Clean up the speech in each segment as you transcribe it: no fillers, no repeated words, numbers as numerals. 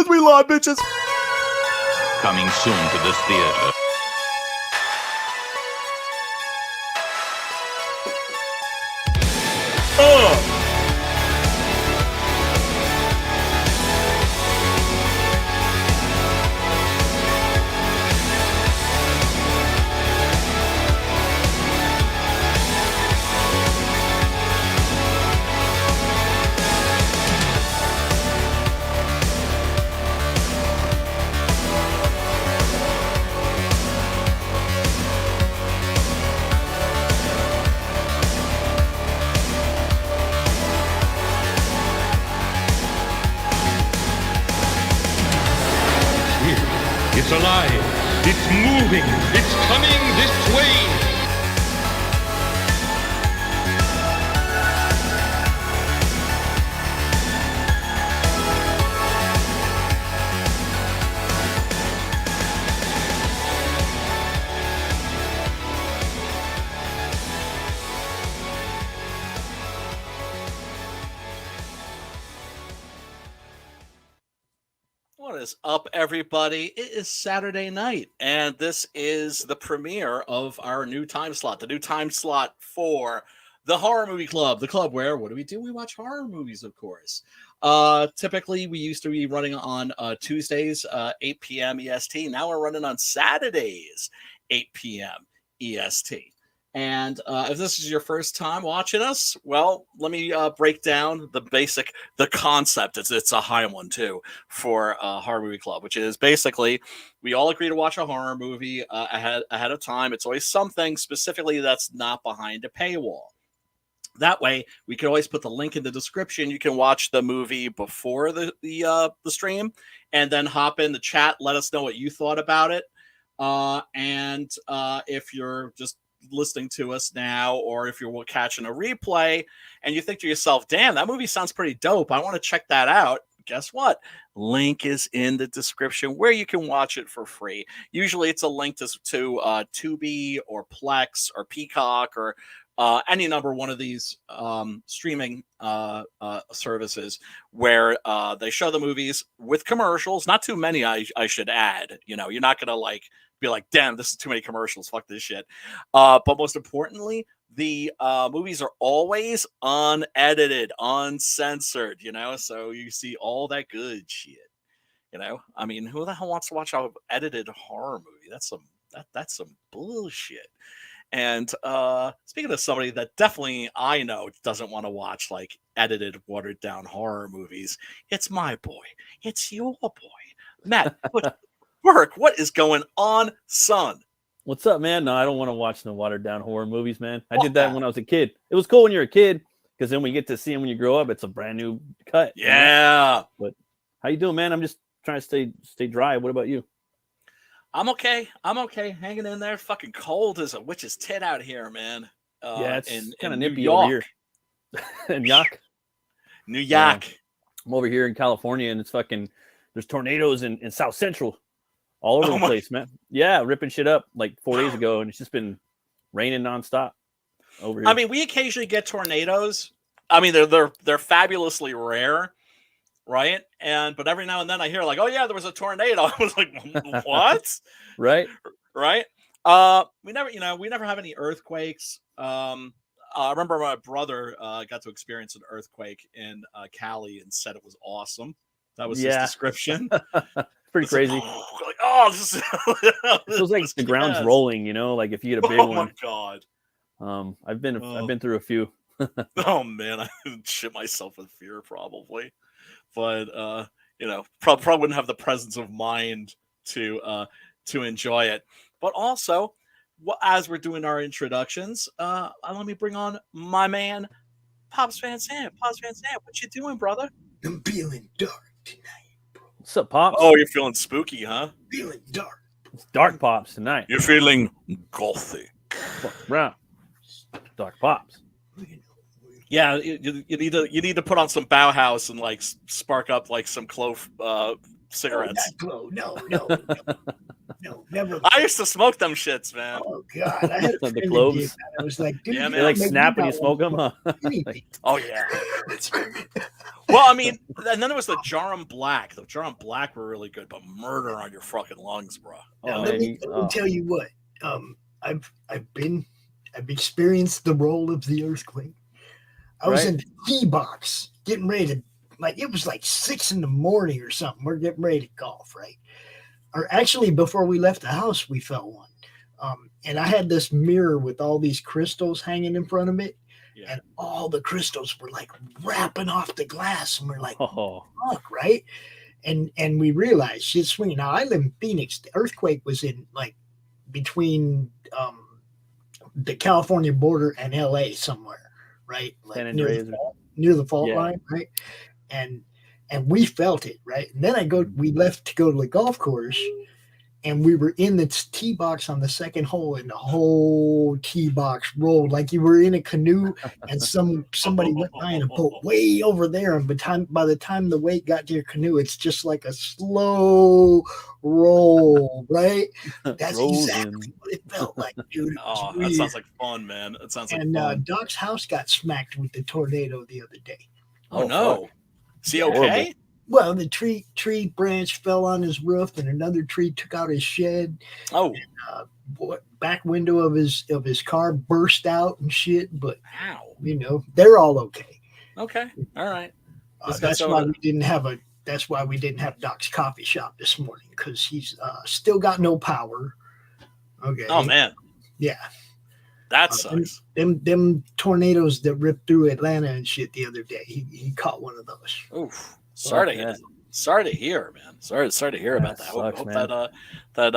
with me, live bitches. Coming soon to this theater. It's alive. It's moving. It's coming this way. What is up, everybody? It is Saturday night, and this is the premiere of our new time slot. The new time slot for the Horror Movie Club. The club where, what do? We watch horror movies, of course. Typically, we used to be running on Tuesdays, 8 p.m. EST. Now we're running on Saturdays, 8 p.m. EST. And if this is your first time watching us, well, let me break down the concept. It's a high one, too, for Horror Movie Club, which is basically we all agree to watch a horror movie ahead of time. It's always something specifically that's not behind a paywall. That way, we can always put the link in the description. You can watch the movie before the stream and then hop in the chat. Let us know what you thought about it. And if you're just listening to us now, or if you're catching a replay and you think to yourself, damn, that movie sounds pretty dope, I want to check that out, guess what? Link is in the description where you can watch it for free. Usually it's a link to Tubi or Plex or Peacock or any number one of these streaming services where they show the movies with commercials. Not too many, I should add. You know, you're not gonna be like, damn, this is too many commercials, fuck this shit. But most importantly, the movies are always unedited, uncensored, you know, so you see all that good shit. You know, I mean, who the hell wants to watch an edited horror movie? That's some bullshit. And speaking of somebody that definitely I know doesn't want to watch like edited, watered down horror movies, it's my boy. It's your boy, Matt. Burke, what is going on, son? What's up, man? No, I don't want to watch no watered down horror movies, man. I did that when I was a kid. It was cool when you're a kid because then we get to see them when you grow up. It's a brand new cut. Yeah. You know? But how you doing, man? I'm just trying to stay dry. What about you? I'm okay. Hanging in there. Fucking cold as a witch's tit out here, man. Yeah, it's kind of New nippy York. over here. In York? New York. I'm over here in California, and it's fucking, there's tornadoes in South Central all over the place, man. Yeah, ripping shit up like 4 days ago, and it's just been raining nonstop over here. I mean, we occasionally get tornadoes. I mean, they're fabulously rare, right? But every now and then I hear like, oh yeah, there was a tornado. I was like, what? Right. We never have any earthquakes. I remember my brother got to experience an earthquake in Cali and said it was awesome. That was his description. Pretty crazy. This is it feels like the ground's rolling, you know, like if you get a big one. Oh my god. I've been through a few. Oh man, I would shit myself with fear probably. But probably wouldn't have the presence of mind to enjoy it. But also, as we're doing our introductions, let me bring on my man, Pops Van Sam. Pops Van Sam, what you doing, brother? I'm feeling dark tonight, bro. What's up, Pops? Oh, you're feeling spooky, huh? Feeling dark. It's dark Pops tonight. You're feeling gothic. Brown. Dark Pops. Yeah, you need to put on some Bauhaus and like spark up like some clove cigarettes. No. No, never. I used to smoke them shits, man. Oh God, I had a The friend that globes. did that. I was like, dude, Yeah, you man. They like make me snap when you not smoke them, wanna huh? smoke anything. Oh yeah. Well, I mean, and then there was the Jarum Black. The Jarum Black were really good, but murder on your fucking lungs, bro. Now, Oh, let man, me tell you what. I've experienced the roll of the earthquake. I was Right. in the tee box getting ready to, like, it was like 6 a.m. or something. We're getting ready to golf, right? Or actually, before we left the house, we felt one. And I had this mirror with all these crystals hanging in front of it. Yeah. And all the crystals were like wrapping off the glass. And we're like, Oh, fuck, right? And we realized shit's swinging. Now, I live in Phoenix. The earthquake was in like between the California border and LA somewhere, right? Like San near Andreas. the fault Yeah. line, right? And we felt it, right? And then we left to go to the golf course, and we were in the tee box on the second hole, and the whole tee box rolled like you were in a canoe, and somebody went by in a boat way over there, and by the time the weight got to your canoe, it's just like a slow roll, right? That's Rolls exactly in. what it felt like, dude. It was Oh, that weird. sounds like fun, man. That sounds like And fun. Doc's house got smacked with the tornado the other day. Oh no. Is he Horrible. okay? Well, the tree branch fell on his roof, and another tree took out his shed. Oh, Back window of his car burst out and shit. But wow. they're all okay. Okay. All right. This guy That's showed why it. we didn't have Doc's coffee shop this morning, because he's still got no power. Okay. Oh man, Yeah. that sucks. Them tornadoes that ripped through Atlanta and shit the other day. He caught one of those. Oof. Sorry to man. hear. Sorry to hear, man. Sorry to hear about that. Sucks, Hope man. that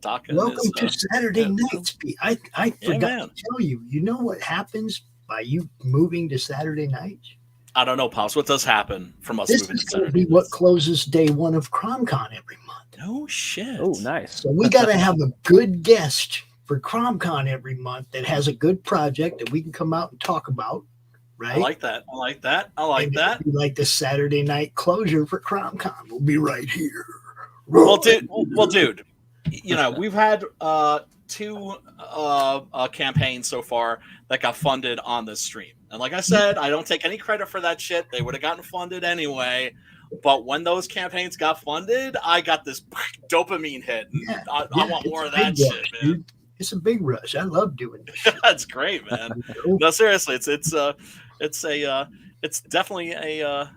docket Welcome is, to Saturday nights, Pete. I Yeah, forgot man. to tell you. You know what happens by you moving to Saturday nights? I don't know, Pops. What does happen from us This moving is to going to Saturday? be what closes day one of CromCon every month. No shit. Oh, nice. So we got to have a good guest for CromCon every month that has a good project that we can come out and talk about, right? I like that. I like that. I like And that. it'll be like the Saturday night closure for CromCon. We'll be right here. Well, dude. We've had two campaigns so far that got funded on this stream, and like I said, I don't take any credit for that shit. They would have gotten funded anyway. But when those campaigns got funded, I got this dopamine hit. And Yeah, I want it's more a of that big shit, rush, man. dude. It's a big rush. I love doing this shit. That's great, man. No, seriously, it's definitely a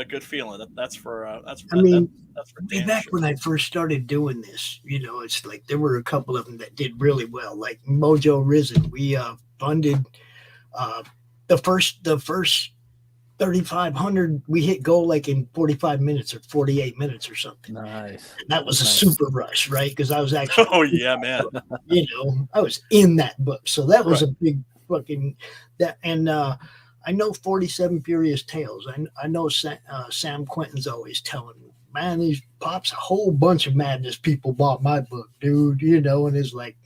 good feeling. That's for that's for I mean, that's for way damn back sure. when I first started doing this, it's like there were a couple of them that did really well, like Mojo Risen. We funded the first 3,500. We hit goal like in 45 minutes or 48 minutes or something. Nice. And that was a Nice. super rush, right? Because I was actually, Oh yeah, man. I was in that book, so that was Right. a big fucking that. And I know 47 Furious Tales. I know Sam Quentin's always telling me, man, these Pops, a whole bunch of Madness people bought my book, dude. And it's like,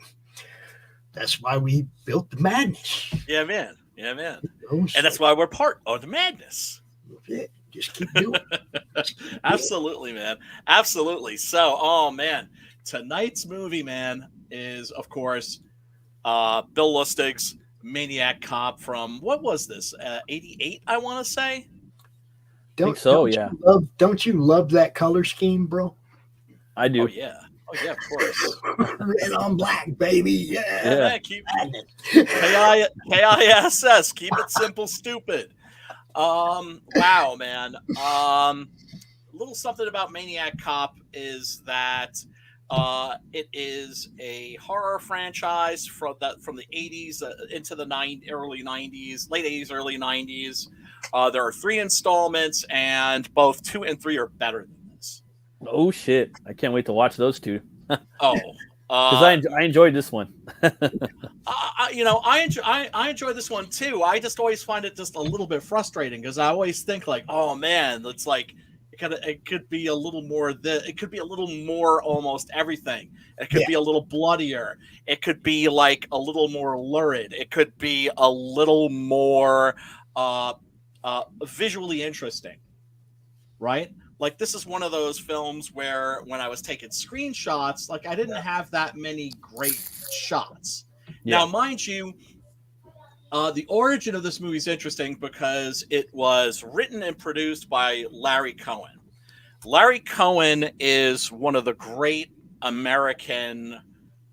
that's why we built the Madness. Yeah, man. Yeah, man. So And that's why we're part of the madness. yeah, just keep doing it. Absolutely, man. Absolutely. So, oh man, tonight's movie, man, is of course Bill Lustig's Maniac Cop from what was this? 88, I want to say. Don't you love that color scheme, bro? I do. Oh yeah. Oh yeah, of course. Red on black, baby. Yeah. Yeah, keep KISS. Keep it simple, stupid. Wow, man. A little something about Maniac Cop is that it is a horror franchise from the 80s into the early 90s, late 80s, early 90s. There are 3 installments, and both 2 and 3 are better than this. Oh shit! I can't wait to watch those two. Oh, Because I enjoyed this one. I enjoy this one too. I just always find it just a little bit frustrating because I always think like, oh man, it's like it could be a little more. It could be a little more almost everything. It could be a little bloodier. It could be like a little more lurid. It could be a little more visually interesting, right? like this is one of those films where when I was taking screenshots, like I didn't have that many great shots. Yeah. Now, mind you, the origin of this movie is interesting because it was written and produced by Larry Cohen. Larry Cohen is one of the great American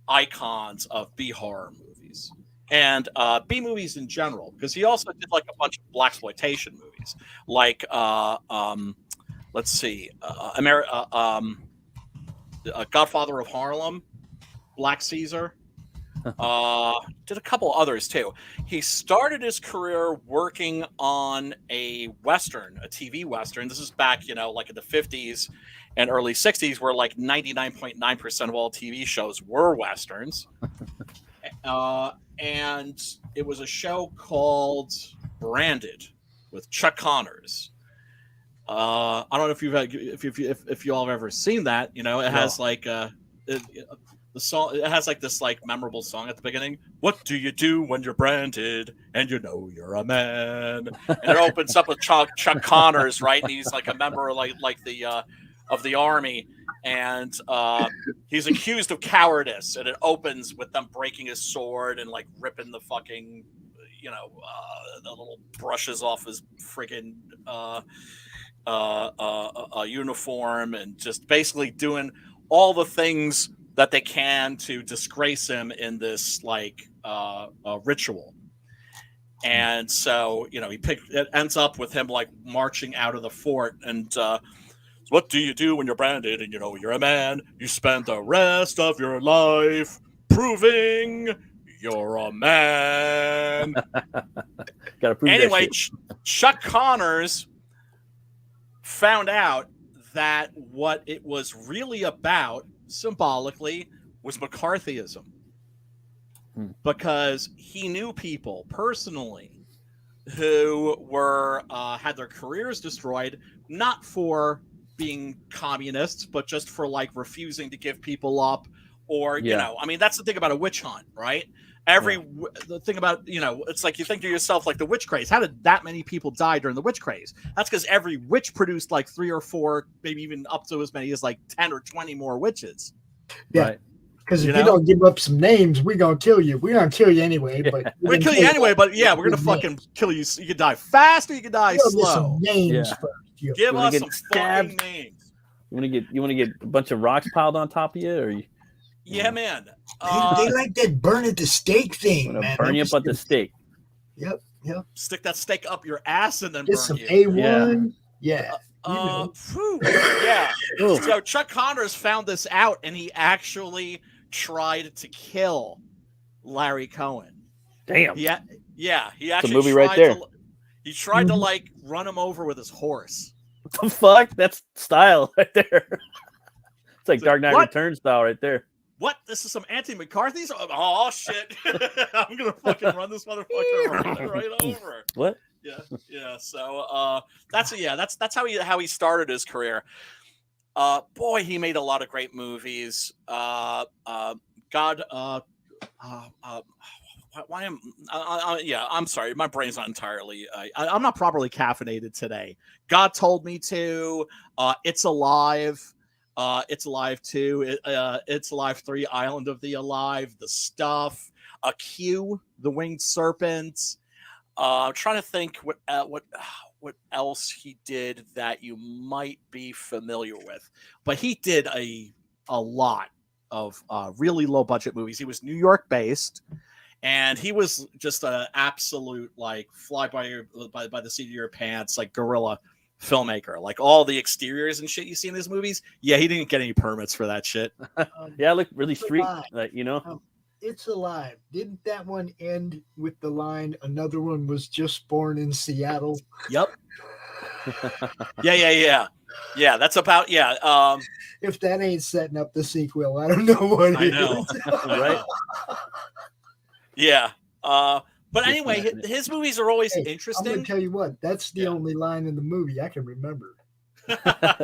icons of B horror movies and B movies in general, because he also did like a bunch of blaxploitation movies, like let's see, Godfather of Harlem, Black Caesar. Did a couple others too. He started his career working on a Western, a TV Western. This is back, like in the 50s and early 60s, where like 99.9% of all TV shows were Westerns. And it was a show called Branded with Chuck Connors. I don't know if if you all have ever seen that. It has like the song. It has like this like memorable song at the beginning. What do you do when you're branded and you know you're a man? And it opens up with Chuck Connors, right? And he's like a member like the of the army, and he's accused of cowardice. And it opens with them breaking his sword and like ripping the fucking the little brushes off his friggin' uniform, and just basically doing all the things that they can to disgrace him in this like ritual. And so it ends up with him like marching out of the fort, and what do you do when you're branded and you're a man? You spend the rest of your life proving you're a man. Gotta prove anyway, that shit. Chuck Connors found out that what it was really about, symbolically, was McCarthyism. Because he knew people personally who were had their careers destroyed, not for being communists, but just for like refusing to give people up, or that's the thing about a witch hunt, right? The thing about it's like you think to yourself, like the witch craze. How did that many people die during the witch craze? That's because every witch produced like 3 or 4, maybe even up to as many as like 10 or 20 more witches. Yeah. Right. Because if you don't give up some names, we're gonna kill you. We're gonna kill you anyway. But we're kill you anyway. But yeah, we're gonna fucking kill you. You can die fast or you can die slow. Some names first. Give us some fucking names. You want to get a bunch of rocks piled on top of you, or you? Yeah, man. They like that burn at the stake thing, man. Burn you up at the stake. Yep. Stick that stake up your ass and then get burn some you. A1. Yeah. Yeah. So Chuck Connors found this out, and he actually tried to kill Larry Cohen. Damn. He actually it's a movie right there. He tried to like run him over with his horse. What the fuck? That's style right there. It's like Dark Knight Returns style right there. What? This is some anti-McCarthy's? Oh shit! I'm gonna fucking run this motherfucker right over. What? Yeah. So that's how he started his career. Boy, he made a lot of great movies. Why am I'm sorry, my brain's not entirely. I'm not properly caffeinated today. God Told Me To. It's Alive. It's Alive 2. It's Alive 3. Island of the Alive. The Stuff. A Q. The Winged Serpent. I'm trying to think what else he did that you might be familiar with. But he did a lot of really low budget movies. He was New York based, and he was just an absolute like fly by the seat of your pants, like guerrilla filmmaker. Like all the exteriors and shit you see in his movies. Yeah, he didn't get any permits for that shit. Yeah, look really street, like It's Alive. Didn't that one end with the line, another one was just born in Seattle? Yep. Yeah, that's about, if that ain't setting up the sequel, I don't know what I know. Right? Yeah. But anyway, his movies are always interesting. I'm going to tell you what, that's the only line in the movie I can remember.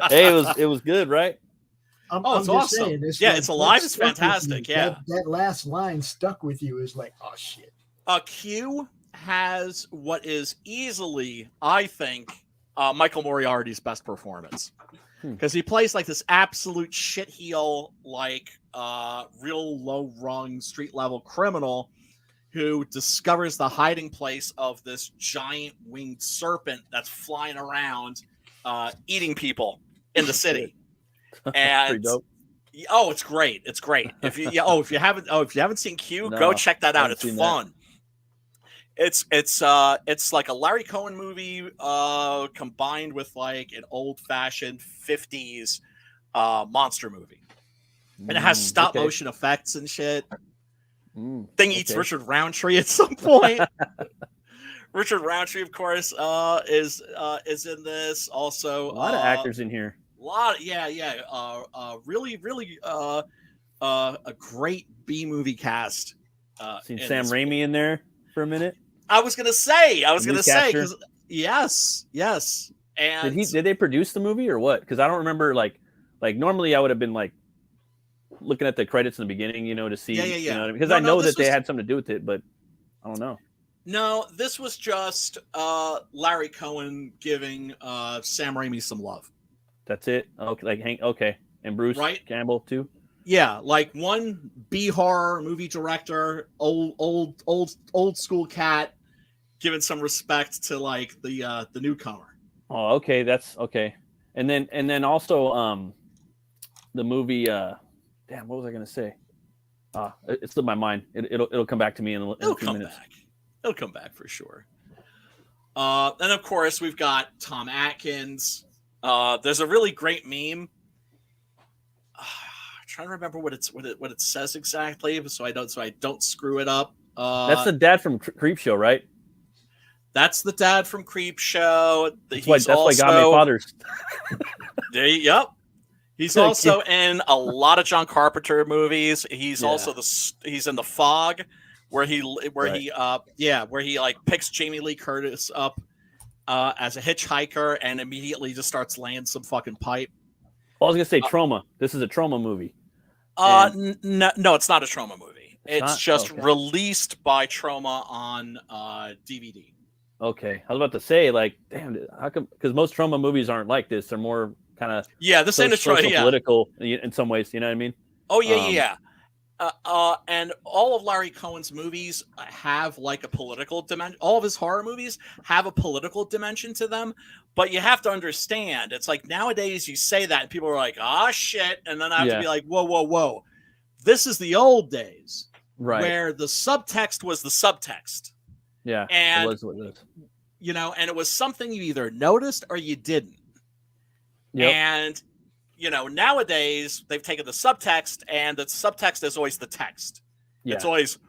Hey, it was good, right? It's awesome. Saying, It's Alive. It's fantastic. Yeah. That last line stuck with you is like, oh, shit. Q has what is easily, I think, Michael Moriarty's best performance. because he plays like this absolute shitheel, like real low rung street level criminal who discovers the hiding place of this giant winged serpent that's flying around eating people in the city. And oh, it's great. It's great. If you if you haven't seen Q, go check that out. It's fun. It's like a Larry Cohen movie combined with like an old-fashioned 50s monster movie. And it has stop motion effects and shit. Thing eats Richard Roundtree at some point. Richard Roundtree, of course, is in this. Also, a lot of actors in here. A lot, really, a great B movie cast. Seen Sam Raimi in there for a minute. I was gonna say, because yes. And did they produce the movie or what? Because I don't remember. Like normally I would have been like looking at the credits in the beginning, to see. Yeah. Because I know that they had something to do with it, but I don't know. No, this was just Larry Cohen giving Sam Raimi some love. That's it. Okay, and Bruce Campbell too. Yeah, like one B horror movie director, old school cat, giving some respect to like the newcomer. Oh, okay, that's okay. And then also the movie. Damn, what was I gonna say? It slipped my mind. It'll come back to me in a few minutes. It'll come back for sure. And of course we've got Tom Atkins. There's a really great meme. Trying to remember what it says exactly, so I don't screw it up. That's the dad from Creepshow, right? That's the dad from Creepshow. That's why God made fathers. Yep. He's also in a lot of John Carpenter movies. He's also he's in The Fog, where he like picks Jamie Lee Curtis up as a hitchhiker and immediately just starts laying some fucking pipe. I was gonna say Trauma. This is a Trauma movie. No, it's not a Trauma movie. It's just released by Trauma on DVD. Okay, I was about to say, like, damn, how come? Because most Trauma movies aren't like this. They're more kind of this ain't a Trauma. Political in some ways. You know what I mean? Oh yeah. And all of Larry Cohen's movies have like a political dimension. All of his horror movies have a political dimension to them. But you have to understand, it's like nowadays you say that and people are like, "Ah, shit," and then I have to be like, "Whoa! This is the old days, right? Where the subtext was the subtext." Yeah, and it was what it was. And it was something you either noticed or you didn't. Yep. And nowadays they've taken the subtext, and the subtext is always the text. Yeah. It's always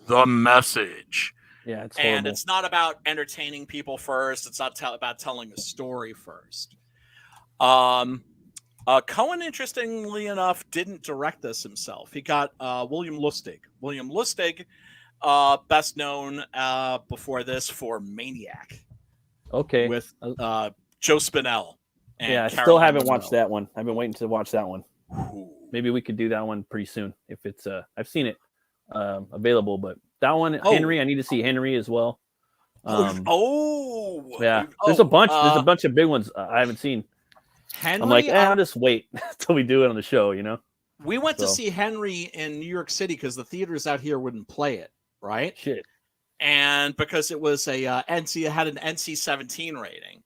the message. Yeah, it's horrible. And it's not about entertaining people first. It's not about telling a story first. Cohen, interestingly enough, didn't direct this himself. He got William Lustig. William Lustig, best known before this for Maniac. Okay. With Joe Spinell. I still haven't watched that one. I've been waiting to watch that one. Maybe we could do that one pretty soon if it's I've seen it available, but that one, Henry, I need to see Henry as well. There's a bunch of big ones I haven't seen. Henry, I'm like, I'll just wait till we do it on the show, We went to see Henry in New York City because the theaters out here wouldn't play it, right? Shit. And because it was it had an NC-17 rating.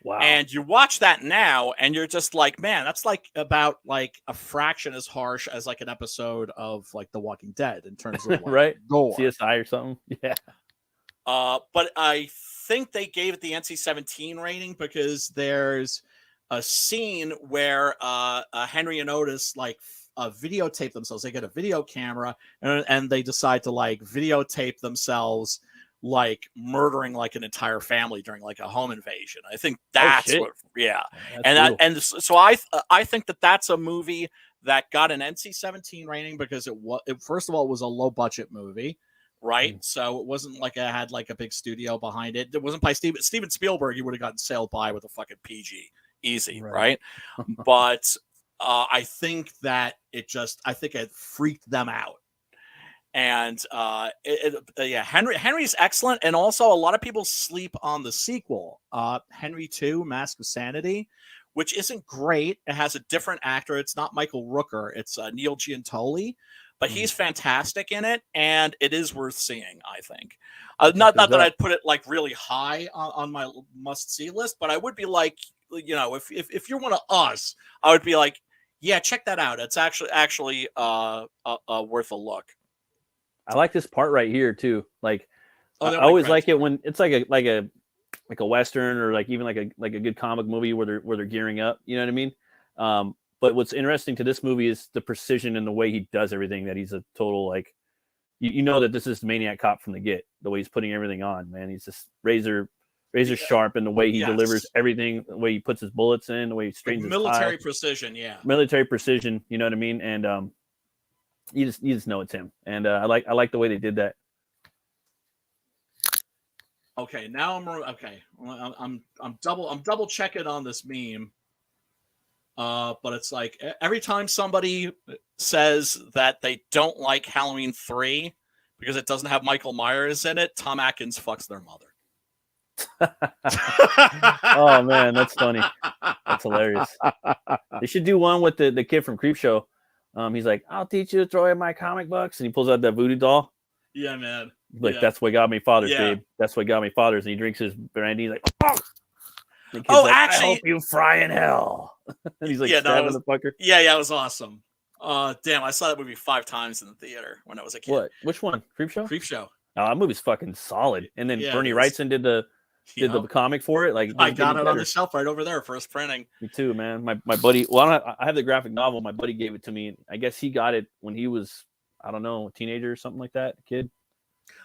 Wow. And you watch that now and you're just like, man, that's like about like a fraction as harsh as like an episode of like The Walking Dead in terms of like, right? Gore. CSI or something. Yeah. But I think they gave it the NC-17 rating because there's a scene where Henry and Otis like videotape themselves. They get a video camera and they decide to like videotape themselves like murdering like an entire family during like a home invasion. I think that's so I think that's a movie that got an NC-17 rating because it first of all, it was a low budget movie, right? So it wasn't like it had like a big studio behind it. It wasn't by Steven Spielberg. He would have gotten sailed by with a fucking PG easy, right? But I think that it freaked them out. And Henry's excellent, and also a lot of people sleep on the sequel, Henry 2: Mask of Sanity, which isn't great. It has a different actor. It's not Michael Rooker. It's Neil Giuntoli, but he's fantastic in it, and it is worth seeing, I think. Not that I'd put it like really high on my must-see list, but I would be like, you know, if you're one of us, I would be like, yeah, check that out. It's actually worth a look. I like this part right here too. Like, I always like it when it's like a Western or like even like a good comic movie where they're gearing up. You know what I mean? But what's interesting to this movie is the precision and the way he does everything. That he's a total like, you know that this is the Maniac Cop from the get. The way he's putting everything on, man. He's just razor sharp in the way he delivers everything, the way he puts his bullets in, the way he straightens his military tie. precision, military precision. You know what I mean? And you just know it's him. And I like the way they did that. Okay, now I'm double checking on this meme. But it's like every time somebody says that they don't like Halloween 3 because it doesn't have Michael Myers in it, Tom Atkins fucks their mother. Oh man, that's funny. That's hilarious. They should do one with the kid from Creepshow. He's like, I'll teach you to throw in my comic books, and he pulls out that voodoo doll. Yeah, man. Like, that's what got me fathers, babe. That's what got me fathers. And he drinks his brandy. He's like, oh, like, actually, I hope you fry in hell. And he's like, stabbing the fucker. Yeah, it was awesome. Damn, I saw that movie 5 times in the theater when I was a kid. What? Which one? Creepshow? Creepshow. Oh, that movie's fucking solid. And then Bernie Wrightson did the comic for it. Like, I got it on the shelf right over there, first printing. Me too, man. My buddy. Well, I have the graphic novel. My buddy gave it to me. I guess he got it when he was, I don't know, a teenager or something like that, kid.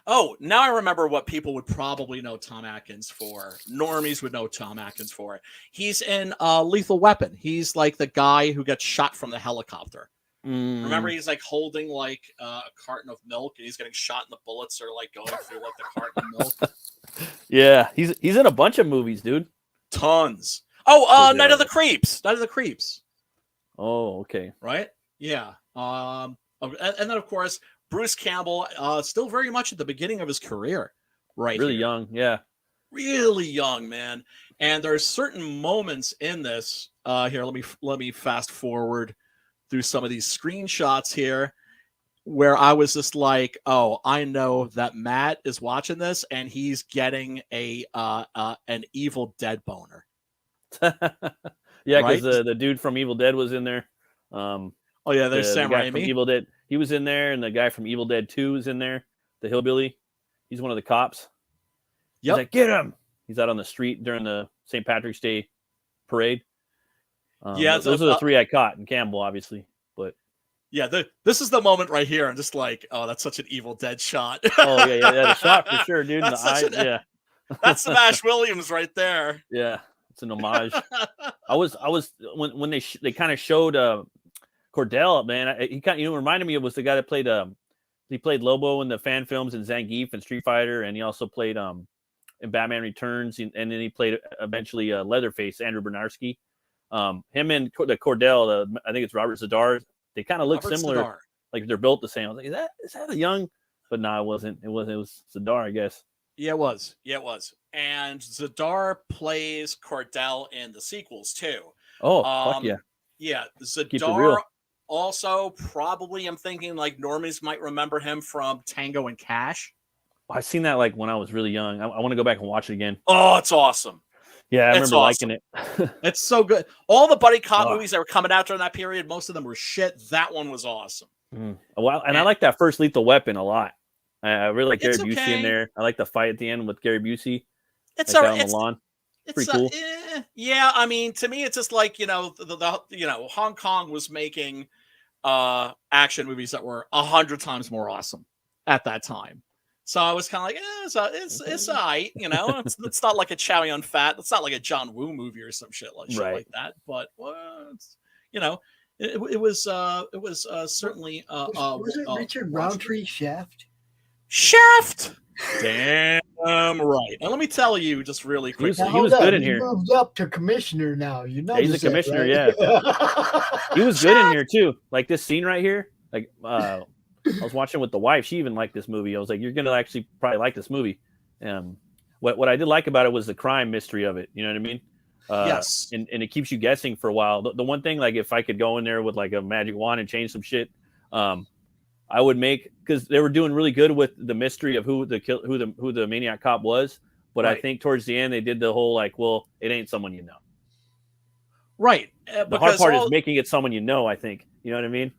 Oh, now I remember what people would probably know Tom Atkins for. Normies would know Tom Atkins for. He's in Lethal Weapon. He's like the guy who gets shot from the helicopter. Remember, he's like holding like a carton of milk, and he's getting shot, and the bullets are like going through like the carton of milk. Yeah, he's in a bunch of movies, dude. Tons. Oh, Night of the Creeps. Night of the Creeps. Oh, okay. Right? Yeah. And then of course Bruce Campbell, still very much at the beginning of his career, right? Really young, yeah. Really young, man. And there's certain moments in this. Here, let me fast forward through some of these screenshots here, where I was just like, oh, I know that Matt is watching this and he's getting an Evil Dead boner. Yeah, because the dude from Evil Dead was in there. Oh yeah, there's Sam Raimi from Raimi. Evil Dead. He was in there, and the guy from Evil Dead 2 is in there. The hillbilly. He's one of the cops. He's like, get him. He's out on the street during the St. Patrick's Day parade. Those are the 3 I caught, and Campbell, obviously. But yeah, this is the moment right here. I'm just like, oh, that's such an Evil Dead shot. Oh yeah, the shot for sure, dude. That's That's some Ash Williams right there. Yeah, it's an homage. I was when they kind of showed Cordell, man. He kind of reminded me of was the guy that played he played Lobo in the fan films in Zangief and Street Fighter, and he also played in Batman Returns, and then he played eventually Leatherface, Andrew Bernarski. Him and the Cordell, I think it's Robert Zadar. They kind of look similar, Zadar. Like they're built the same. I was like, is that a young? But no, it wasn't. It was Zadar, I guess. Yeah, it was. And Zadar plays Cordell in the sequels too. Oh, fuck yeah. Yeah, Zadar also probably, I'm thinking like normies might remember him from Tango and Cash. I've seen that like when I was really young. I want to go back and watch it again. Oh, it's awesome. Yeah, I remember liking it. It's so good. All the buddy cop movies that were coming out during that period, most of them were shit. That one was awesome. Well, and I like that first Lethal Weapon a lot. I really like Gary Busey in there. I like the fight at the end with Gary Busey. It's like on the lawn. It's pretty cool. Yeah, I mean, to me, it's just like the Hong Kong was making action movies that were 100 times more awesome at that time. So I was kind of like, it's all right, It's not like a Chow Yun Fat. It's not like a John Woo movie or some shit like that. But it was certainly was it Richard Roundtree Shaft? Damn right. And let me tell you just really quick. He was good in here. Moved up to commissioner now. He's a commissioner, right? Yeah. He was good in here too. Like this scene right here. Like I was watching with the wife. She even liked this movie. I was like, you're gonna actually probably like this movie. What I did like about it was the crime mystery of it. You know what I mean? Yes. And it keeps you guessing for a while. The one thing, like if I could go in there with like a magic wand and change some shit, I would make, because they were doing really good with the mystery of who the maniac cop was. But I think towards the end they did the whole like, well, it ain't someone you know. Right. The hard part is making it someone you know. I think you know what I mean.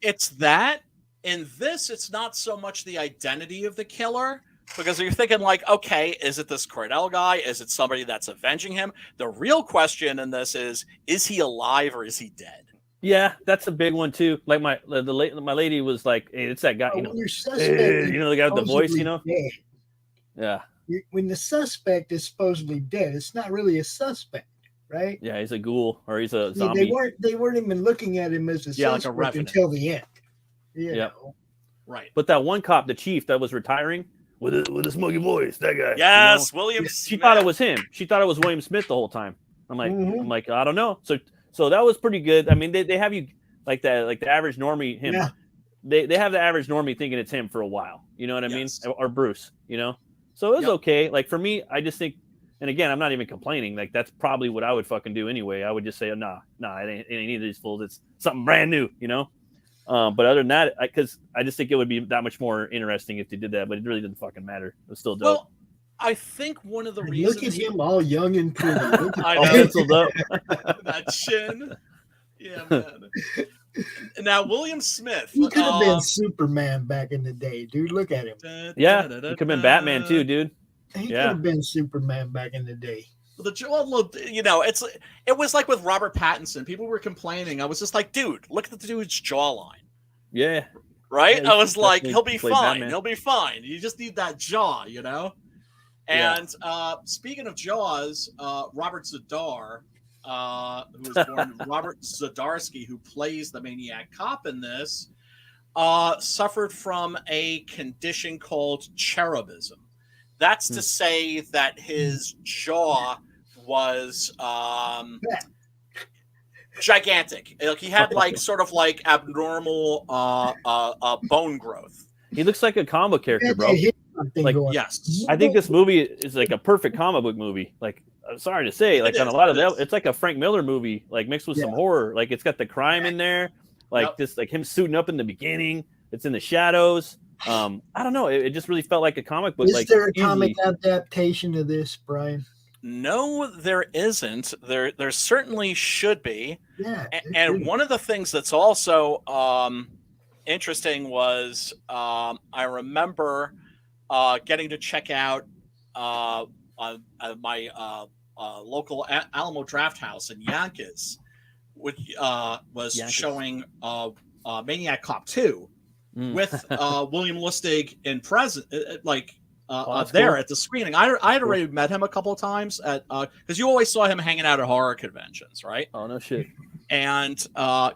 It's that. In this, it's not so much the identity of the killer, because you're thinking like, okay, is it this Cordell guy? Is it somebody that's avenging him? The real question in this is he alive or is he dead? Yeah, that's a big one too. Like my lady was like, hey, it's that guy, you know, you know, the guy with the voice, you know. Dead. Yeah. When the suspect is supposedly dead, it's not really a suspect, right? Yeah, he's a ghoul or he's a zombie. They weren't even looking at him as a suspect like a until the end. Yeah. Right. But that one cop, the chief that was retiring with a smoky voice, that guy. Yes, you know? William She Smith. thought it was him. She thought it was William Smith the whole time. I'm like, I don't know. So that was pretty good. I mean, they have you like that, like the average normie, him. Yeah. They have the average normie thinking it's him for a while. You know what I mean? Or Bruce, you know? So it was okay. Like for me, I just think, and again, I'm not even complaining. Like that's probably what I would fucking do anyway. I would just say, nah, it ain't either of these fools. It's something brand new, you know? But other than that, because I just think it would be that much more interesting if they did that, but it really didn't fucking matter. It was still dope. Well, I think one of the reasons. Look at him all young and pretty. I know. Penciled up. That chin. Yeah, man. Now, William Smith. He could have been Superman back in the day, dude. Look at him. Yeah, he could have been Batman too, dude. He could have been Superman back in the day. You know, it was like with Robert Pattinson. People were complaining. I was just like, dude, look at the dude's jawline. Yeah. Right? Yeah, I was like, he'll be fine. Batman. He'll be fine. You just need that jaw, you know? And speaking of jaws, Robert Zadar, who was born Robert Zadarsky, who plays the maniac cop in this, suffered from a condition called cherubism. That's to say that his jaw was gigantic. Like he had like sort of like abnormal bone growth. He looks like a comic book character, bro. Like yes, I think this movie is like a perfect comic book movie. Like I'm sorry to say, like on a lot of that, it's like a Frank Miller movie, like mixed with some horror. Like it's got the crime in there, like just like him suiting up in the beginning. It's in the shadows. I don't know. It just really felt like a comic book. Is there a comic adaptation of this, Brian? No, there isn't. There certainly should be. Yeah. And one of the things that's also interesting was I remember getting to check out my local Alamo Draft House in Yonkers, which was showing Maniac Cop 2. With William Lustig in present, like there at the screening. I had already met him a couple of times at because you always saw him hanging out at horror conventions, right? Oh no shit. And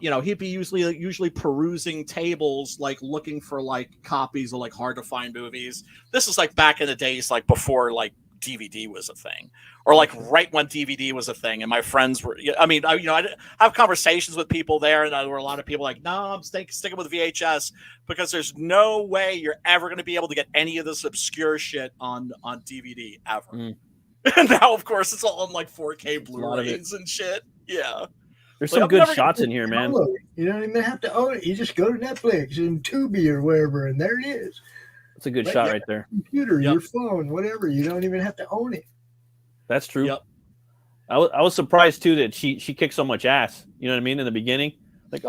you know, he'd be usually perusing tables, like looking for like copies of like hard to find movies. This is like back in the days, like before like DVD was a thing, or like right when DVD was a thing. And my friends were, I mean, I have conversations with people there, and there were a lot of people like, no, I'm sticking with VHS because there's no way you're ever going to be able to get any of this obscure shit on DVD ever. And now, of course, it's all on like 4K Blu-rays and shit. Yeah. There's some good shots in here, man. You don't even have to own it. You just go to Netflix and Tubi or wherever, and there it is. It's a good shot right there. Computer, your phone, whatever. You don't even have to own it. That's true. Yep. I was surprised too that she kicked so much ass. You know what I mean? In the beginning, like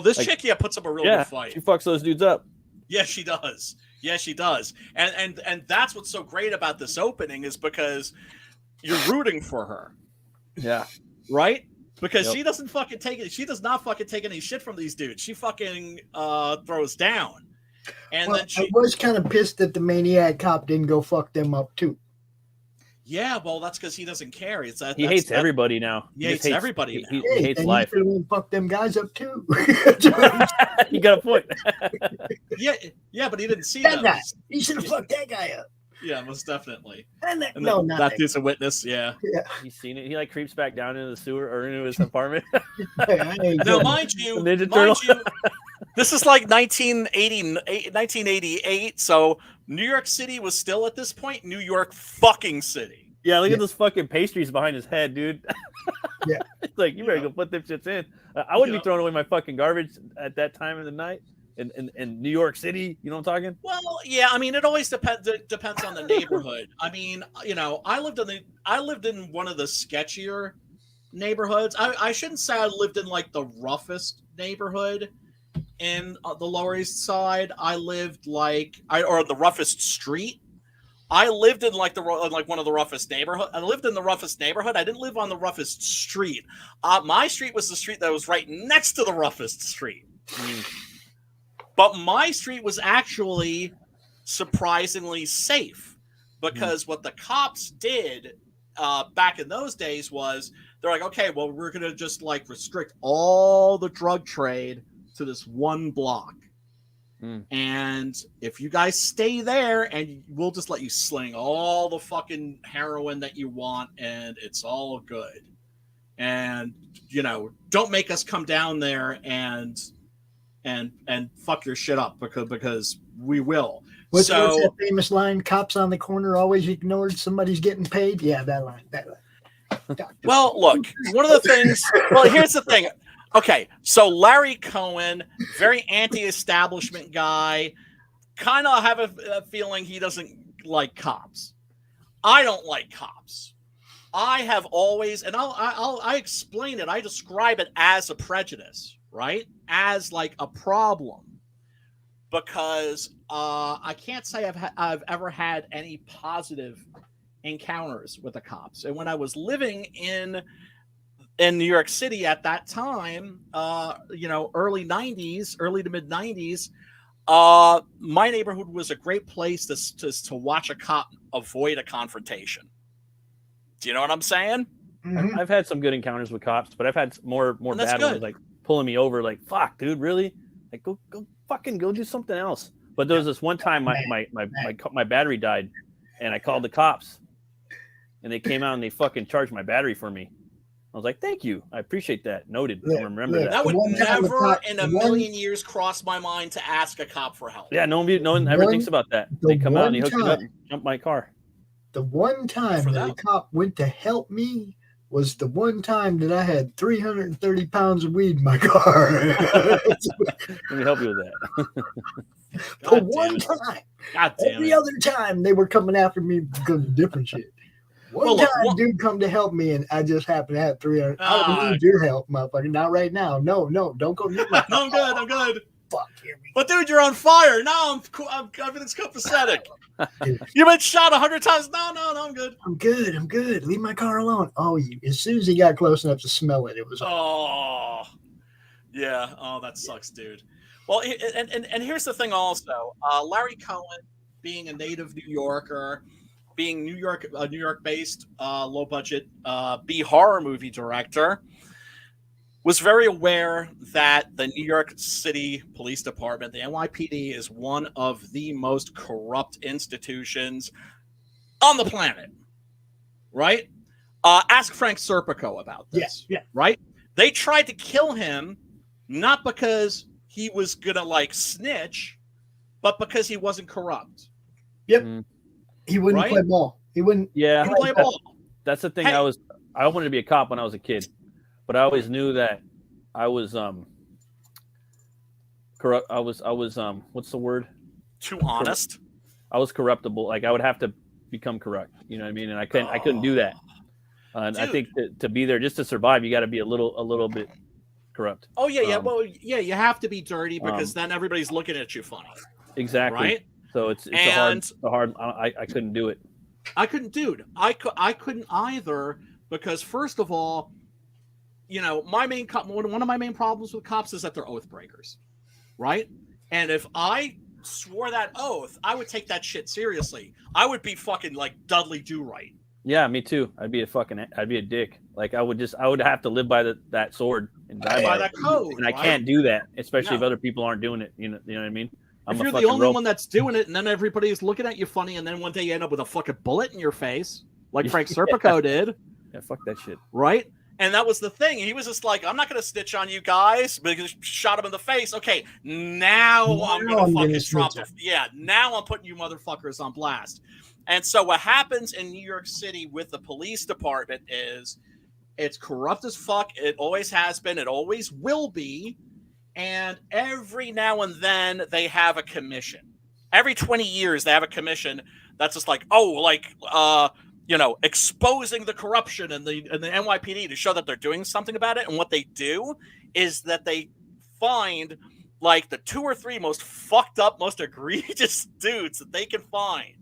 this chick puts up a real good fight. She fucks those dudes up. Yeah, she does. Yeah, she does. And that's what's so great about this opening is because you're rooting for her. Yeah. Right? Because she doesn't fucking take it. She does not fucking take any shit from these dudes. She fucking throws down. And then I was kind of pissed that the maniac cop didn't go fuck them up too. Yeah, well, that's because he doesn't care. He hates everybody now. He hates everybody. He hates life. He could fuck them guys up too. You got a point. yeah, but he didn't see that guy. He should have fucked that guy up. Yeah, most definitely. That dude's a witness. Yeah. He's seen it. He like creeps back down into the sewer or into his apartment. Now, mind you, this is like 1988. So New York City was still at this point New York fucking City. Yeah, look at those fucking pastries behind his head, dude. Yeah. It's like, you better go put them shits in. I wouldn't be throwing away my fucking garbage at that time of the night in New York City. You know what I'm talking? Well, yeah, I mean, it always depends on the neighborhood. I mean, you know, I lived in one of the sketchier neighborhoods. I shouldn't say I lived in like the roughest neighborhood in the Lower East Side. I lived or the roughest street. I lived in like one of the roughest neighborhood. I lived in the roughest neighborhood. I didn't live on the roughest street. My street was the street that was right next to the roughest street. But my street was actually surprisingly safe, because what the cops did back in those days was they're like, okay, well, we're going to just like restrict all the drug trade to this one block. And if you guys stay there, and we'll just let you sling all the fucking heroin that you want, and it's all good. And, you know, don't make us come down there and fuck your shit up, because we will. What's that famous line? Cops on the corner always ignored somebody's getting paid. Yeah, that line. Well, look, one of the things. Well, here's the thing. Okay, so Larry Cohen, very anti-establishment guy, kind of have a feeling he doesn't like cops. I don't like cops. I have always, and I explain it. I describe it as a prejudice, right? As like a problem, because I can't say I've ever had any positive encounters with the cops. And when I was living in New York City at that time, you know, early to mid 90s, my neighborhood was a great place to watch a cop avoid a confrontation. Do you know what I'm saying? Mm-hmm. I've had some good encounters with cops, but I've had more bad ones, like pulling me over, like, fuck, dude, really? Like, go do something else. But there was this one time my battery died, and I called the cops, and they came out and they fucking charged my battery for me. I was like, thank you. I appreciate that. Noted. I remember that. That would never in a million years cross my mind to ask a cop for help. Yeah, no one ever thinks about that. They come out and they hook it up and jump my car. The one time that a cop went to help me was the one time that I had 330 pounds of weed in my car. Let me help you with that. The one time. Every other time they were coming after me because of different shit. One time, dude come to help me, and I just happened to have 300. I don't need your help, motherfucker. Not right now. No, don't go near my No, I'm good. Fuck, here we go. But dude, you're on fire. No, I'm everything's copacetic. You've been shot 100 times. No, I'm good. I'm good. Leave my car alone. Oh, as soon as he got close enough to smell it, it was. Oh, yeah. Oh, that sucks, dude. Well, and here's the thing. Also, Larry Cohen, being a native New Yorker, being New York-based, low-budget B horror movie director, was very aware that the New York City Police Department, the NYPD, is one of the most corrupt institutions on the planet. Right? Ask Frank Serpico about this. Yeah. Right? They tried to kill him not because he was gonna like snitch, but because he wasn't corrupt. Yep. He wouldn't play ball. He wouldn't. Yeah, he wouldn't play ball. That's the thing. Hey. I wanted to be a cop when I was a kid, but I always knew that I was corrupt. I was what's the word? Too honest. I was corruptible. Like I would have to become corrupt. You know what I mean? And I couldn't do that. And I think to be there just to survive, you got to be a little bit corrupt. Oh yeah. Well, yeah, you have to be dirty because then everybody's looking at you funny. Exactly. Right. So it's a hard. I couldn't do it. I couldn't, dude. I couldn't either because first of all, you know, one of my main problems with cops is that they're oath breakers, right? And if I swore that oath, I would take that shit seriously. I would be fucking like Dudley Do-Right. Yeah, me too. I'd be a dick. Like I would have to live by that sword and die by that code. And I can't do that, especially if other people aren't doing it. You know what I mean? If you're the only one that's doing it, and then everybody's looking at you funny, and then one day you end up with a fucking bullet in your face, like Frank Serpico did. Yeah, fuck that shit. Right? And that was the thing. He was just like, I'm not going to snitch on you guys, because shot him in the face. Okay, now I'm going to fucking drop it. Yeah, now I'm putting you motherfuckers on blast. And so what happens in New York City with the police department is it's corrupt as fuck. It always has been. It always will be. And every now and then they have a commission. Every 20 years they have a commission that's just like, exposing the corruption in the NYPD to show that they're doing something about it. And what they do is that they find like the 2 or 3 most fucked up, most egregious dudes that they can find.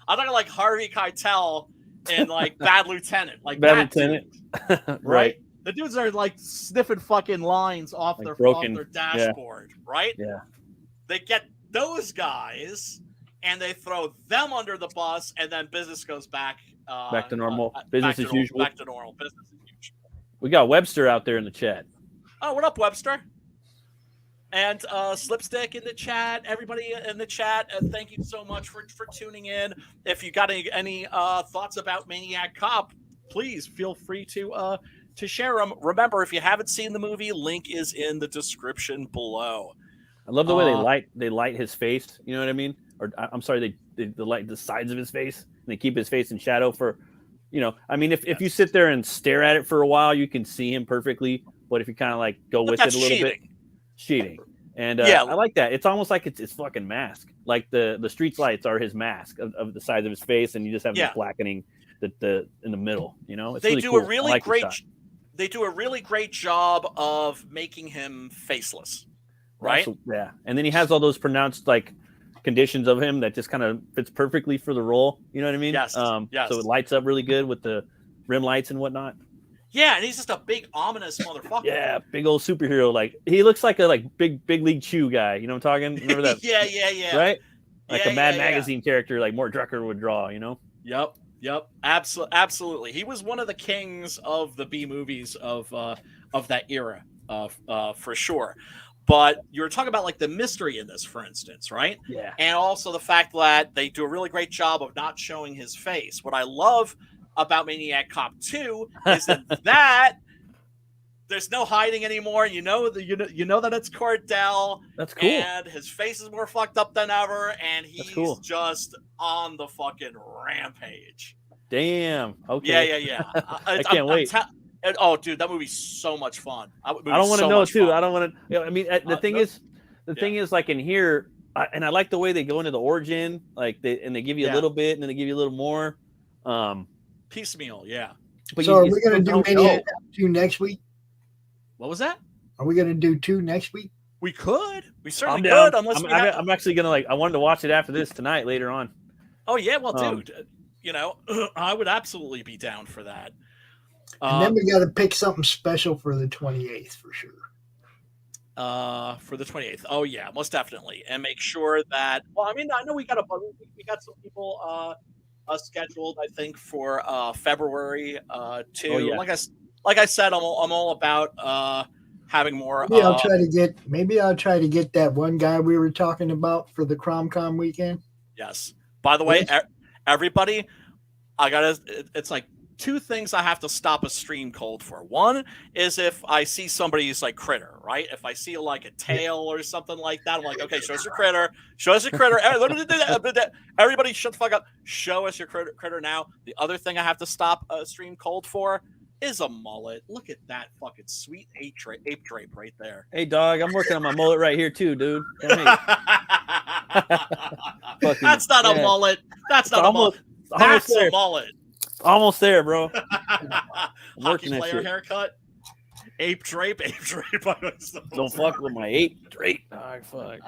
I'm talking like Harvey Keitel in like Bad Lieutenant, like Bad Lieutenant, right? The dudes are like sniffing fucking lines off like their dashboard, right? Yeah. They get those guys and they throw them under the bus, and then business goes back to normal, business as usual. Back to normal, business as usual. We got Webster out there in the chat. Oh, what up, Webster? And Slipstick in the chat, everybody in the chat, thank you so much for tuning in. If you got any thoughts about Maniac Cop, please feel free to share them. Remember, if you haven't seen the movie, link is in the description below. I love the way they light his face. You know what I mean? Or I'm sorry, they light the sides of his face and they keep his face in shadow for, I mean, if you sit there and stare at it for a while, you can see him perfectly. But if you kind of like go with it a little bit. Cheating. And I like that. It's almost like it's fucking mask. Like the street lights are his mask of the size of his face, and you just have the blackening the in the middle. It's they really do cool. a really great. They do a really great job of making him faceless, right? Yeah, and then he has all those pronounced like conditions of him that just kind of fits perfectly for the role. You know what I mean? Yes. Yes. So it lights up really good with the rim lights and whatnot. Yeah, and he's just a big ominous motherfucker. Yeah, big old superhero. Like he looks like a big league chew guy. You know what I'm talking? Remember that? yeah. Right? Like a Mad Magazine character, like Mort Drucker would draw. Yep. Absolutely. He was one of the kings of the B movies of that era, for sure. But you were talking about like the mystery in this, for instance, right? Yeah. And also the fact that they do a really great job of not showing his face. What I love about Maniac Cop 2 is that there's no hiding anymore. You know that it's Cordell. That's cool. And his face is more fucked up than ever, and he's just on the fucking rampage. Damn. Okay. Yeah. I can't wait. Oh, dude, that movie's so much fun. I don't want to know too. I don't want to. I mean, the thing is, like in here, and I like the way they go into the origin, like they give you a little bit, and then they give you a little more. Piecemeal, yeah. But so are we going to do Maniac 2 next week? What was that? Are we going to do 2 next week? We could. We certainly could. Unless I'm actually going to I wanted to watch it after this tonight later on. Oh yeah, well, dude, I would absolutely be down for that. And then we got to pick something special for the 28th for sure. For the 28th. Oh yeah, most definitely, and make sure that. Well, I mean, I know we got some people scheduled, I think, for February too. Oh, yeah. Like I said, I'm all about having more. Maybe I'll try to get that one guy we were talking about for the CromCon weekend. Yes. By the way, everybody, it's like 2 things I have to stop a stream cold for. One is if I see somebody's like critter, right? If I see like a tail or something like that, I'm like, okay, show us your critter. Everybody shut the fuck up. Show us your critter now. The other thing I have to stop a stream cold for is a mullet. Look at that fucking sweet ape drape right there. Hey, dog, I'm working on my mullet right here too, dude. That's not a mullet. That's not a mullet. That's a mullet. Almost there, bro. Hockey player haircut. Ape drape. Don't fuck with my ape drape. Oh, fuck.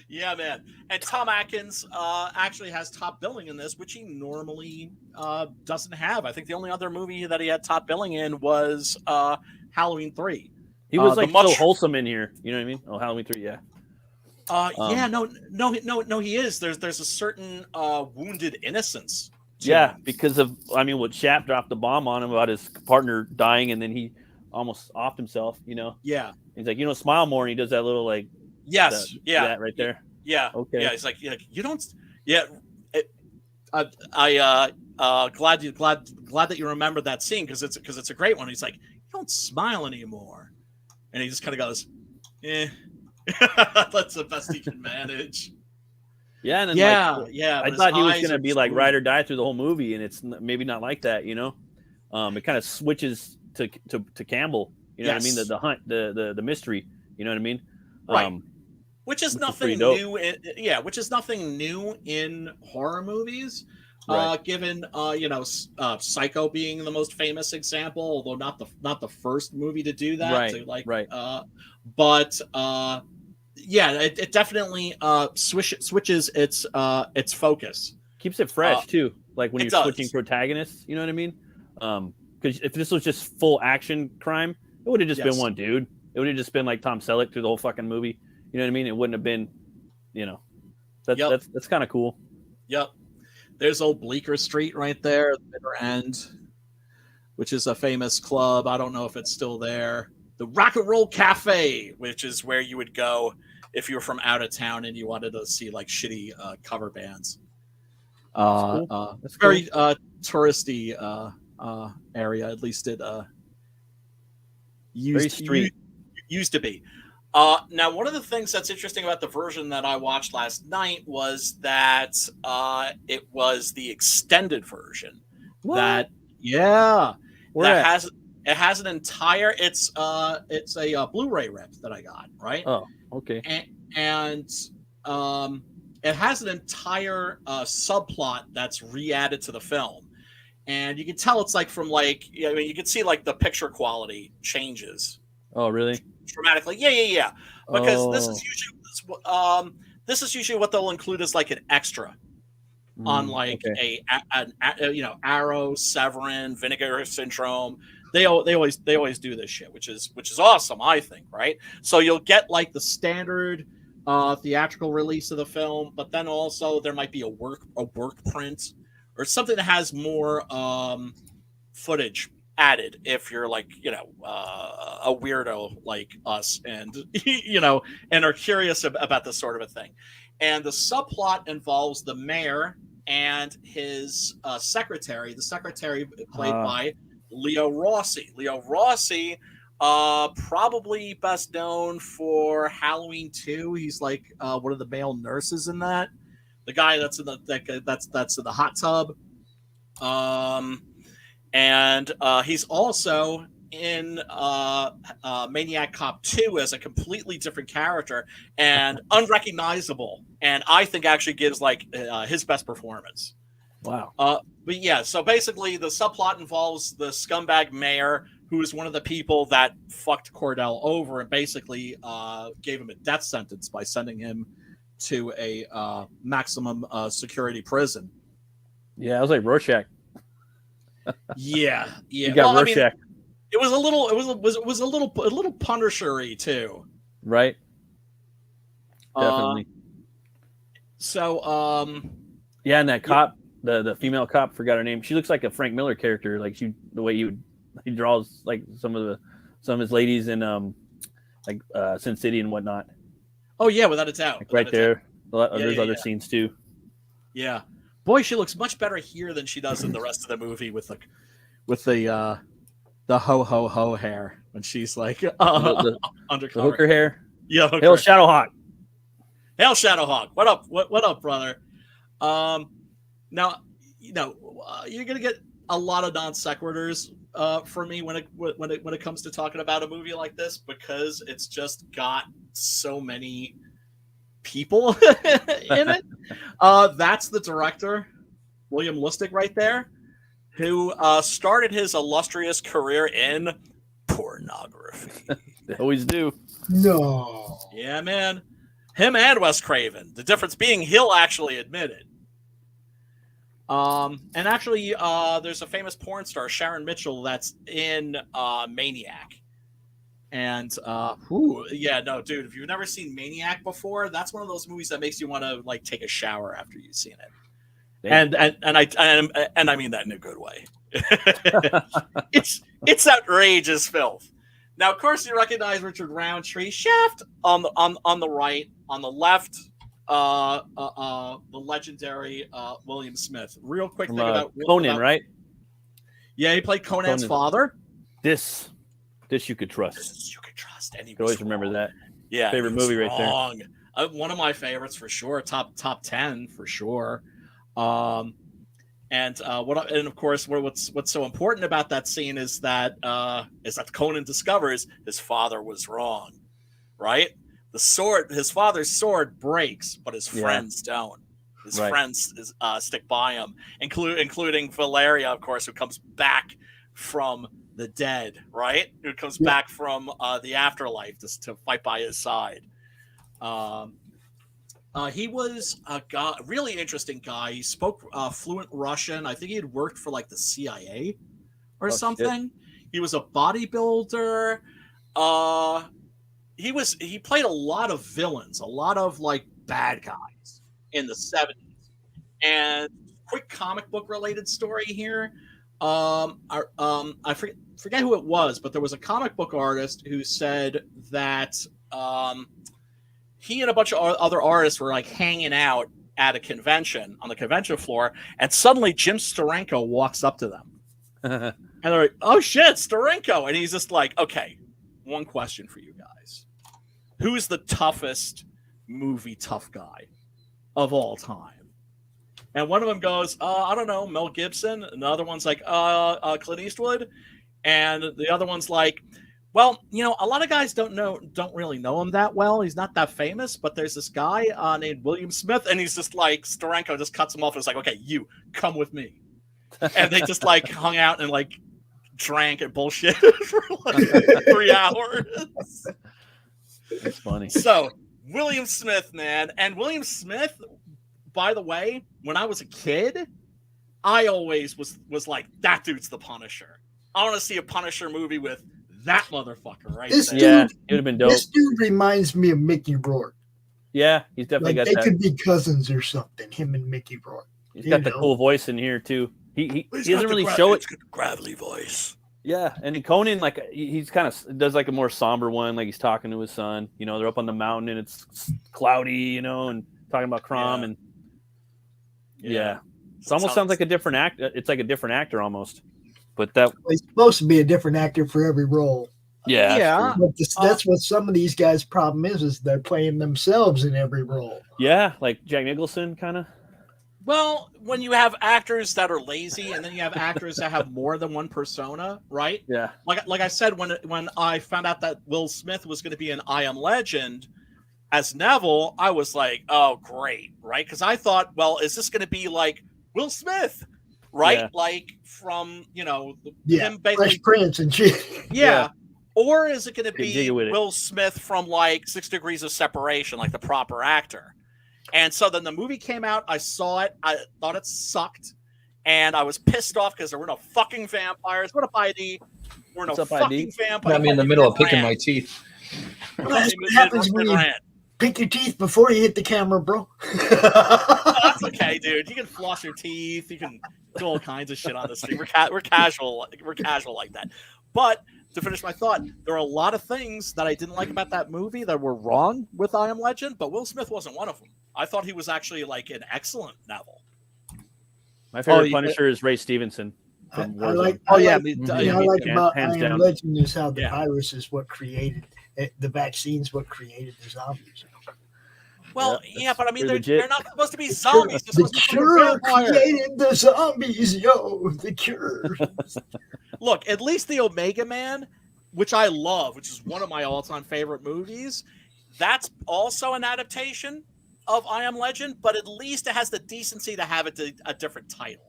Yeah, man. And Tom Atkins actually has top billing in this, which he normally doesn't have. I think the only other movie that he had top billing in was Halloween 3. He was so wholesome in here. You know what I mean? Oh, Halloween 3, yeah. No, he is. There's a certain wounded innocence. Yeah, because of what Shap dropped the bomb on him about his partner dying, and then he almost offed himself. Yeah. He's like, smile more, and he does that little like. Yes. That right there. Yeah. Okay. Yeah. He's like, you don't. Yeah. I glad that you remember that scene because it's a great one. He's like, you don't smile anymore, and he just kind of goes, That's the best he can manage. Yeah, and then I thought he was going to be like ride or die through the whole movie, and it's maybe not like that, you know. It kind of switches to Campbell, you know what I mean? The hunt, the mystery, you know what I mean? Right. Which is nothing new. Which is nothing new in horror movies. Right. Given Psycho being the most famous example, although not the first movie to do that. It definitely switches its focus. Keeps it fresh too, like when you're switching protagonists. You know what I mean? Because if this was just full action crime, it would have just been one dude. It would have just been like Tom Selleck through the whole fucking movie. You know what I mean? It wouldn't have been, that's kind of cool. Yep. There's old Bleecker Street right there, the bitter end, which is a famous club. I don't know if it's still there. The Rock and Roll Cafe, which is where you would go if you were from out of town and you wanted to see like shitty cover bands. It's very touristy area, at least it used to be. Now, one of the things that's interesting about the version that I watched last night was that it was the extended version. What? It has an entire. It's a Blu-ray rip that I got, right? Oh, okay. And it has an entire subplot that's re-added to the film, and you can tell it's like from you can see like the picture quality changes. Oh, really? Dramatically, yeah. Because this is usually what they'll include as like an extra on like an Arrow, Severin, Vinegar Syndrome. They always do this shit, which is awesome, I think, right? So you'll get like the standard theatrical release of the film, but then also there might be a work print or something that has more footage added if you're like a weirdo like us and and are curious about this sort of a thing. And the subplot involves the mayor and his secretary. The secretary played by Leo Rossi. Leo Rossi, probably best known for Halloween 2. He's like one of the male nurses in that. The guy that's in that's in the hot tub. And he's also in Maniac Cop 2 as a completely different character and unrecognizable. And I think actually gives like his best performance. Wow. But yeah, so basically the subplot involves the scumbag mayor who is one of the people that fucked Cordell over and basically gave him a death sentence by sending him to a maximum security prison. Yeah, I was like Rorschach. Yeah. You got Rorschach. It was a little Punisher-y too. Right. Definitely. Yeah, and that cop, the female cop, forgot her name. She looks like a Frank Miller character, like the way he draws like some of his ladies in Sin City and whatnot. Oh yeah, without a doubt. Like right there. There's other scenes too. Yeah. Boy, she looks much better here than she does in the rest of the movie with the ho ho ho hair when she's like undercover. The hooker hair. Yeah. Hooker. Hail Shadowhawk. Hail Shadowhawk. What up? What up, brother? Now you're gonna get a lot of non sequiturs from me when it comes to talking about a movie like this because it's just got so many people in it. That's the director, William Lustig, right there, who started his illustrious career in pornography. They always do. No. Yeah, man. Him and Wes Craven. The difference being he'll actually admit it. And actually, there's a famous porn star, Sharon Mitchell, that's in Maniac. And dude, if you've never seen Maniac before, that's one of those movies that makes you want to like take a shower after you've seen it. And I mean that in a good way. It's outrageous filth. Now, of course, you recognize Richard Roundtree, Shaft on the right, on the left, the legendary William Smith. Real quick thing about Conan, right? Yeah, he played Conan's father. This you could trust. This you could trust. And he always remember that. Yeah, favorite movie right there. One of my favorites for sure. Top 10 for sure. And of course, what's so important about that scene is that Conan discovers his father was wrong, right? His father's sword breaks, but his friends don't. His friends stick by him, including Valeria, of course, who comes back from the dead, right? Who comes back from the afterlife to fight by his side. He was a really interesting guy. He spoke fluent Russian. I think he had worked for like the CIA or something. Shit. He was a bodybuilder. He played a lot of villains, a lot of like bad guys in the 70s. And quick comic book related story here. I forget who it was, but there was a comic book artist who said that he and a bunch of other artists were like hanging out at a convention on the convention floor, and suddenly Jim Steranko walks up to them. And they're like, oh shit, Steranko. And he's just like, okay, one question for you guys. Who's the toughest movie tough guy of all time? And one of them goes, I don't know, Mel Gibson. And the other one's like, Clint Eastwood. And the other one's like, well, you know, a lot of guys don't really know him that well. He's not that famous, but there's this guy named William Smith, and he's just like, Steranko just cuts him off and is like, okay, you come with me. And they just like hung out and like drank and bullshit for like 3 hours. That's funny. So William Smith, man. And William Smith, by the way, when I was a kid, I always was like, that dude's the Punisher. I want to see a Punisher movie with that motherfucker right there. Yeah, it would have been dope. This dude reminds me of Mickey Rourke. Yeah, he's definitely like got that. They could be cousins or something, him and Mickey Rourke. He's got the cool voice in here, too. He doesn't really show it. Gravelly voice. Yeah, and Conan, like, he's kind of does like a more somber one, like he's talking to his son. You know, they're up on the mountain and it's cloudy, you know, and talking about Crom and it almost sounds like a different act. It's like a different actor almost. But he's supposed to be a different actor for every role. Yeah. But that's what some of these guys' problem is they're playing themselves in every role. Yeah, like Jack Nicholson, kind of. Well, when you have actors that are lazy, and then you have actors that have more than one persona, right? Yeah. Like I said, when I found out that Will Smith was going to be in I Am Legend as Neville, I was like, oh, great, right? Because I thought, well, is this going to be like Will Smith? Right, like from him basically Fresh Prince and shit. Yeah, or is it going to be Will Smith from like 6 Degrees of Separation, like the proper actor? And so then the movie came out. I saw it. I thought it sucked, and I was pissed off because there were no fucking vampires. What up, ID? We're no fucking vampires. Got me in the middle of picking my teeth. What happens when you pick your teeth before you hit the camera, bro? That's okay, dude. You can floss your teeth. You can do all kinds of shit on the street. We're casual. We're casual like that. But to finish my thought, there are a lot of things that I didn't like about that movie that were wrong with I Am Legend, but Will Smith wasn't one of them. I thought he was actually like an excellent Neville. My favorite Punisher is Ray Stevenson. I like about I Am Legend is how the virus is what created the vaccine's what created the zombies. Well, but I mean, they're not supposed to be zombies. The Cure created the zombies, yo. The Cure. Look, at least the Omega Man, which I love, which is one of my all-time favorite movies, that's also an adaptation of I Am Legend, but at least it has the decency to have it a different title.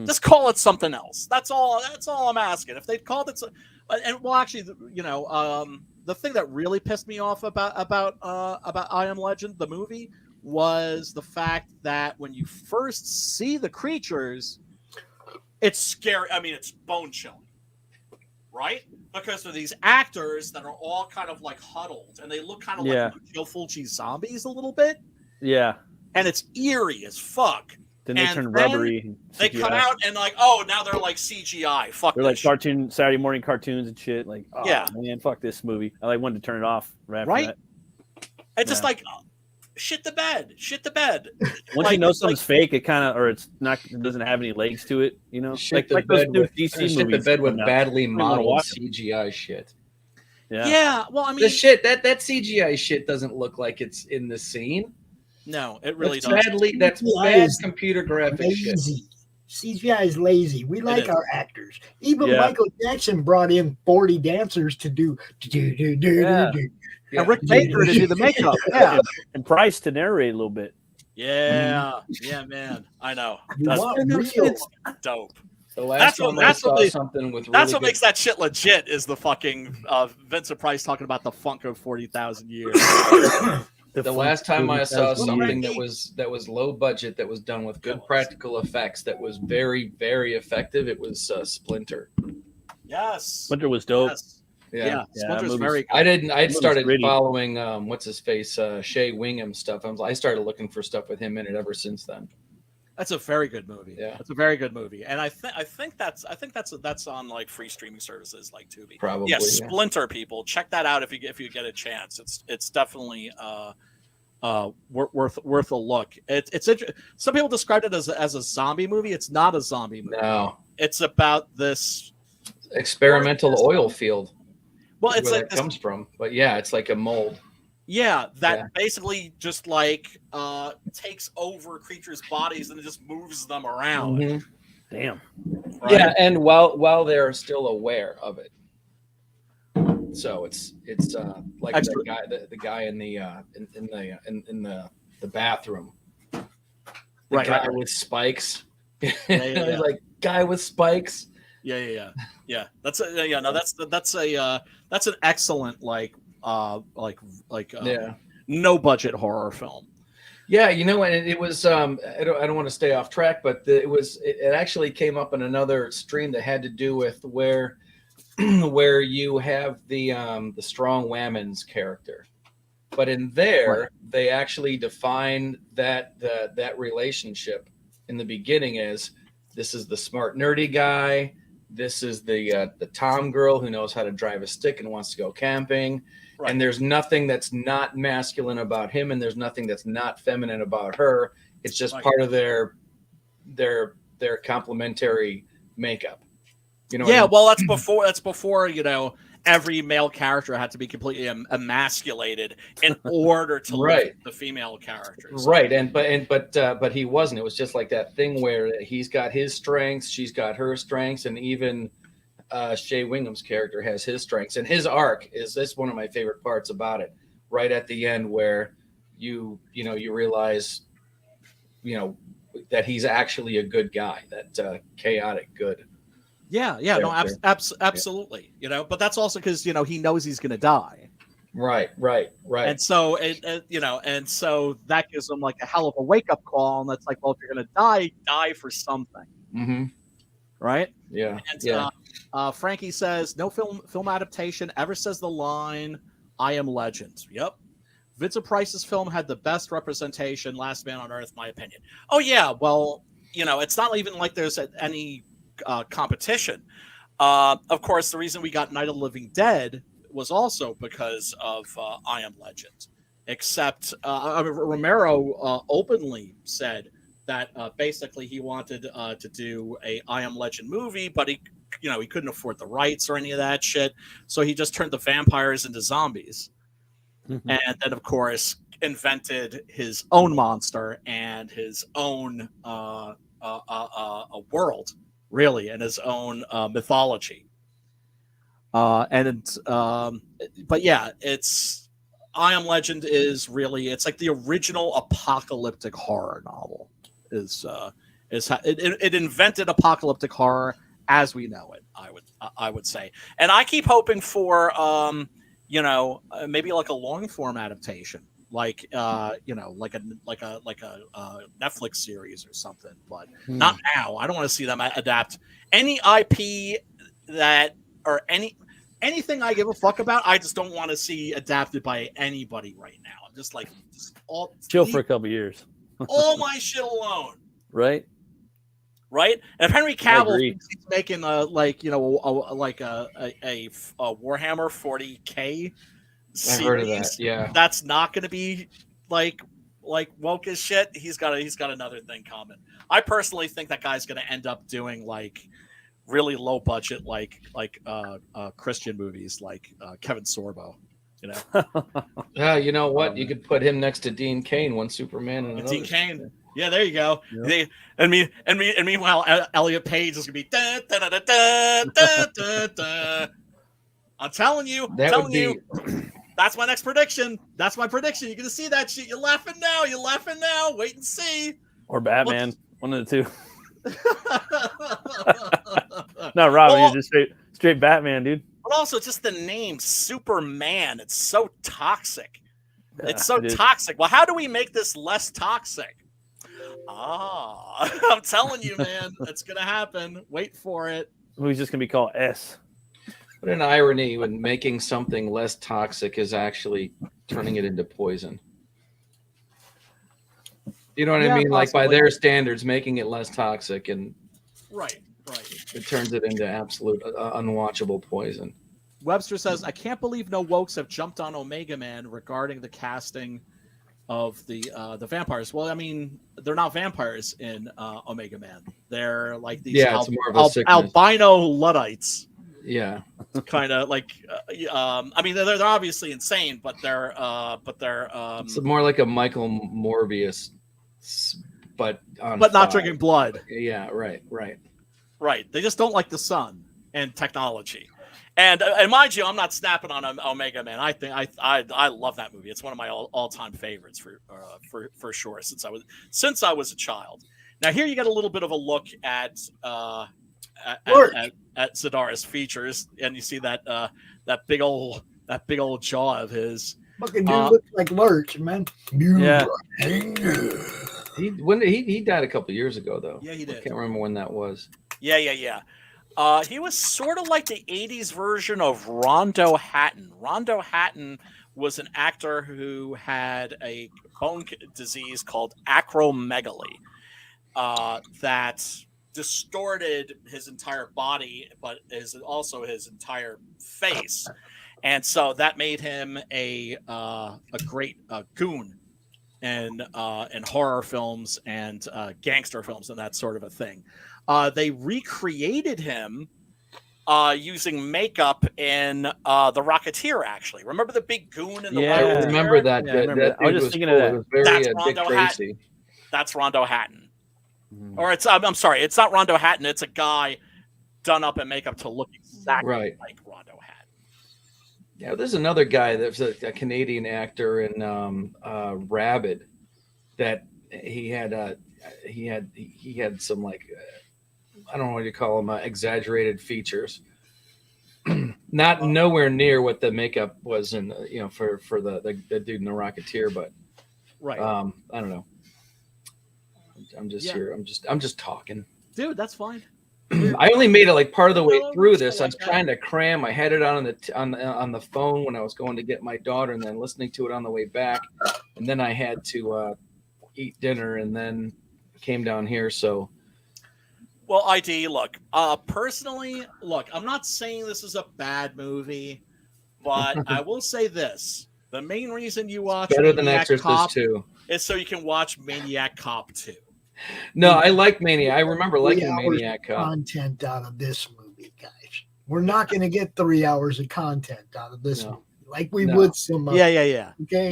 Just call it something else. That's all I'm asking. If they called it, actually, the thing that really pissed me off about I Am Legend, the movie, was the fact that when you first see the creatures, it's scary. I mean, it's bone chilling, right? Because they're these actors that are all kind of like huddled, and they look kind of like Joe Fulci zombies a little bit. Yeah, and it's eerie as fuck. Then they turn rubbery. They come out and like, oh, now they're like CGI. Fuck. They're like Saturday morning cartoons and shit. Like, oh, man, fuck this movie. I wanted to turn it off right after that. It's just like, shit the bed. Once you know something's fake, it kind of, or it's not, it doesn't have any legs to it. You know, shit the bed with badly modeled CGI shit. Yeah. Well, I mean, the shit that CGI shit doesn't look like it's in the scene. No, it really That's doesn't. That's CGI bad is computer graphic shit. lazy. CGI is lazy. We like is. our actors. Even Yeah. Michael Jackson brought in 40 dancers to do. Yeah. Yeah. And Rick Baker to do the makeup. Yeah. And Price to narrate a little bit. Yeah, yeah, man. I know. We That's want real. dope. The last That's time what- I that's what saw they- something with That's really what good makes that shit legit. Is the fucking Vincent Price talking about the funk of 40,000 years. The last time I saw 40,000 something years. that was low budget, that was done with good practical effects, that was very, very effective, it was Splinter. Yes, Splinter was dope. Yes. Yeah. Yeah, Splinter's movie's- very good. I'd started gritty. following what's his face, Shea Wingham stuff. I started looking for stuff with him in it ever since then. That's a very good movie. Yeah. That's a very good movie, and I think that's on like free streaming services like Tubi. Probably. Yeah, Yeah. Splinter, people, check that out if you get a chance. It's definitely worth a look. It's some people described it as a zombie movie. It's not a zombie movie. No. It's about this. Experimental oil field. Well, is it's where like that this, comes from. But yeah, it's like a mold. yeah, that Yeah. basically just like takes over creatures' bodies and just moves them around. Mhm. Damn. Right? Yeah, and while they're still aware of it. So it's like Extra- the guy in the the bathroom. The Right, guy right. with spikes. yeah. He's like, guy with spikes. Yeah. That's an excellent no budget horror film. Yeah, you know, and it was I don't want to stay off track, but it actually came up in another stream that had to do with where you have the strong Whammons character. But in there, they actually define that relationship in the beginning as this is the smart nerdy guy, this is the Tom girl who knows how to drive a stick and wants to go camping. Right. And there's nothing that's not masculine about him, and there's nothing that's not feminine about her. It's just Right. part of their complementary makeup. You know? Yeah, what well, that's before every male character had to be completely emasculated in order to Right. lift the female characters. Right, but he wasn't. It was just like that thing where he's got his strengths, she's got her strengths, and even Shea Wingham's character has his strengths. And his arc is one of my favorite parts about it. Right at the end, where you realize, that he's actually a good guy, that chaotic good. Yeah, no, absolutely. But that's also because he knows he's going to die. Right. And so and so that gives him like a hell of a wake up call, and that's like, well, if you're gonna die for something, Mm-hmm. right? Yeah. And Yeah. Frankie says no film adaptation ever says the line "I am legend." Yep, Vincent Price's film had the best representation. Last Man on Earth, my opinion. Oh yeah, well, it's not even like there's any competition. Of course, the reason we got Night of the Living Dead was also because of I Am Legend. Except Romero openly said that basically he wanted to do a I Am Legend movie, but he couldn't afford the rights or any of that shit, so he just turned the vampires into zombies, Mm-hmm. and then of course invented his own monster and his own a world, really, and his own mythology. But yeah, it's I Am Legend is really, it's like the original apocalyptic horror novel. It invented apocalyptic horror as we know it. I would say, and I keep hoping for maybe like a long form adaptation, like like a Netflix series or something, but not now. I don't want to see them adapt any IP or anything I give a fuck about. I just don't want to see adapted by anybody right now. I'm just like, Chill for a couple years. all my shit alone. Right? Right? And if Henry Cavill agree. thinks he's making a Warhammer 40K series, I heard of that. Yeah. that's not going to be like woke as shit. He's got another thing coming. I personally think that guy's going to end up doing like really low budget, like Christian movies, like Kevin Sorbo. You know, You know what? You could put him next to Dean Cain, one Superman and another. Dean Cain. Yeah, there you go. Yep. And meanwhile, Elliot Page is gonna be da, da, da, da, da, da, da. I'm telling you, that's my next prediction. That's my prediction. You're gonna see that shit. You're laughing now. Wait and see. Or Batman. One of the two. No, Robin, you're just straight Batman, dude. But also just the name Superman. It's so toxic. Yeah, it's so toxic. Well, how do we make this less toxic? I'm telling you, man, it's gonna happen. Wait for it. Who's just gonna be called S? What an irony when making something less toxic is actually turning it into poison. You know what I mean? Like by their standards, making it less toxic, and right. It turns it into absolute unwatchable poison. Webster says, I can't believe no wokes have jumped on Omega Man regarding the casting of the vampires. Well, I mean, they're not vampires in Omega Man. They're like these it's more of a albino Luddites. Yeah, kind of like. I mean, they're obviously insane, but they're it's more like a Michael Morbius, but not drinking blood. Yeah, right. Right. They just don't like the sun and technology. And mind you, I'm not snapping on Omega Man. I think I love that movie. It's one of my all-time favorites for sure since I was a child. Now here you get a little bit of a look at Zadara's features, and you see that big old jaw of his. Fucking dude looks like Lurch, man. Yeah. He died a couple years ago, though. Yeah, he did. I can't remember when that was. Yeah. He was sort of like the 80s version of Rondo Hatton. Rondo Hatton was an actor who had a bone disease called acromegaly that distorted his entire body, but also his entire face. And so that made him a great goon in horror films and gangster films and that sort of a thing. They recreated him using makeup in The Rocketeer, actually. Remember the big goon in The Rocketeer? I remember that. I was just thinking of that. It was very Dick Tracy. That's Rondo Hatton. Or I'm sorry, it's not Rondo Hatton. It's a guy done up in makeup to look exactly like Rondo Hatton. Yeah, there's another guy that's a Canadian actor in Rabid that he had some like I don't know what you call them, exaggerated features. Not nowhere near what the makeup was in for the dude in The Rocketeer, but right. I don't know. I'm just here. I'm just talking. Dude, that's fine. I only made it like part of the way through this. I was trying to cram. I had it on the phone when I was going to get my daughter, and then listening to it on the way back. And then I had to eat dinner, and then came down here. So, well, ID. Look, personally, I'm not saying this is a bad movie, but I will say this: the main reason you watch better than Maniac Exorcist Cop 2 is so you can watch Maniac Cop 2. No, I like Maniac. I remember liking Maniac Cop. Content out of this movie, guys. We're not going to get 3 hours of content out of this movie, like we would some. Yeah. Okay.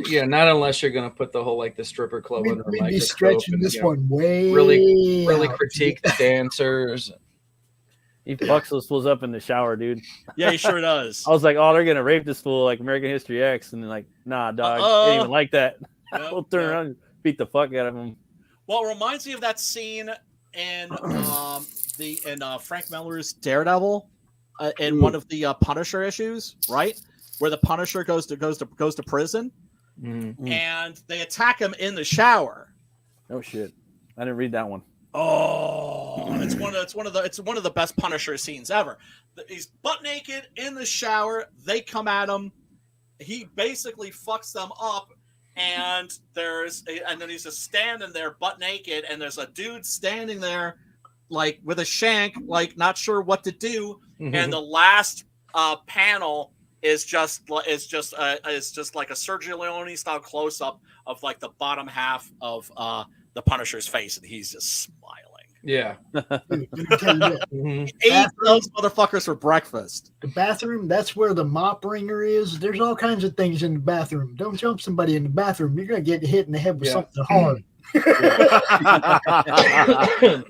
Yeah, not unless you're going to put the whole the stripper club under a We'd microscope. be stretching this one way. Really out. critique the dancers. He fucks those fools up in the shower, dude. Yeah, he sure does. I was like, oh, they're gonna rape this fool like American History X, and then like, nah, dog, they didn't even like that. We'll turn around and beat the fuck out of him. Well, it reminds me of that scene in Frank Miller's Daredevil, in one of the Punisher issues, right, where the Punisher goes to prison, and they attack him in the shower. Oh shit, I didn't read that one. Oh, it's one of the best Punisher scenes ever. He's butt naked in the shower. They come at him. He basically fucks them up. And then he's just standing there butt naked, and there's a dude standing there like with a shank, like not sure what to do. Mm-hmm. And the last panel is just like a Sergio Leone style close up of like the bottom half of the Punisher's face, and he's just smiling. Yeah. Dude, let me tell you what, Mhm. Ate those motherfuckers for breakfast. the bathroom, that's where the mop ringer is. There's all kinds of things in the bathroom. Don't jump somebody in the bathroom. You're going to get hit in the head with Yeah. something hard.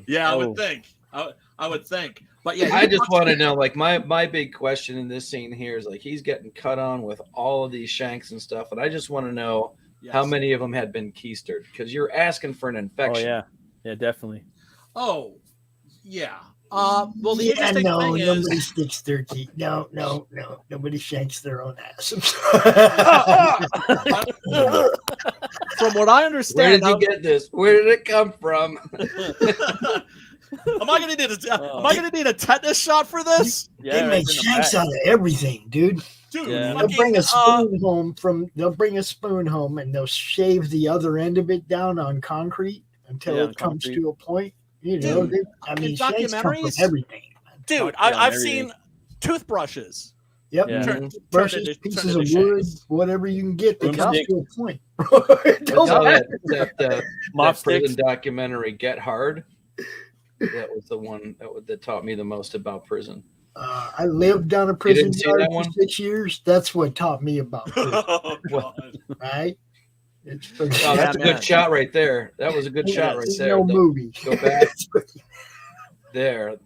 Yeah, I would Oh. think. I would think. But yeah, I just want to know, like, my big question in this scene here is like he's getting cut on with all of these shanks and stuff, and I just want to know how many of them had been keistered, because you're asking for an Oh infection. yeah, definitely. Oh, yeah. Well, the Yeah, interesting no, thing nobody is, sticks their teeth. No, nobody shanks their own ass. from what I Where understand, did you get this? Where did it come from? am I gonna need a tetanus shot for this, Yeah, They right make in the shanks back. out of everything, dude. dude? Yeah. They'll bring a fucking, spoon home and they'll shave the other end of it down on concrete until Yeah, it on comes concrete. to a point. You know, Dude, shanks come from documentaries- everything. dude, Yeah, I've everything. seen toothbrushes. Yep. Yeah. Turn Brushes, into pieces of shanks. wood, whatever you can get that comes Broomstick. to a point. That's Don't how matter. that Mop prison sticks. documentary, Get Hard. That was the one that taught me the most about prison. I lived down a prison didn't see yard that for one? 6 years. That's what taught me about prison, Oh, God. right? It's Oh, that's a man. good shot right there. That was a good shot right It's there. no movie. Go back there.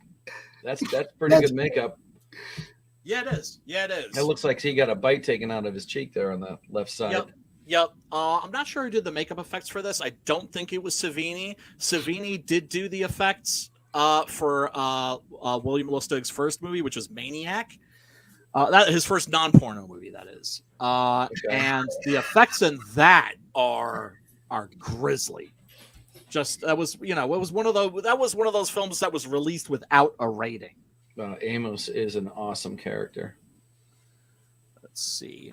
That's pretty That's- good makeup. Yeah, it is. Yeah, it is. It looks like he got a bite taken out of his cheek there on the left side. Yep. I'm not sure who did the makeup effects for this. I don't think it was Savini. Savini did do the effects for William Lustig's first movie, which was Maniac. That his first non-porno movie, that is. And the effects in that are grisly. Just that was one of those films that was released without a rating. Amos is an awesome character. Let's see.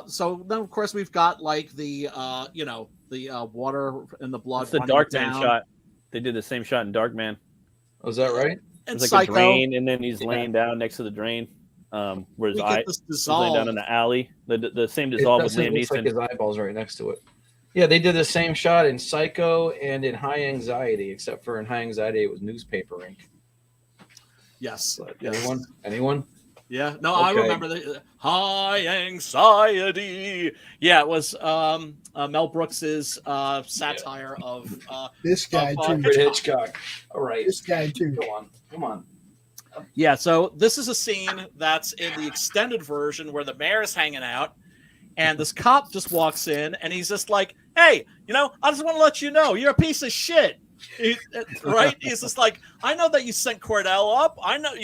So then, of course, we've got like the water and the blood. That's the running Darkman down. shot. They did the same shot in Darkman. Was that right? And It's like Psycho. a drain, and then he's laying down next to the drain. Where his We eye get this he's laying down in dissolve. the alley. The same It dissolve with doesn't Liam look like Neeson. his eyeball's right next to it. Yeah, they did the same shot in Psycho and in High Anxiety, except for in High Anxiety it was newspaper ink. Yes. But Yes. Anyone? Yeah. No, I Okay. remember the high anxiety. Yeah, it was Mel Brooks's satire of This guy too. Alfred Hitchcock. All right. This guy too. Come on. Yeah, so this is a scene that's in the extended version where the mayor's hanging out, and this cop just walks in, and he's just like, "Hey, I just want to let you know you're a piece of shit." Right? He's just like, "I know that you sent Cordell up. I know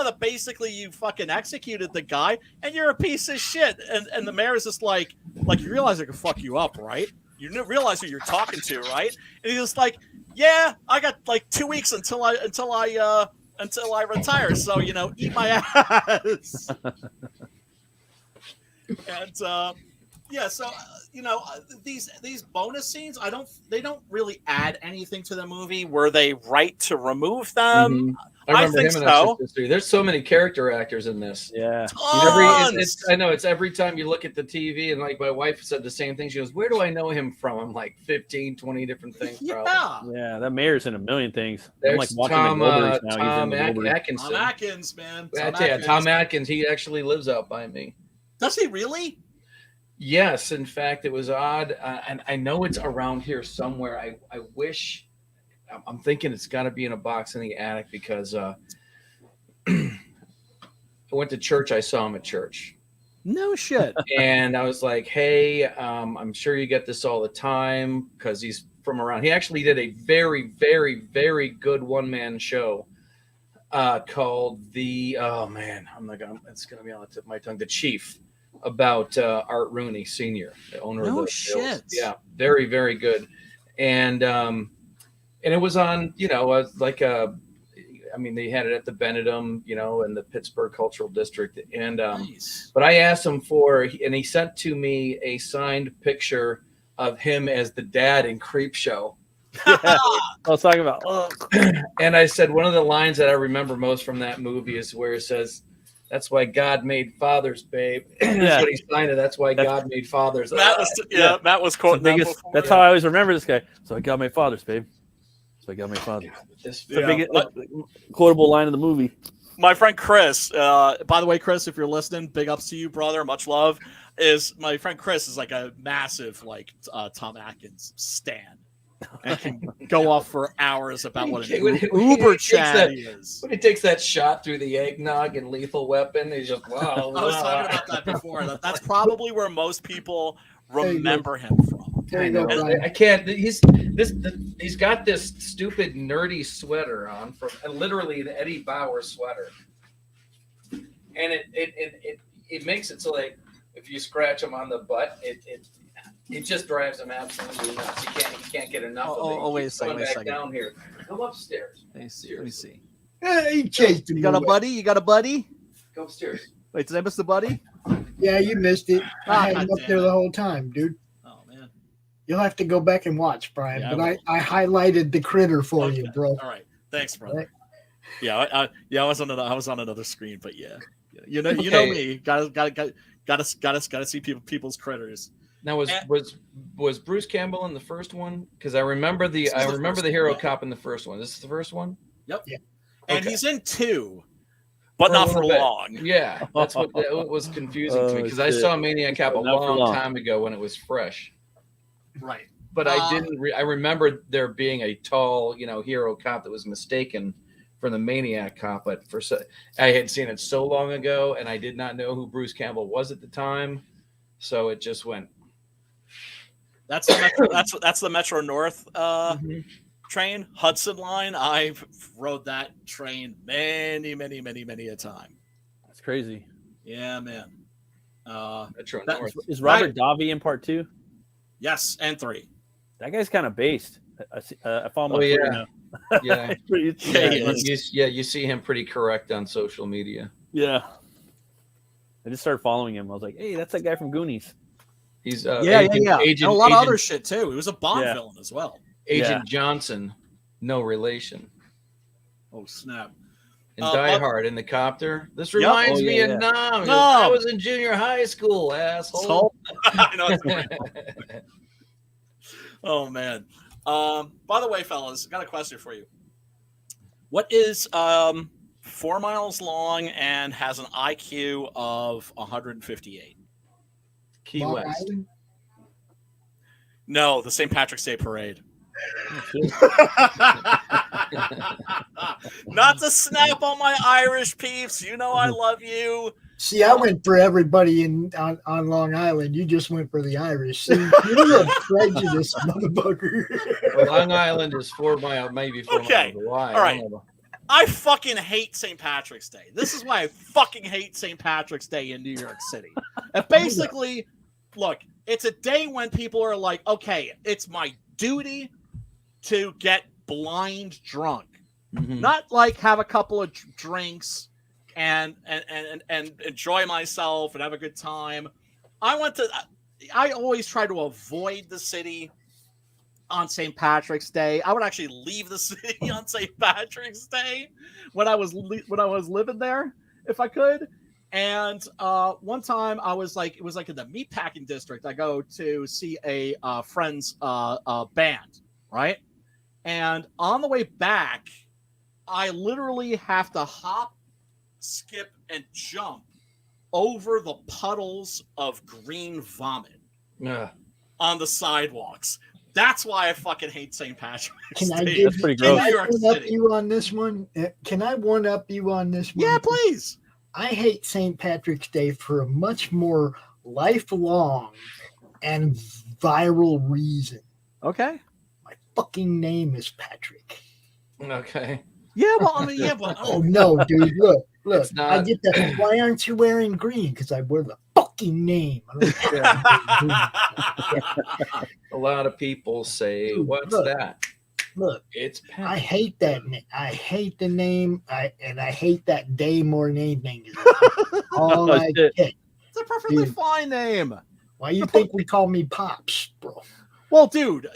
that basically you fucking executed the guy, and you're a piece of shit." And the mayor's just like you realize I can fuck you up, right? You realize who you're talking to, right? And he's just like, "Yeah, I got like 2 weeks until I retire, so eat my ass." And so these bonus scenes, they don't really add anything to the movie. Were they right to remove them? I remember think him in so. History. There's so many character actors in this. Yeah. Tons! I know it's every time you look at the TV, and like my wife said the same thing. She goes, "Where do I know him from?" I'm like 15, 20 different things. Probably. Yeah. That mayor's in a million things. I'm There's like watching Tom, the Golders now. Tom He's in the Golders. Atkinson. Tom Atkins, man. Tom Atkins. He actually lives out by me. Does he really? Yes, in fact, it was odd, and I know it's around here somewhere. I wish. I'm thinking it's got to be in a box in the attic because I went to church. I saw him at church. No shit. And I was like, "Hey, I'm sure you get this all the time because he's from around." He actually did a very, very, very good one-man show called the. Oh man, it's gonna be on the tip of my tongue. The Chief, about Art Rooney Sr., the owner of the Earls. shit. Yeah, very, very good. And it was on, they had it at the Benedum, in the Pittsburgh Cultural District. And Nice. but I asked him and he sent to me a signed picture of him as the dad in Creepshow. Yeah. I was talking about. And I said, one of the lines that I remember most from that movie is where it says, "That's why God made fathers, babe." That's what he signed it. That's why God made fathers. Matt was quoting that before. That's how I always remember this guy. So I got my father's, babe. So I got my father. This The biggest quotable line of the movie. My friend Chris, by the way, Chris, if you're listening, big ups to you, brother. Much love. My friend Chris is like a massive Tom Atkins stan, and can go off for hours about what an uber chat is. When he takes that shot through the eggnog and Lethal Weapon, he's just wow. I was talking about that before. That's probably where most people remember him from. I know. I can't. He's got this stupid nerdy sweater on from literally the Eddie Bauer sweater, and it makes it so like if you scratch him on the butt, it just drives him absolutely nuts. He can't get enough of it. Oh, wait a second. Down here. Come upstairs. Let me see. He chased him. You got a buddy? You got a buddy? Go upstairs. Wait, did I miss the buddy? Yeah, you missed it. I had him up there the whole time, dude. Oh man. You'll have to go back and watch, Brian. Yeah, but I highlighted the critter for you, bro. All right. Thanks, brother. Right. Yeah, I was on another screen, but yeah. You know me. Gotta see people's critters. Now was Bruce Campbell in the first one? Because I remember the hero cop in the first one. This is the first one? Yep. Yeah. And he's in 2, but not for long. Yeah, that's what was confusing to me because I saw Maniac Cop a long time ago when it was fresh. Right. But I didn't. I remember there being a tall, hero cop that was mistaken for the Maniac Cop. But I had seen it so long ago, and I did not know who Bruce Campbell was at the time, so it just went. That's the Metro. that's the Metro North train, Hudson Line. I've rode that train many a time. That's crazy. Yeah, man. Metro North. Is Robert Davi in part 2? Yes, and 3. That guy's kind of based. I follow him on Twitter now. Yeah. You see him pretty correct on social media. Yeah. I just started following him. I was like, hey, that's that guy from Goonies. He's Agent, and a lot of other shit too. He was a Bond villain as well. Agent Johnson, no relation. Oh snap! And Die Hard in the copter. This reminds me of Nom. No. I was in junior high school, asshole. I know. Oh man. By the way, fellas, got a question for you. What is 4 miles long and has an IQ of 158? Key West. Island? No, the St. Patrick's Day Parade. Not to snap on my Irish peeps. You know I love you. See, I went for everybody on Long Island. You just went for the Irish. See, you're a prejudiced motherfucker. Well, Long Island is 4 miles, maybe 4 miles wide. All right. I fucking hate St. Patrick's Day. This is why I fucking hate St. Patrick's Day in New York City. And basically, look, it's a day when people are like, okay, it's my duty to get blind drunk. Mm-hmm. Not like have a couple of drinks and enjoy myself and have a good time. I always try to avoid the city on St. Patrick's Day. I would actually leave the city on St. Patrick's Day when I was living there, if I could. And one time I was like, it was like in the meatpacking district. I go to see a friend's band, right? And on the way back, I literally have to hop, skip, and jump over the puddles of green vomit on the sidewalks. That's why I fucking hate St. Patrick's Day. That's pretty gross. Can I one up you on this one? Can I one up you on this one? Yeah, please. I hate St. Patrick's Day for a much more lifelong and viral reason. Okay. My fucking name is Patrick. Okay. Yeah, well, I mean, yeah, but oh no, dude! Look! I get that. Why aren't you wearing green? Because I wear the fucking name. A lot of people say, dude, "What's that?" Look, it's Patrick. I hate that. I hate the name. I hate that day more than anything. All I get. It's a perfectly fine name. Why you think we call me Pops, bro? Well, dude,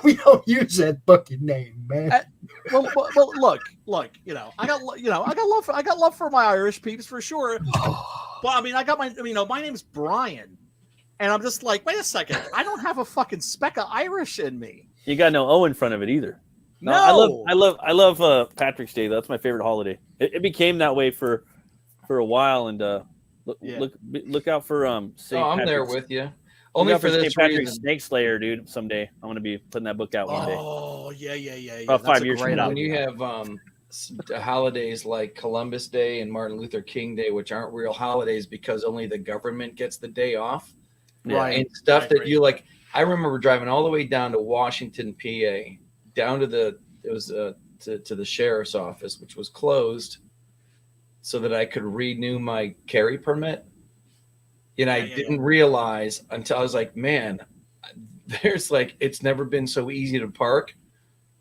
we don't use that fucking name, man. Well, look, I got love for my Irish peeps for sure. But I mean, my name's Brian, and I'm just like, wait a second, I don't have a fucking speck of Irish in me. You got no O in front of it either. No, No. I love Patrick's Day. That's my favorite holiday. It became that way for a while, and look out for St. I'm there Patrick's. with you. Only for this St. Patrick's reason. Snake Slayer, dude. Someday I'm gonna be putting that book out one day. Oh yeah. About 5 years from now. When you have holidays like Columbus Day and Martin Luther King Day, which aren't real holidays because only the government gets the day off, Right. and stuff that you like. I remember driving all the way down to Washington, PA, down to to the sheriff's office, which was closed, so that I could renew my carry permit. And I didn't realize until I was like, man, there's like, it's never been so easy to park,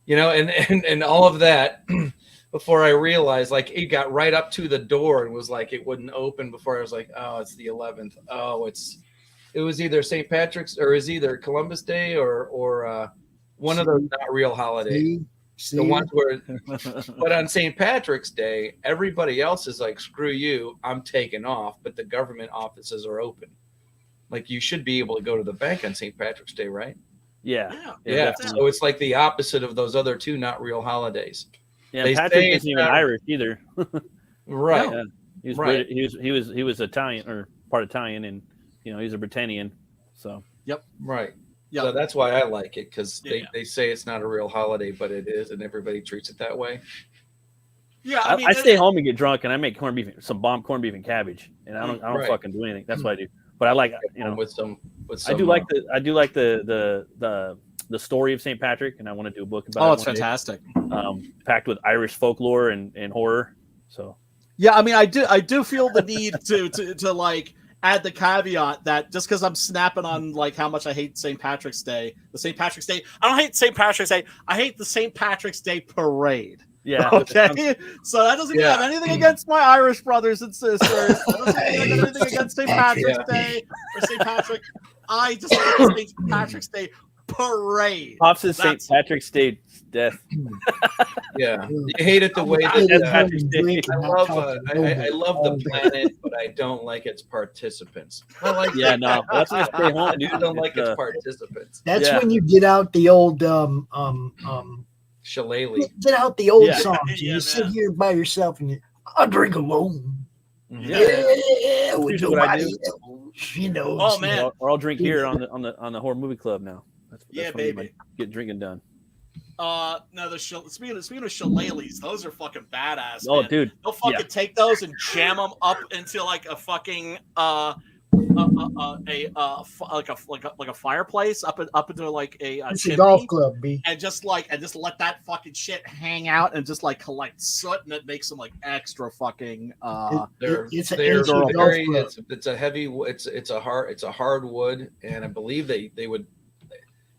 and all of that before I realized, like, it got right up to the door and was like, it wouldn't open before I was like, oh, it's the 11th. Oh, it was either St. Patrick's or is either Columbus Day or one of those not real holidays. The ones where, but on St. Patrick's Day, everybody else is like, screw you, I'm taking off, but the government offices are open. Like, you should be able to go to the bank on St. Patrick's Day, right? Yeah. So it's like the opposite of those other two not real holidays. Yeah, They Patrick say isn't even Irish either. Right. Yeah. He was Right. he was Italian or part Italian, and he's a Britannian. So Right. Yeah. So that's why I like it, because they say it's not a real holiday, but it is, and everybody treats it that way. Yeah, I stay home and get drunk, and I make some bomb corned beef and cabbage, and I don't Right. fucking do anything. That's what I do. But I like with some. I do like the story of St. Patrick, and I want to do a book about it. Oh, it's one day. fantastic. Packed with Irish folklore and horror. So Yeah, I mean, I do feel the need to like add the caveat that just because I'm snapping on like how much I hate St. Patrick's Day, I don't hate St. Patrick's Day. I hate the St. Patrick's Day parade. yeah, Okay, so that doesn't mean I have anything against my Irish brothers and sisters. That doesn't mean I have anything against St. Patrick's Day or St. Patrick. I just hate the St. Patrick's Day parade. Pops is St. Patrick's Day death. Yeah, you hate it the way that I love the planet, but I don't like its participants. I like no, that's just stay home. I don't like its participants. That's when you get out the old Shillelagh. get out the old songs. Yeah, You sit here by yourself and I drink alone. Yeah. With Usually what I nobody do. else, Oh man, Or I'll drink here on the horror movie club now. That's yeah, when you baby. get drinking done. No, speaking of shillelaghs, those are fucking badass. Oh, man. dude, They'll fucking take those and jam them up into like a fucking like a fireplace up into like a it's chimney, a golf club, B. and just let that fucking shit hang out and just like collect soot, and it makes them like extra fucking It's an They're ancient golf very, club. it's a heavy, it's a hard wood, and I believe they would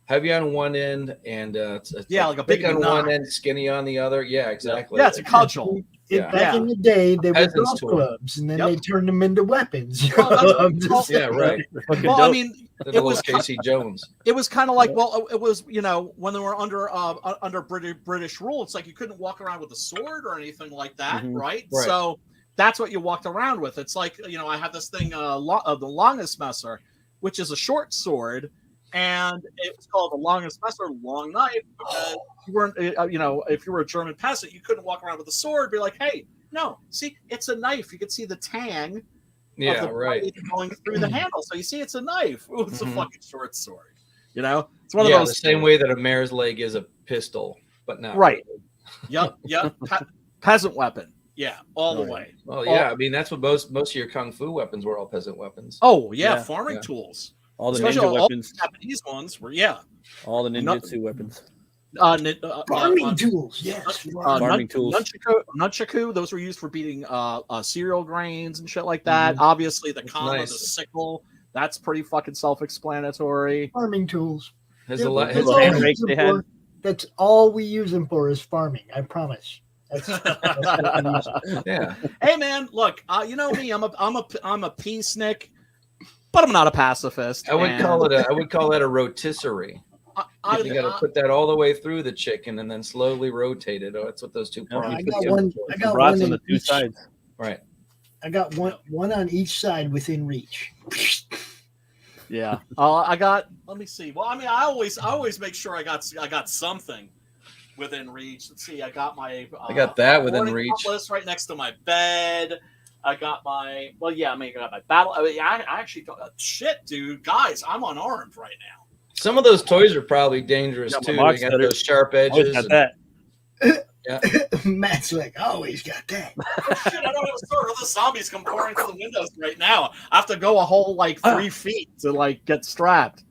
heavy on one end and it's like a big thick on knot. one end, skinny on the other. Yeah, exactly. Yeah, it's a cudgel. Back in the day, they were Peasants' golf tool. clubs, and then they turned them into weapons. Yeah, right. Well, I mean, It was Casey Jones. It was kind of like, well, it was, when they were under British rule, it's like you couldn't walk around with a sword or anything like that, right? So that's what you walked around with. It's like, I have this thing, the longest messer, which is a short sword, and it was called the longest messer, long knife, because you weren't, if you were a German peasant, you couldn't walk around with a sword, be like, hey, no, see, it's a knife. You could see the tang of the blade going through the handle. So you see, it's a knife. Ooh, it's a fucking short sword. It's one of those. The same way that a mare's leg is a pistol, but not right. Really. Yep. Peasant weapon. Yeah, all the way. Well, yeah, I mean that's what most of your kung fu weapons were, all peasant weapons. Oh yeah, farming tools. All the especially ninja all weapons. The Japanese ones were all the ninjutsu weapons. Farming tools, yes. Farming tools. Nunchaku, those were used for beating cereal grains and shit like that. Obviously, the kama, the sickle, that's pretty fucking self-explanatory. Farming tools. Has a lot. That's all we use them for is farming. I promise. That's what we use them. Yeah. Hey man, look, you know me. I'm a peacenik, but I'm not a pacifist. I would call that a rotisserie. You got to put that all the way through the chicken and then slowly rotate it. Oh, that's what those two parts. I got one on the two sides. Right. I got one on each side within reach. Yeah. I got. Let me see. Well, I mean, I always make sure I got something. within reach. Let's see, I got my I got that within morning reach. list right next to my bed. I got my I got my battle. I mean, I actually thought, shit, dude, guys, I'm unarmed right now. Some of those toys are probably dangerous Got my too. box They got cutter. those sharp Always edges. got that. Yeah. Matt's like, I always got that. Oh, shit, I don't have a sword. All the zombies come pouring through the windows right now. I have to go a whole like 3 feet to like get strapped.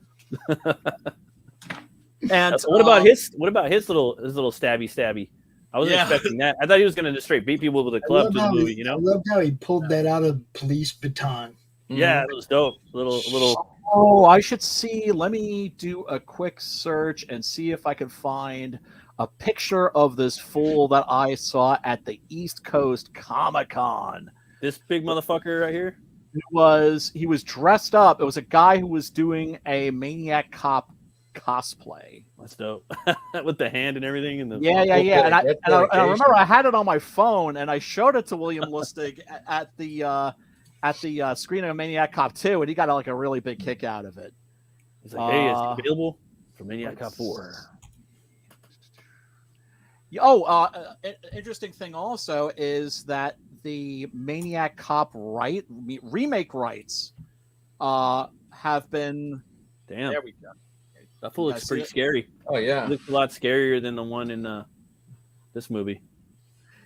And What about his little stabby? I wasn't expecting that. I thought he was going to just straight beat people with a club to the movie. You know, I loved how he pulled that out of police baton. yeah, it was dope. Little. Oh, I should see. Let me do a quick search and see if I can find a picture of this fool that I saw at the East Coast Comic-Con. This big motherfucker right here. He was dressed up. It was a guy who was doing a Maniac Cop cosplay. That's dope. With the hand and everything. And the Yeah. And I remember I had it on my phone and I showed it to William Lustig at the screening of Maniac Cop 2, and he got like a really big kick out of it. He's like, hey, is it available for Maniac Cop 4? Interesting thing also is that the Maniac Cop remake rights have been. Damn. There we go. That fool looks pretty scary. Oh yeah, It looks a lot scarier than the one in this movie.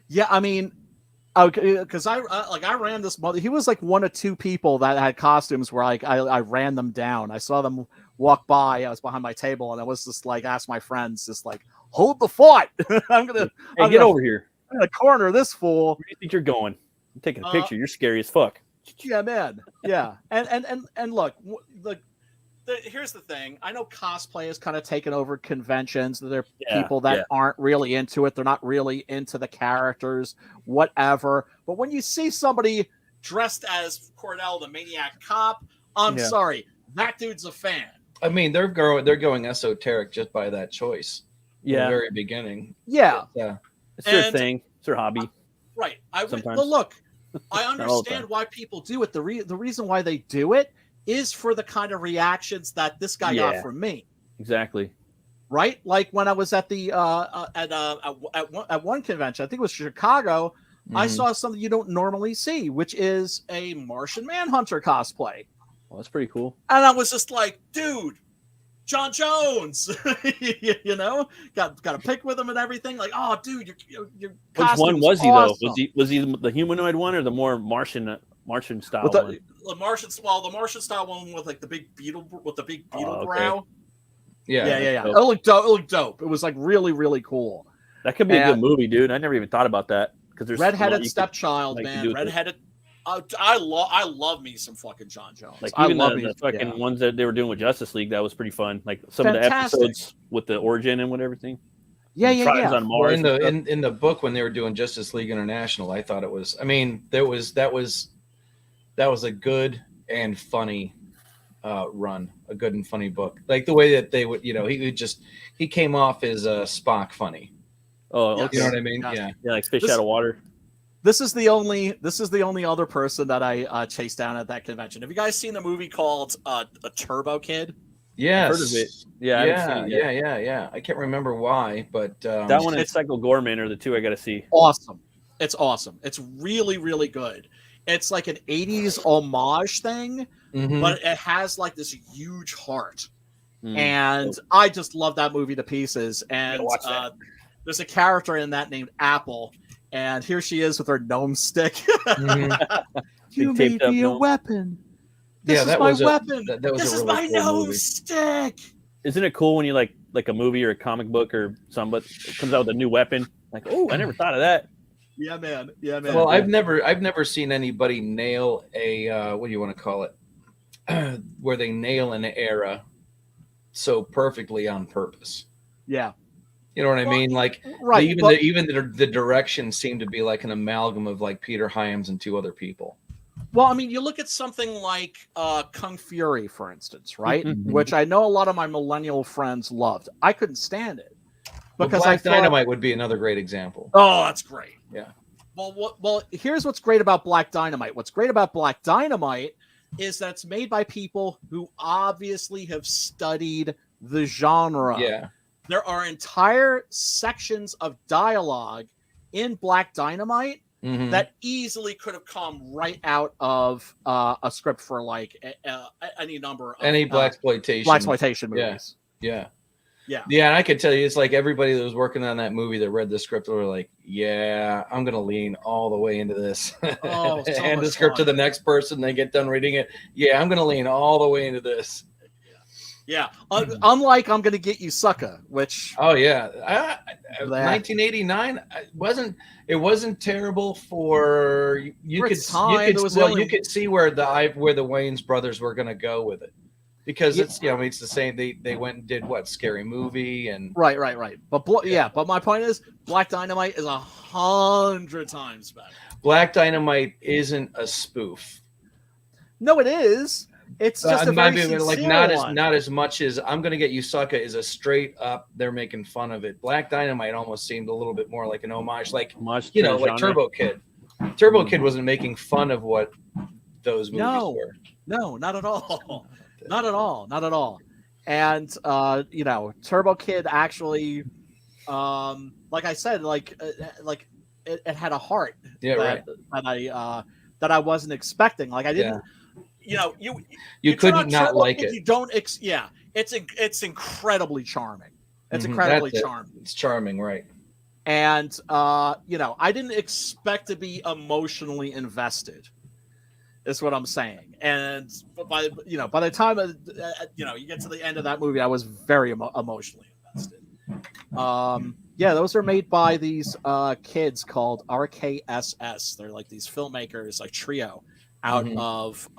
Yeah, I mean, because I ran this mother. He was like one of 2 people that had costumes where like I ran them down. I saw them walk by. I was behind my table and I was just like asked my friends, just like, hold the fort. I'm gonna get over here. I'm gonna corner this fool. Where do you think you're going? I'm taking a picture. You're scary as fuck. Yeah, man. Yeah, and look, here's the thing. I know cosplay has kind of taken over conventions. There are people that aren't really into it. They're not really into the characters, whatever. But when you see somebody dressed as Cordell, the Maniac Cop, I'm sorry, that dude's a fan. I mean, they're going esoteric just by that choice. Yeah, in the very beginning. Yeah, it's their thing. It's their hobby. Right. Well, look, I understand why people do it. The reason why they do it is for the kind of reactions that this guy got from me. Exactly. Right? Like when I was at the at one convention, I think it was Chicago, I saw something you don't normally see, which is a Martian Manhunter cosplay. Well, that's pretty cool. And I was just like, dude, John Jones, you know, got a pic with him and everything. Like, oh, dude, your Which one was he awesome. though? Was he the humanoid one or the more Martian style one? The Martian style one with like the big beetle brow. Yeah. It looked dope. It was like really, really cool. That could be a good movie, dude. I never even thought about that because there's redheaded stepchild, man. Redheaded. I love me some fucking John Jones. Like even the fucking ones that they were doing with Justice League, that was pretty fun. Like some of the episodes with the origin and whatever. Yeah. On Mars in the book when they were doing Justice League International, I thought it was. I mean, that was a good and funny run, a good and funny book. Like the way that they would, you know, he came off as Spock funny. Oh, okay. You know what I mean? Yeah, like fish out of water. This is the only other person that I chased down at that convention. Have you guys seen the movie called A Turbo Kid? Yes. I've heard of it. Yeah. I can't remember why, but that one and Psycho Gorman are the 2 I got to see. Awesome. It's awesome. It's really, really good. It's like an 80s homage thing, but it has like this huge heart. And I just love that movie to pieces. And there's a character in that named Apple. And here she is with her gnome stick. You made me a weapon. This is my weapon. This is my gnome stick. Isn't it cool when you like a movie or a comic book or somebody comes out with a new weapon? Like, oh, I never thought of that. Yeah, man. Well, I've never seen anybody nail a what do you want to call it? Where they nail an era so perfectly on purpose. Yeah. You know what I mean? Like, right? Even the direction seemed to be like an amalgam of like Peter Hyams and 2 other people. Well, I mean, you look at something like Kung Fury, for instance, right? Which I know a lot of my millennial friends loved. I couldn't stand it because Black Dynamite would be another great example. Oh, that's great. Yeah. Well, here's what's great about Black Dynamite. What's great about Black Dynamite is that it's made by people who obviously have studied the genre. Yeah. there are entire sections of dialogue in Black Dynamite that easily could have come right out of a script for like any number of blaxploitation movies. Yeah. And I could tell you, it's like everybody that was working on that movie that read the script were like, "Yeah, I'm gonna lean all the way into this." Oh, so and the much script fun. to the next person, they get done reading it. Yeah, I'm gonna lean all the way into this. Yeah, unlike I'm Gonna Get You Sucker, which 1989 it wasn't terrible for you could see where the Wayans brothers were going to go with it, because it's it's the same. They went and did what, Scary Movie and right. But my point is, Black Dynamite is 100 times better. Black Dynamite isn't a spoof. No, it is. It's just a very sincere not as much as I'm Gonna Get You Sucker is a straight up. They're making fun of it. Black Dynamite almost seemed a little bit more like an homage, like like Turbo Kid. Turbo Kid wasn't making fun of what those movies were. No, not at all. Not at all. And Turbo Kid actually, like I said, it had a heart. That I wasn't expecting. Like I didn't. You couldn't not like it. You don't. It's incredibly charming. It's incredibly charming. It's charming, right? And I didn't expect to be emotionally invested. Is what I'm saying. And by the time you get to the end of that movie, I was very emotionally invested. Those are made by these kids called RKSS. They're like these filmmakers, like trio. Out of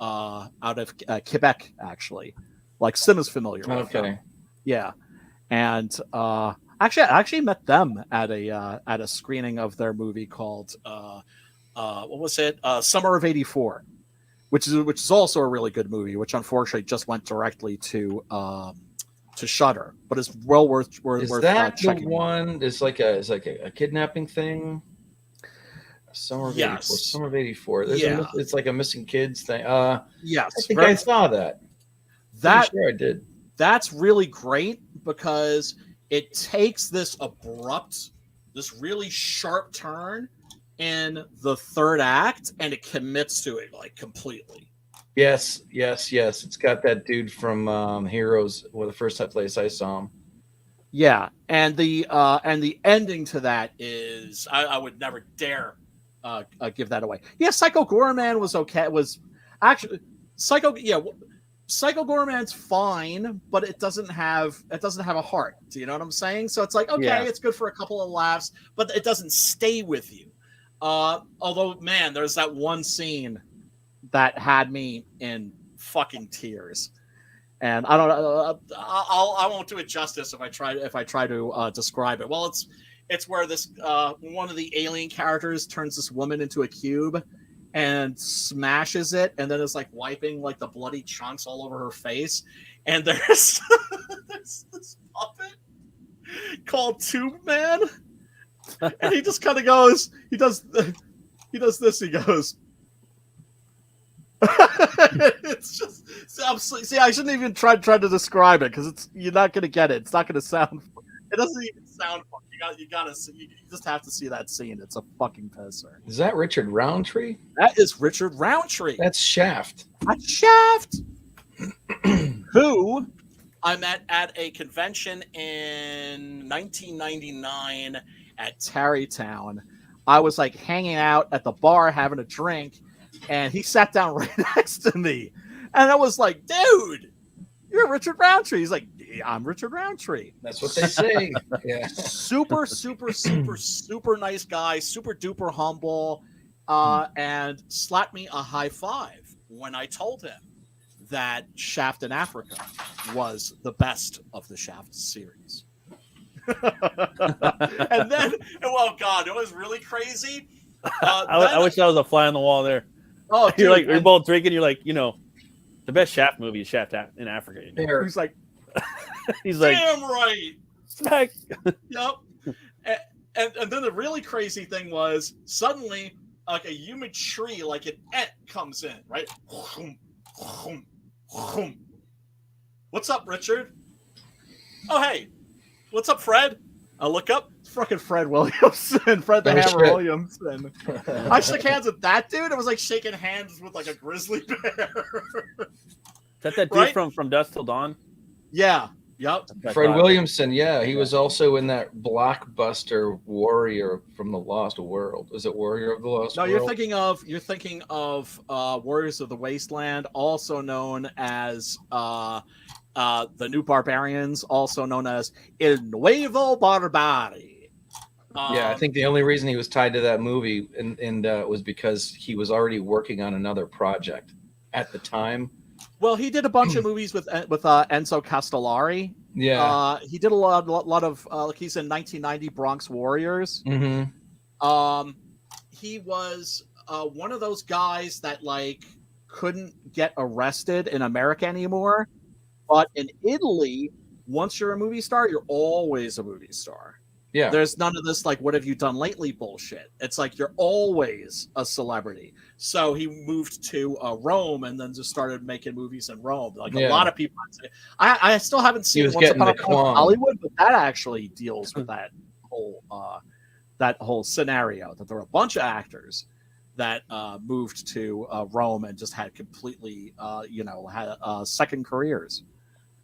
Quebec, actually, like Sim is familiar with them. Yeah, and I actually met them at a screening of their movie called what was it? Summer of '84, which is also a really good movie, which unfortunately just went directly to Shudder, but it's well worth Is worth that checking. The one? It's like a kidnapping thing. Summer of 84. Summer of '84. It's like a missing kids thing. Yes, I think I saw that. Sure I did. That's really great because it takes this really sharp turn in the third act, and it commits to it like completely. Yes. It's got that dude from Heroes. Well, the first place I saw him. Yeah, and the ending to that is I would never dare give that away. Yeah, Psycho Goreman was okay. Was actually Psycho Goreman's fine, but it doesn't have a heart. Do you know what I'm saying? So it's like, okay, it's good for a couple of laughs, but it doesn't stay with you. Although, man, there's that one scene that had me in fucking tears, and I don't know. I won't do it justice if I try to describe it. Well, it's where this one of the alien characters turns this woman into a cube and smashes it, and then is like wiping like the bloody chunks all over her face. And there's this puppet called Tube Man, and he just kind of goes. He does this. He goes. It's just see. I shouldn't even try to describe it because you're not gonna get it. It's not gonna sound. It doesn't even sound fun. You just have to see that scene. It's a fucking pisser. Is that Richard Roundtree? That is Richard Roundtree. That's Shaft. That's Shaft. Who I met at a convention in 1999 at Tarrytown. I was like hanging out at the bar having a drink, and he sat down right next to me. And I was like, dude, you're Richard Roundtree. He's like, I'm Richard Roundtree. That's what they say. Yeah. Super nice guy, super duper humble, and slapped me a high five when I told him that Shaft in Africa was the best of the Shaft series. And then, oh God, it was really crazy. I wish I was a fly on the wall there. Oh, dude, you're like, you're both drinking. You're like, the best Shaft movie is Shaft in Africa. He's like, damn right. Smack. Yep. And then the really crazy thing was suddenly like a human tree, like an ant comes in, right? What's up, Richard? Oh, hey. What's up, Fred? I'll look up. Fucking Fred Williamson, Fred the Oh, Hammer shit. Williamson. I shook hands with that dude. It was like shaking hands with like a grizzly bear. Is that dude Right? from Dusk Till Dawn? Yeah. Yep. Fred Williamson, yeah, he was also in that blockbuster Warrior from the Lost World. Was it Warrior of the Lost No, World? you're thinking of Warriors of the Wasteland, also known as the New Barbarians, also known as El Nuevo Barbari. Yeah, I think the only reason he was tied to that movie and was because he was already working on another project at the time. Well, he did a bunch of movies with Enzo Castellari. Yeah. He did a lot of like he's in 1990 Bronx Warriors. Mm-hmm. He was one of those guys that like couldn't get arrested in America anymore, but in Italy, once you're a movie star, you're always a movie star. Yeah. There's none of this like what have you done lately bullshit. It's like you're always a celebrity. So he moved to Rome and then just started making movies in Rome. Like a lot of people, I still haven't seen was Once getting Upon a the Time in qualm. Hollywood, but that actually deals with that whole scenario that there were a bunch of actors that moved to Rome and just had completely had second careers.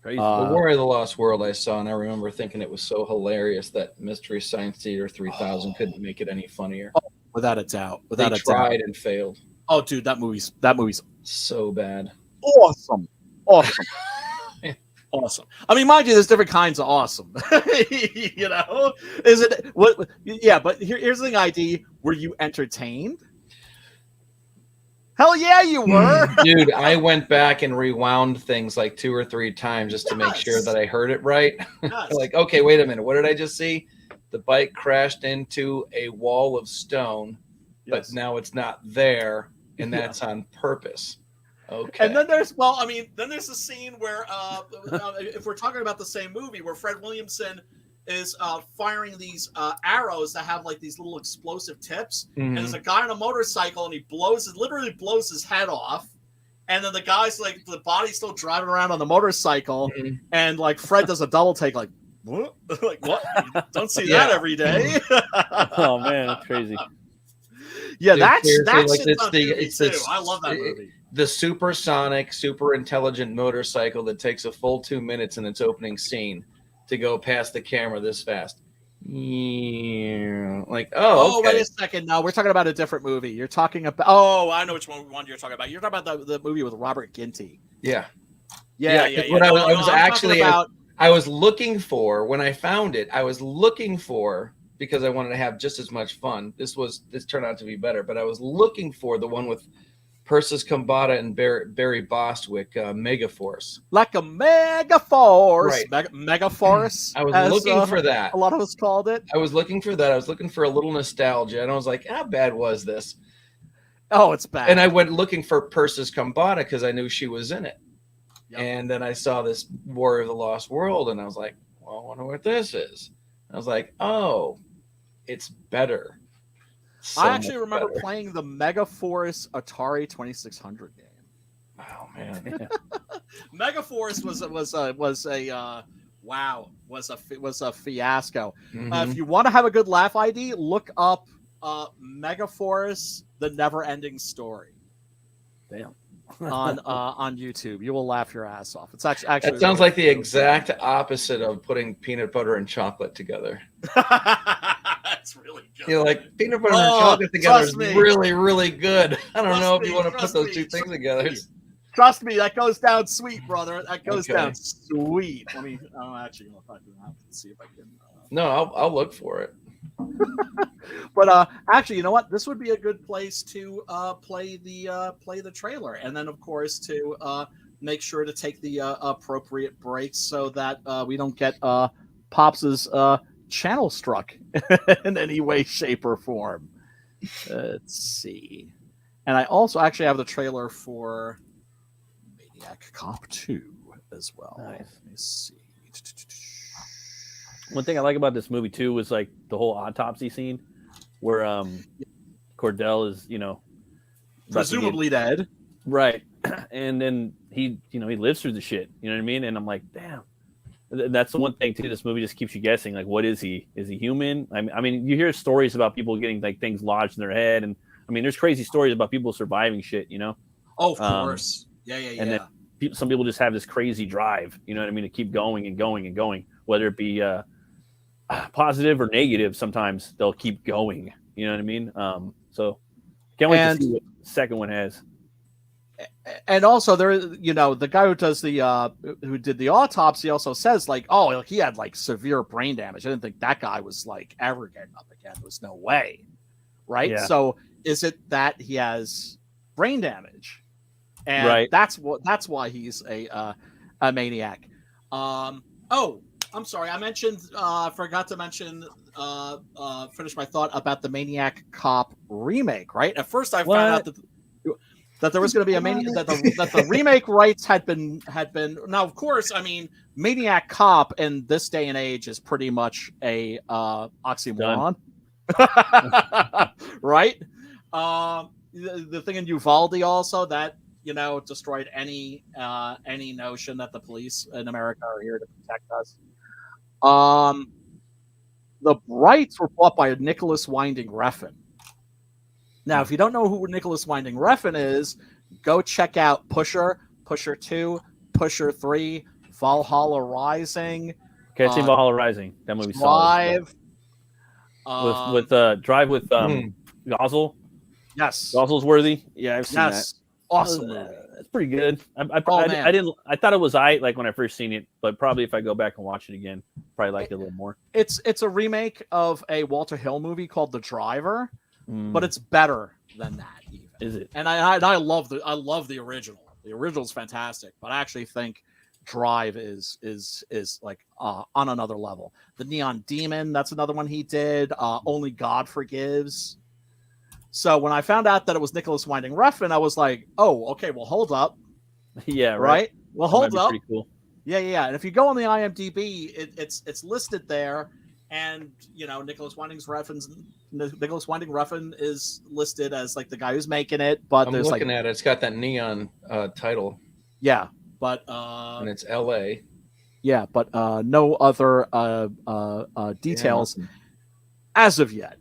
Crazy. The Warrior of the Lost World I saw, and I remember thinking it was so hilarious that Mystery Science Theater 3000 couldn't make it any funnier. Without a doubt. They tried and failed. Oh, dude, that movie's So bad. awesome. Awesome. I mean, mind you, there's different kinds of awesome. You know, is it what? Yeah, but here's the thing, ID. Were you entertained? Hell yeah, you were. Dude, I went back and rewound things like 2 or 3 times just to make sure that I heard it right. Yes. Like, okay, wait a minute. What did I just see? The bike crashed into a wall of stone, but now it's not there, and that's on purpose. Okay. And then there's a scene where if we're talking about the same movie where Fred Williamson is firing these arrows that have like these little explosive tips, and there's a guy on a motorcycle and he literally blows his head off, and then the guy's like the body's still driving around on the motorcycle, and like Fred does a double take like what? Like what? You don't see that every day. Oh man, that's crazy. Yeah, Dude, that's like, it's I love that movie. The supersonic, super intelligent motorcycle that takes a full 2 minutes in its opening scene to go past the camera this fast. Yeah. Like, okay. Wait a second. No, we're talking about a different movie. You're talking about. Oh, I know which one you're talking about. You're talking about the movie with Robert Ginty. Yeah. Yeah. What I was actually about. I was looking for when I found it. I was looking for because I wanted to have just as much fun. This turned out to be better, but I was looking for the one with Persis Kambata and Barry Bostwick, Megaforce. Like a Megaforce. Right. Megaforce. I was looking for that. A lot of us called it. I was looking for that. I was looking for a little nostalgia, and I was like, how bad was this? Oh, it's bad. And I went looking for Persis Kambata because I knew she was in it. Yep. And then I saw this Warrior of the Lost World, and I was like, well, I wonder what this is. I was like, oh, it's better. So I actually much remember better. playing the Megaforce Atari 2600 game. Oh man, Megaforce was a fiasco. If you want to have a good laugh, ID, look up Megaforce: The Never-Ending Story. Damn. on YouTube. You will laugh your ass off. It's actually that sounds like the exact opposite of putting peanut butter and chocolate together. That's really good. You know, like peanut butter and chocolate together is me. really, really really good. I don't know if you want to put trust those me, two things trust together. me. Trust me, that goes down sweet, brother. That goes Okay. down sweet. Let me. I'm actually gonna see if I can. No, I'll look for it. But actually, you know what? This would be a good place to play the trailer, and then of course to make sure to take the appropriate breaks so that we don't get Pops's channel struck in any way, shape, or form. Let's see. And I also actually have the trailer for Maniac Cop 2 as well. Nice. Let me see. One thing I like about this movie too was like the whole autopsy scene where Cordell is, Presumably dead. right. And then he lives through the shit. You know what I mean? And I'm like, damn. That's the one thing too. This movie just keeps you guessing. Like, what is he? Is he human? I mean, you hear stories about people getting like things lodged in their head, and I mean, there's crazy stories about people surviving shit. You know? Oh, of course. Yeah. And then some people just have this crazy drive. You know what I mean? To keep going and going and going, whether it be positive or negative. Sometimes they'll keep going. You know what I mean? So can't wait to see what the second one has. And also there, you know, the guy who does the who did the autopsy also says like, oh, he had like severe brain damage. I didn't think that guy was like ever getting up again. There was no way. Right. Yeah. So is it that he has brain damage? And right. That's why he's a maniac. Oh, I'm sorry. I mentioned forgot to mention finish my thought about the Maniac Cop remake, right? At first I found out that there was going to be a Maniac that the remake rights had been now, of course, I mean, Maniac Cop in this day and age is pretty much a oxymoron. Right? The thing in Uvalde also that, you know, destroyed any notion that the police in America are here to protect us. The rights were bought by Nicholas Winding Refn. Now, if you don't know who Nicholas Winding Refn is, go check out Pusher, Pusher 2, Pusher 3, Valhalla Rising. Okay, I've seen Valhalla Rising. That movie Drive. With Drive with Gosel. Yes. Gosel's worthy. Yeah, I've seen that. Awesome. That's pretty good. I thought it was like when I first seen it, but probably if I go back and watch it again, probably like it a little more. It's a remake of a Walter Hill movie called The Driver, but it's better than that even. Is it? And I love the original. The original's fantastic, but I actually think Drive is like on another level. The Neon Demon, that's another one he did. Only God Forgives. So when I found out that it was Nicholas Winding Refn, I was like, "Oh, okay. Well, hold up." Yeah. Right. Well, hold up. Pretty cool. Yeah. And if you go on the IMDb, it's listed there, and you know Nicholas Winding Refn is listed as like the guy who's making it. But I'm there's looking at it. It's got that neon title. Yeah, but and it's L.A. Yeah, but no other details as of yet.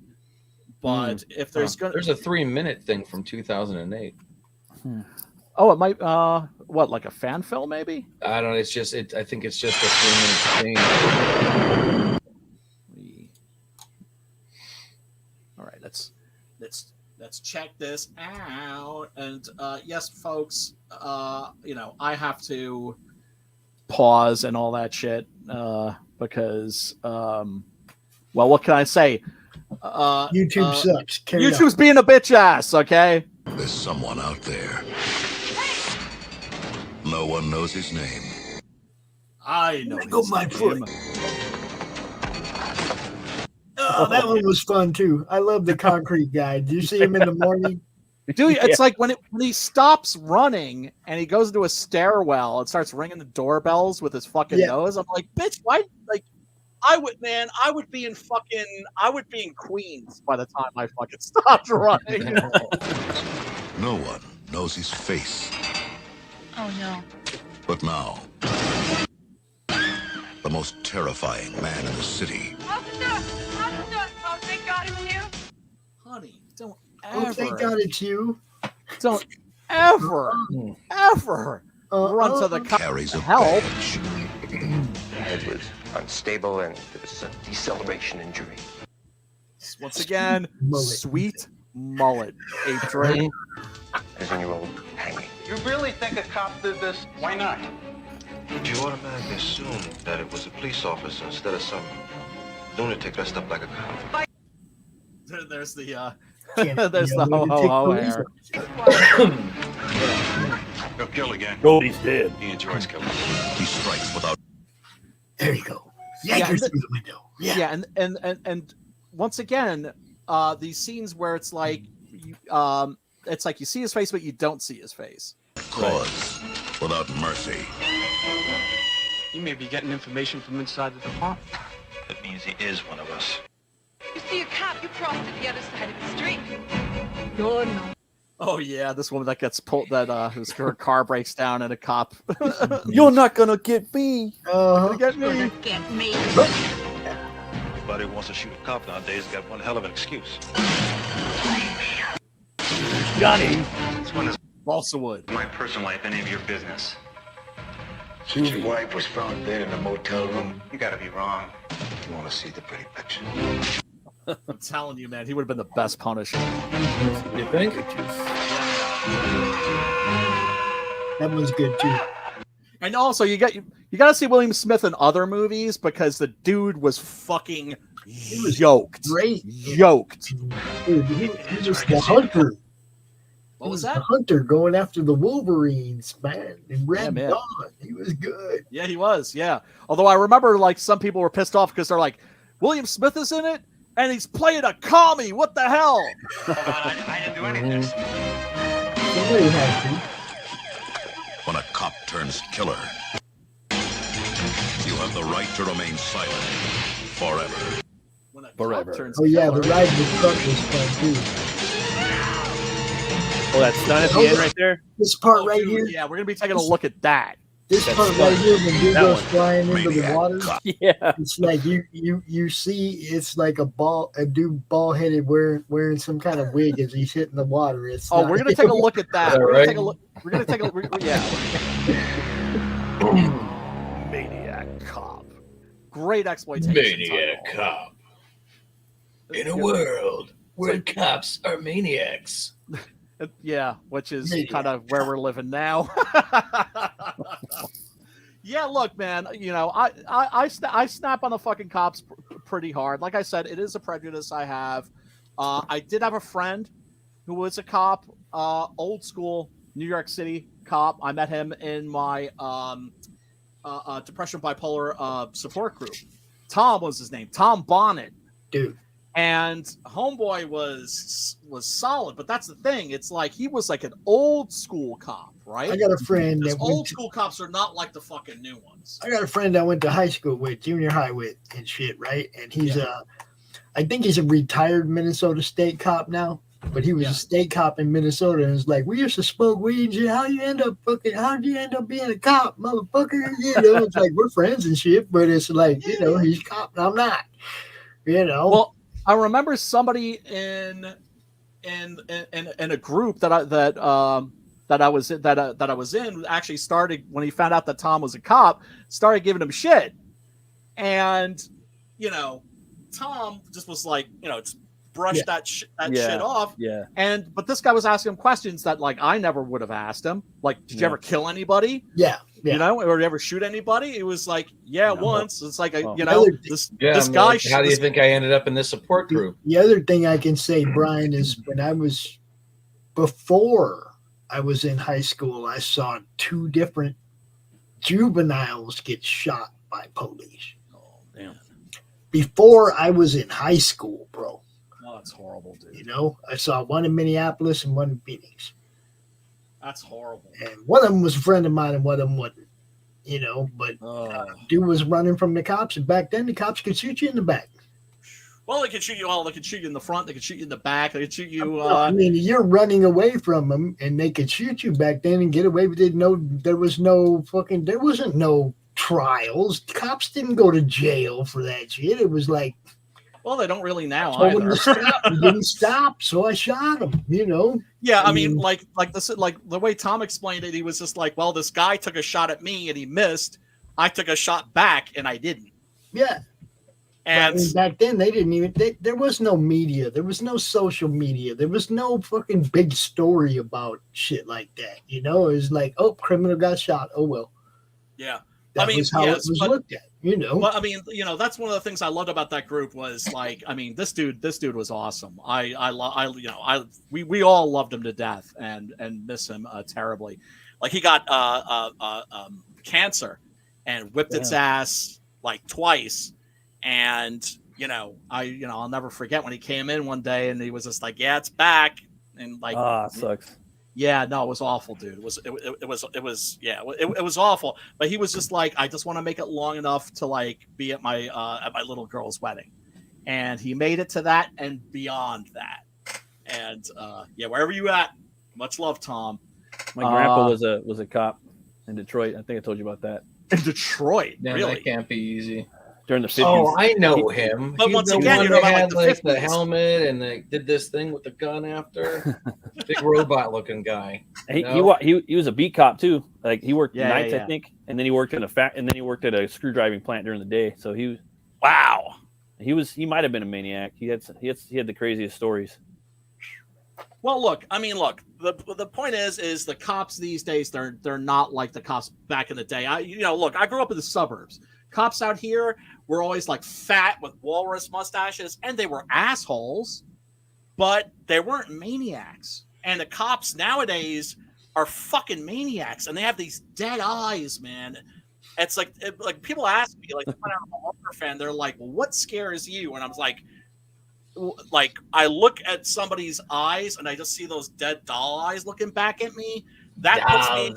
But if there's there's a 3-minute thing from 2008. Oh, it might what, like a fan film maybe? I don't know. It's just I think it's just a 3-minute thing. All right, let's check this out. And yes, folks, you know, I have to pause and all that shit because well, what can I say? YouTube sucks. YouTube's being a bitch ass, okay? There's someone out there. No one knows his name. I know. My foot. Oh, that one was fun too. I love the concrete guy. Do you see him in the morning? Dude, it's like when he stops running and he goes into a stairwell and starts ringing the doorbells with his fucking nose. I'm like, bitch, why? Like, I would be in Queens by the time I fucking stopped running. No one knows his face. Oh no. But now, the most terrifying man in the city. Officer! Oh, thank God it's you. Honey, don't ever. Oh, thank God it's you. Don't ever run to the carries a help. badge. The head was unstable and there was a deceleration injury. Once again, sweet mullet. A drink. There's when you roll hanging. You really think a cop did this? Why not? You automatically assume that it was a police officer instead of some lunatic dressed up like a cop. There's the ho hair. He'll kill again. Goldie's dead. He enjoys killing. He strikes without. There you go. Yank her through the window. Yeah, and once again, these scenes where it's like you see his face, but you don't see his face. Cause without mercy. You may be getting information from inside the department. That means he is one of us. You see a cop, you cross to the other side of the street. No. Oh yeah, this woman that gets pulled, her car breaks down, and a cop. You're not gonna get me. Gonna get me. Get me. Anybody who wants to shoot a cop nowadays got one hell of an excuse. Johnny. This one is Balsa wood. my personal life, any of your business. Since your wife was found dead in a motel room, You gotta be wrong. you want to see the pretty picture. I'm telling you, man, he would have been the best Punisher. You think? That one's good too. And also, you got to see William Smith in other movies because the dude was fucking yoked. Great. Yoked. Dude, he was the hunter. What was He that? The hunter going after the Wolverines, man. In Red Yeah, man. Dawn. He was good. Yeah, he was. Yeah. Although I remember, like, some people were pissed off because they're like, William Smith is in it, and he's playing a commie. What the hell? I didn't do anything. Somebody had to. When a cop turns killer, you have the right to remain silent forever. When a cop Forever. turns Oh yeah, the killer. ride with truck was fun too. Oh, that's done at the end right there. This part Oh, right dude, here. yeah, we're gonna be taking a look at that. This That's part fun. right here when dude That goes one. flying into the Maniac water. cop. Yeah. It's like you see it's like a dude bald headed wearing some kind of wig as he's hitting the water. It's Oh, not- we're gonna take a look at that. Yeah, We're gonna right. take a look. We're gonna take a yeah. Maniac cop. Great exploitation. Maniac title. cop. In a world where cops are maniacs. Yeah, which is Maniac kind of where we're living now. Yeah, look, man. You know, I snap on the fucking cops pretty hard. Like I said, it is a prejudice I have. I did have a friend who was a cop, old school New York City cop. I met him in my depression bipolar support group. Tom was his name. Tom Bonnet. dude. And homeboy was solid, but that's the thing. It's like he was like an old school cop, right? I got a friend Because that old school cops are not like the fucking new ones. I got a friend I went to high school with, junior high with, and shit, right? And he's I think he's a retired Minnesota state cop now, but he was a state cop in Minnesota, and it's like, we used to smoke weed and shit. How'd you end up being a cop, motherfucker? You know, it's like we're friends and shit, but it's like, you know, he's a cop and I'm not. You know. Well, I remember somebody in a group that I was in actually started when he found out that Tom was a cop, started giving him shit, and you know, Tom just was like, you know, brush that shit off. Yeah. But this guy was asking him questions that like I never would have asked him. Like, did you ever kill anybody? Yeah. You know, or ever shoot anybody? It was like, once. It's like, you The know, other- this I'm guy. like, how do you think I ended up in this support group? The other thing I can say, Brian, is before I was in high school, I saw 2 different juveniles get shot by police. Oh, damn. Before I was in high school, bro. Oh, that's horrible, dude. You know, I saw one in Minneapolis and one in Phoenix. That's horrible. And one of them was a friend of mine and one of them wasn't. You know, but dude was running from the cops, and back then the cops could shoot you in the back. Well, they could shoot you all. They could shoot you in the front. They could shoot you in the back. They could shoot you. I mean, you're running away from them, and they could shoot you back then and get away with it. No, there wasn't no trials. Cops didn't go to jail for that shit. It was like, well, they don't really now told him either. to stop. He didn't stop, so I shot him. You know. Yeah, I mean, like this, like the way Tom explained it, he was just like, well, this guy took a shot at me and he missed. I took a shot back and I didn't. Yeah. And I mean, back then they didn't even. There was no media. There was no social media. There was no fucking big story about shit like that. You know, it was like, oh, criminal got shot. Oh well. Yeah. That was how it was looked at. You know. But I mean, you know, that's one of the things I loved about that group was like, I mean, this dude was awesome. We all loved him to death and miss him terribly. Like he got cancer and whipped its ass like twice. And I'll never forget when he came in one day and he was just like, yeah, it's back. And like, sucks. Yeah, no, it was awful, dude. It was awful. But he was just like, I just want to make it long enough to like be at my little girl's wedding, and he made it to that and beyond that. And wherever you at, Much love, Tom. My grandpa was a cop in Detroit. I think I told you about that. In Detroit, Yeah, really? that can't be easy. During the 50s. Oh, I know him. But He's once the again, one you know that about, had like, the the 50s. helmet and they did this thing with the gun after. Big robot-looking guy. He was a beat cop too. Like he worked nights, I think, and then he worked in a he worked at a screwdriving plant during the day. So he might have been a maniac. He had the craziest stories. Well, look. The point is the cops these days they're not like the cops back in the day. I grew up in the suburbs. Cops out here were always like fat with walrus mustaches, and they were assholes, but they weren't maniacs. And the cops nowadays are fucking maniacs, and they have these dead eyes, man. It's like people ask me, like, I'm a horror fan. They're like, well, "What scares you?" And I'm like, I look at somebody's eyes, and I just see those dead doll eyes looking back at me. That puts me,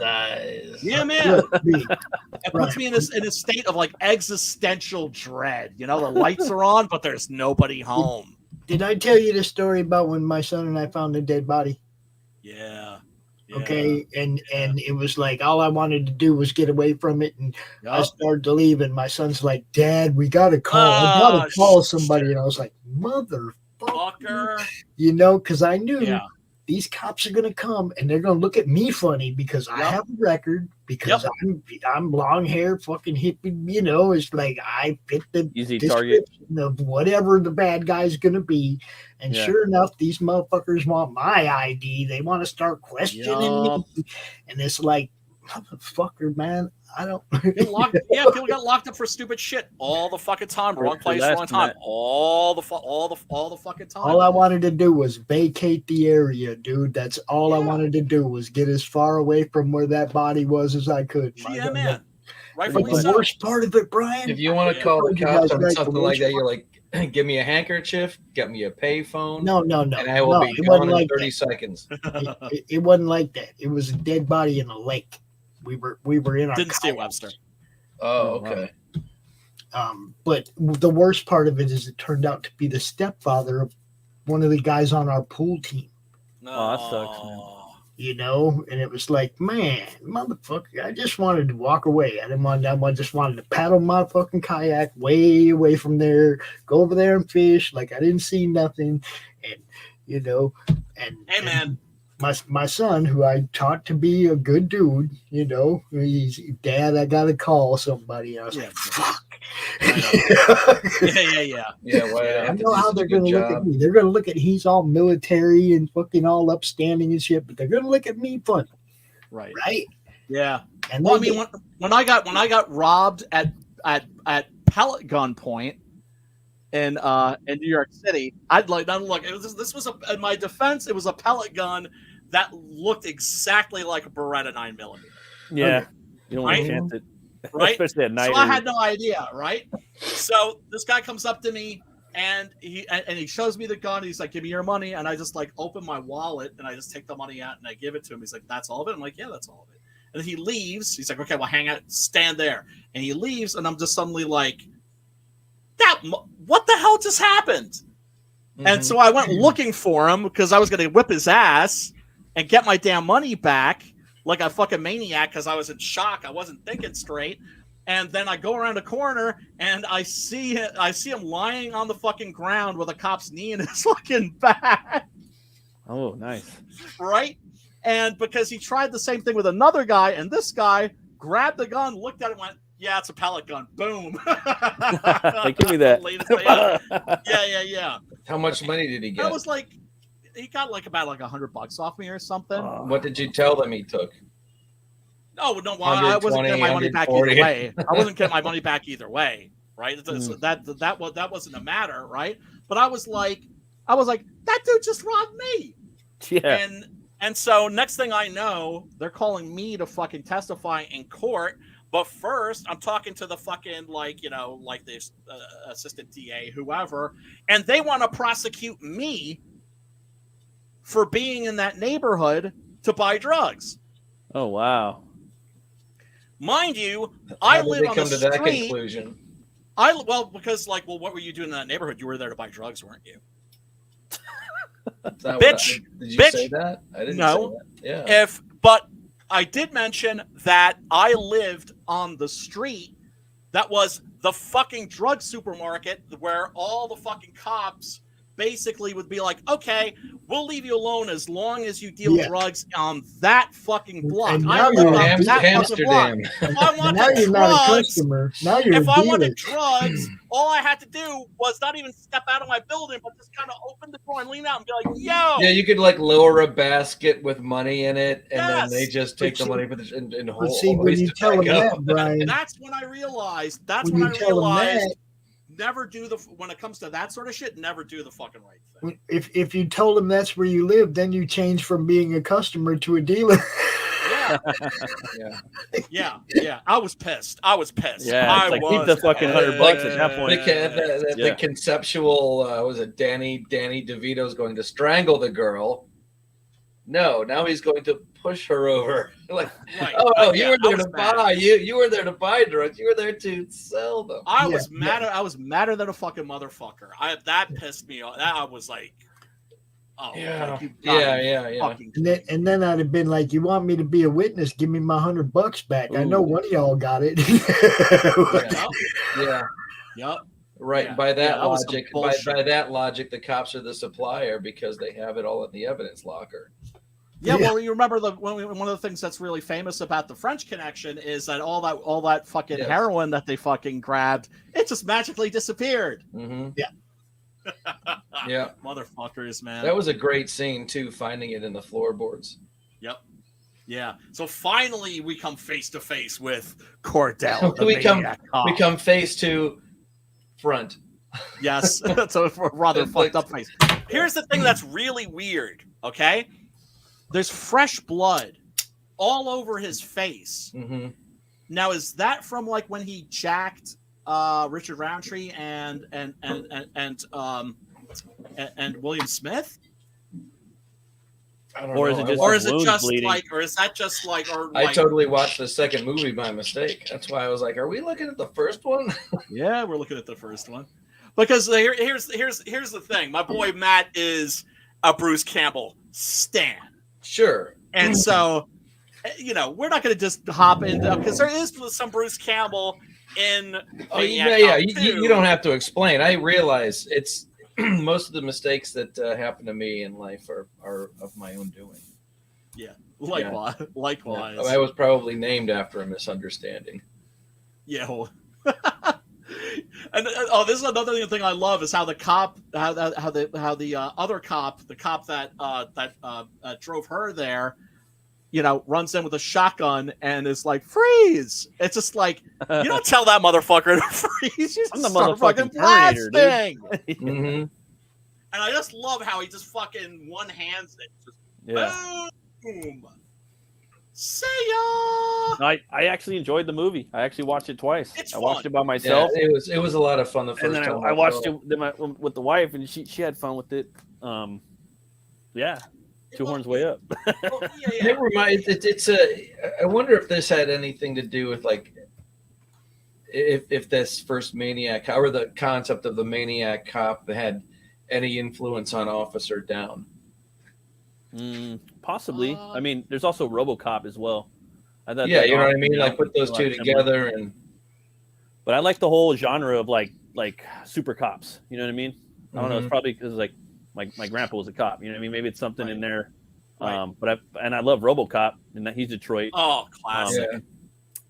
yeah, man. It puts me in a state of like existential dread. You know, the lights are on, but there's nobody home. Did I tell you the story about when my son and I found a dead body? Yeah. Okay, and it was like all I wanted to do was get away from it, and I started to leave, and my son's like, "Dad, we gotta call. I gotta call somebody." And I was like, "Motherfucker," you know, because I knew these cops are gonna come and they're gonna look at me funny because I have a record, because I'm long hair, fucking hippie. You know, it's like I fit the easy target of whatever the bad guy's gonna be. And sure enough, these motherfuckers want my ID. They want to start questioning me. And it's like, motherfucker, man, I don't. People got locked up for stupid shit all the fucking time. Wrong place, wrong time. All the fucking time. All I wanted to do was vacate the area, dude. That's all I wanted to do was get as far away from where that body was as I could. Yeah, man. But the worst part of it, Brian. If you want to call the cops on something like that, you're like, give me a handkerchief, get me a payphone. No. And I will be gone in 30 seconds. It wasn't like that. It was a dead body in a lake. We were in our didn't stay Webster. Oh, okay. But the worst part of it is it turned out to be the stepfather of one of the guys on our pool team. Oh, that sucks, man. You know, and it was like, man, motherfucker, I just wanted to walk away. I didn't want that. I just wanted to paddle my fucking kayak way away from there, go over there and fish like I didn't see nothing. And, you know, and hey, man. My son, who I taught to be a good dude, you know, he's, Dad, I got to call somebody. I was like, fuck. Yeah. I know how they're going to look at me. They're going to look at he's all military and fucking all upstanding and shit, but they're going to look at me funny. Right. Yeah. And well, I mean, when I got robbed at pellet gun point in New York City, I'd like look. This was in my defense. It was a pellet gun that looked exactly like a Beretta 9mm. Yeah, you don't want to chance it, right? Especially at night. So I had no idea, right? So this guy comes up to me and he shows me the gun. He's like, "Give me your money," and I just like open my wallet and I just take the money out and I give it to him. He's like, "That's all of it?" I'm like, "Yeah, that's all of it." And then he leaves. He's like, "Okay, well, hang out, stand there." And he leaves, and I'm just suddenly like, what the hell just happened? Mm-hmm. And so I went looking for him because I was going to whip his ass and get my damn money back like a fucking maniac because I was in shock. I wasn't thinking straight. And then I go around a corner and I see him lying on the fucking ground with a cop's knee in his fucking back. Oh, nice. Right? And because he tried the same thing with another guy, and this guy grabbed the gun, looked at it, and went, "Yeah, it's a pellet gun." Boom. Like, give me that. Yeah. How much money did he get? I was like, he got like about like $100 off me or something. What did you tell them he took? No, I wasn't getting my money back either way. I wasn't getting my money back either way, right? That wasn't a matter, right? But I was like, that dude just robbed me. Yeah. And so next thing I know, they're calling me to fucking testify in court. But first, I'm talking to the fucking, like the assistant DA, whoever, and they want to prosecute me for being in that neighborhood to buy drugs. Oh, wow. Mind you, I live on the street. How did they come to that conclusion? Because what were you doing in that neighborhood? You were there to buy drugs, weren't you? Bitch, did you bitch. say that? I didn't No. say that. Yeah. But I did mention that I lived on the street that was the fucking drug supermarket where all the fucking cops basically would be like, okay, we'll leave you alone as long as you deal drugs on that fucking block. And I now lived you're on in that fucking block. Amsterdam. If I Now wanted you're not a drugs, customer. Now you're if a I dealer. wanted drugs, all I had to do was not even step out of my building, but just kind of open the door and lean out and be like, yo. Yeah, you could like lower a basket with money in it, and then they Yes. just take But the money for the and But see, when you tell them that, Brian, That's when I realized. That's when when you I tell them realized. that, Never do the when it comes to that sort of shit. Never do the fucking right thing. if you told them that's where you live, then you change from being a customer to a dealer. Yeah. I was pissed. Yeah, I it's like, was keep the fucking $100 at that point. The conceptual was it Danny DeVito's going to strangle the girl. No, now he's going to push her over. Like, you were there to buy. You were there to buy drugs. You were there to sell them. I was mad. I was madder than a fucking motherfucker. That pissed me off. That I was like, oh yeah. And then I'd have been like, you want me to be a witness? Give me my $100 back. Ooh. I know one of y'all got it. Yeah. Yep. Right. Yeah. By that Yeah, that was logic, some by bullshit. that logic, the cops are the supplier because they have it all in the evidence locker. Yeah, well, you remember one of the things that's really famous about the French Connection is that all that fucking heroin that they fucking grabbed, it just magically disappeared. Mm-hmm. Yeah. Yeah. Motherfuckers, man. That was a great scene too, finding it in the floorboards. Yep. Yeah. So finally, we come face to face with Cordell. The we maniac cop. come face to front. Yes. That's a rather fucked up face. Here's the thing that's really weird. Okay. There's fresh blood all over his face. Mm-hmm. Now, is that from like when he jacked Richard Roundtree and William Smith? I don't Or know. is it just I totally watched the second movie by mistake. That's why I was like, "Are we looking at the first one?" Yeah, we're looking at the first one. Because here's the thing. My boy Matt is a Bruce Campbell stan. Sure. And so, we're not going to just hop into, because there is some Bruce Campbell in. You don't have to explain. I realize it's most of the mistakes that happen to me in life are of my own doing. Yeah, likewise. Yeah. I was probably named after a misunderstanding. Yeah. Well, and this is another thing I love is how the cop, how the other cop, the cop that drove her there, runs in with a shotgun and is like, freeze. It's just like, you don't tell that motherfucker to freeze. You I'm the start motherfucking fucking Terminator, blasting. Mm-hmm. And I just love how he just fucking one hands it. Just boom. See ya. I actually enjoyed the movie. I actually watched it twice. It's I watched fun. it by myself. Yeah, it was a lot of fun the first and then time. I watched it with the wife, and she had fun with it. Two horns way up. It reminds it's I wonder if this had anything to do with like if this first Maniac or the concept of the Maniac cop had any influence on Officer Down. Possibly. I mean, there's also RoboCop as well. I thought you know what I mean. Like put those two together, but I like the whole genre of like super cops. You know what I mean? I don't know. It's probably because like my grandpa was a cop. You know what I mean? Maybe it's something in there. Right. But I love RoboCop, and he's Detroit. Oh, classic.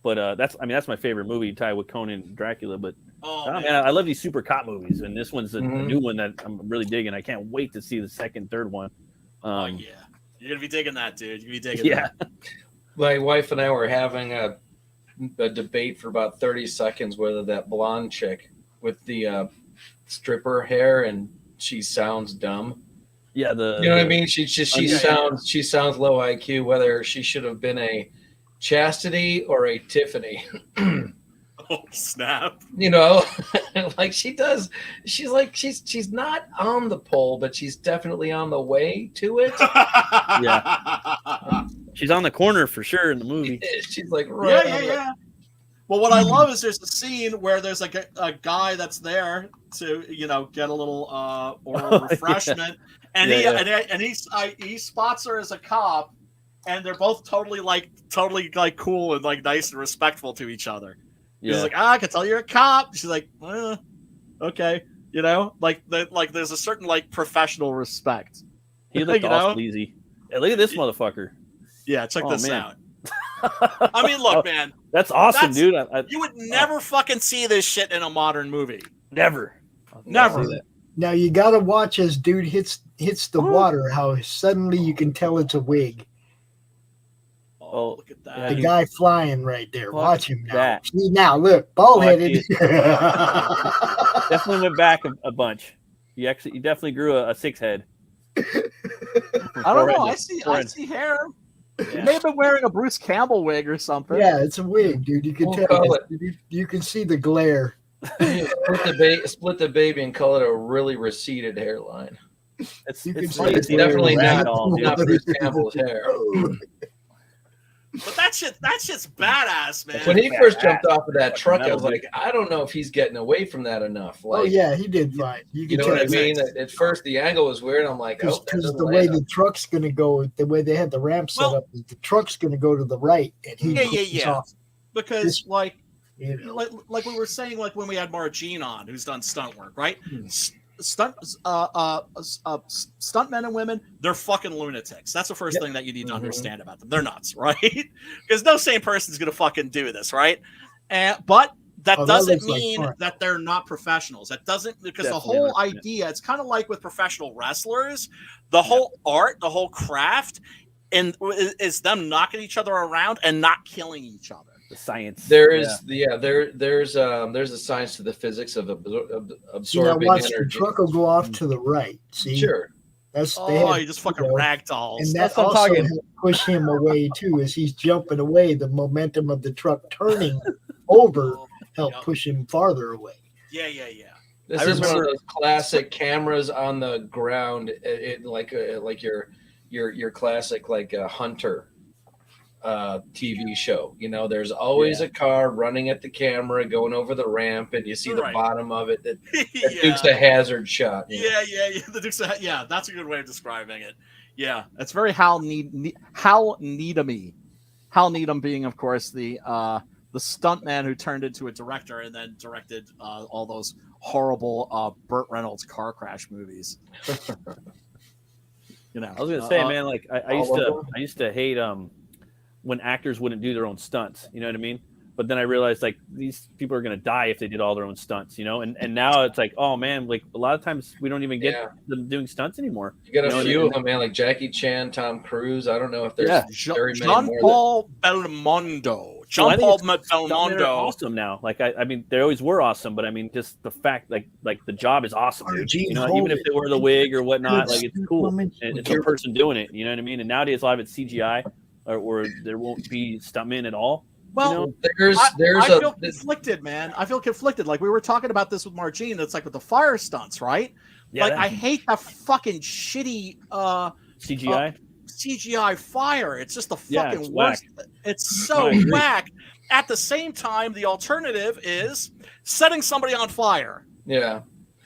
But that's my favorite movie, tied with Conan and Dracula. But man, I love these super cop movies, and this one's a new one that I'm really digging. I can't wait to see the second, third one. You're gonna be digging that, dude. You're gonna be digging that. My wife and I were having a debate for about 30 seconds whether that blonde chick with the stripper hair and she sounds dumb. Yeah, you know what I mean? She sounds low IQ. Whether she should have been a Chastity or a Tiffany. Oh snap! Like she does. She's like she's not on the pole, but she's definitely on the way to it. Yeah, she's on the corner for sure in the movie. She's like right. Yeah. Well, what I love is there's a scene where there's like a guy that's there to get a little oral refreshment, And he spots her as a cop, and they're both totally cool and like nice and respectful to each other. Yeah. He's like, I can tell you're a cop. She's like, okay, like there's a certain like professional respect. He looked all sleazy. Hey, look at this motherfucker. Yeah, check this out. I mean, look, man. That's awesome, dude. You would never fucking see this shit in a modern movie. Never. Now you gotta watch as dude hits the water, how suddenly you can tell it's a wig. Oh, look at that. The guy flying right there. Watch him now. See, now look, bald headed. Definitely went back a bunch. You definitely grew a 6 head. I don't know. I see hair. Yeah. May have been wearing a Bruce Campbell wig or something. Yeah, it's a wig, dude. You can tell. You can see the glare. Split the baby and call it a really receded hairline. It's definitely not Bruce Campbell's hair. But that shit's badass, man. When he first jumped off of that truck, I was like, I don't know if he's getting away from that enough. Like, oh yeah, he did fine. You know what I mean? At first, the angle was weird. I'm like, because the way the truck's gonna go, the way they had the ramp set up, the truck's gonna go to the right, and he off. Because like we were saying, like when we had Margene on, who's done stunt work, right? Stuntmen and women, they're fucking lunatics. That's the first thing that you need to understand about them. They're nuts, right? Because no sane person's gonna fucking do this, right? But that doesn't mean that they're not professionals. That doesn't, because the whole idea, it's kind of like with professional wrestlers, the whole art, the whole craft, and is them knocking each other around and not killing each other. The science. There's a science to the physics of absorbing watch energy. The truck will go off to the right. See, sure. That's you just fucking ragdolls. And that also helped push him away too, as he's jumping away. The momentum of the truck turning over helped push him farther away. Yeah. This is one of those classic cameras on the ground, like your classic Hunter TV show. There's always a car running at the camera, going over the ramp, and you see the bottom of it. That Dukes a hazard shot. Yeah. The Dukes that's a good way of describing it. Yeah, it's very Hal Needham-y. Hal Needham being, of course, the stuntman who turned into a director and then directed all those horrible Burt Reynolds car crash movies. I was gonna say, man, like I used to hate when actors wouldn't do their own stunts. You know what I mean? But then I realized, like, these people are going to die if they did all their own stunts, and now it's like, oh man, like a lot of times we don't even get them doing stunts anymore. You got a few of them, man, like Jackie Chan, Tom Cruise. I don't know if there's very many John more. Paul Belmondo. John Paul Belmondo. Awesome now. Like I mean, they always were awesome, but I mean, just the fact, like the job is awesome. Dude. Even if they wear the wig or whatnot, like it's cool. And it's a person doing it. You know what I mean? And nowadays a lot of it's CGI, or there won't be stuntmen at all. Well, I feel conflicted, man. I feel conflicted. Like we were talking about this with Margene. It's like with the fire stunts, right? Yeah, like I hate the fucking shitty CGI fire. It's just the fucking worst. Whack. It's so whack. At the same time, the alternative is setting somebody on fire. Yeah.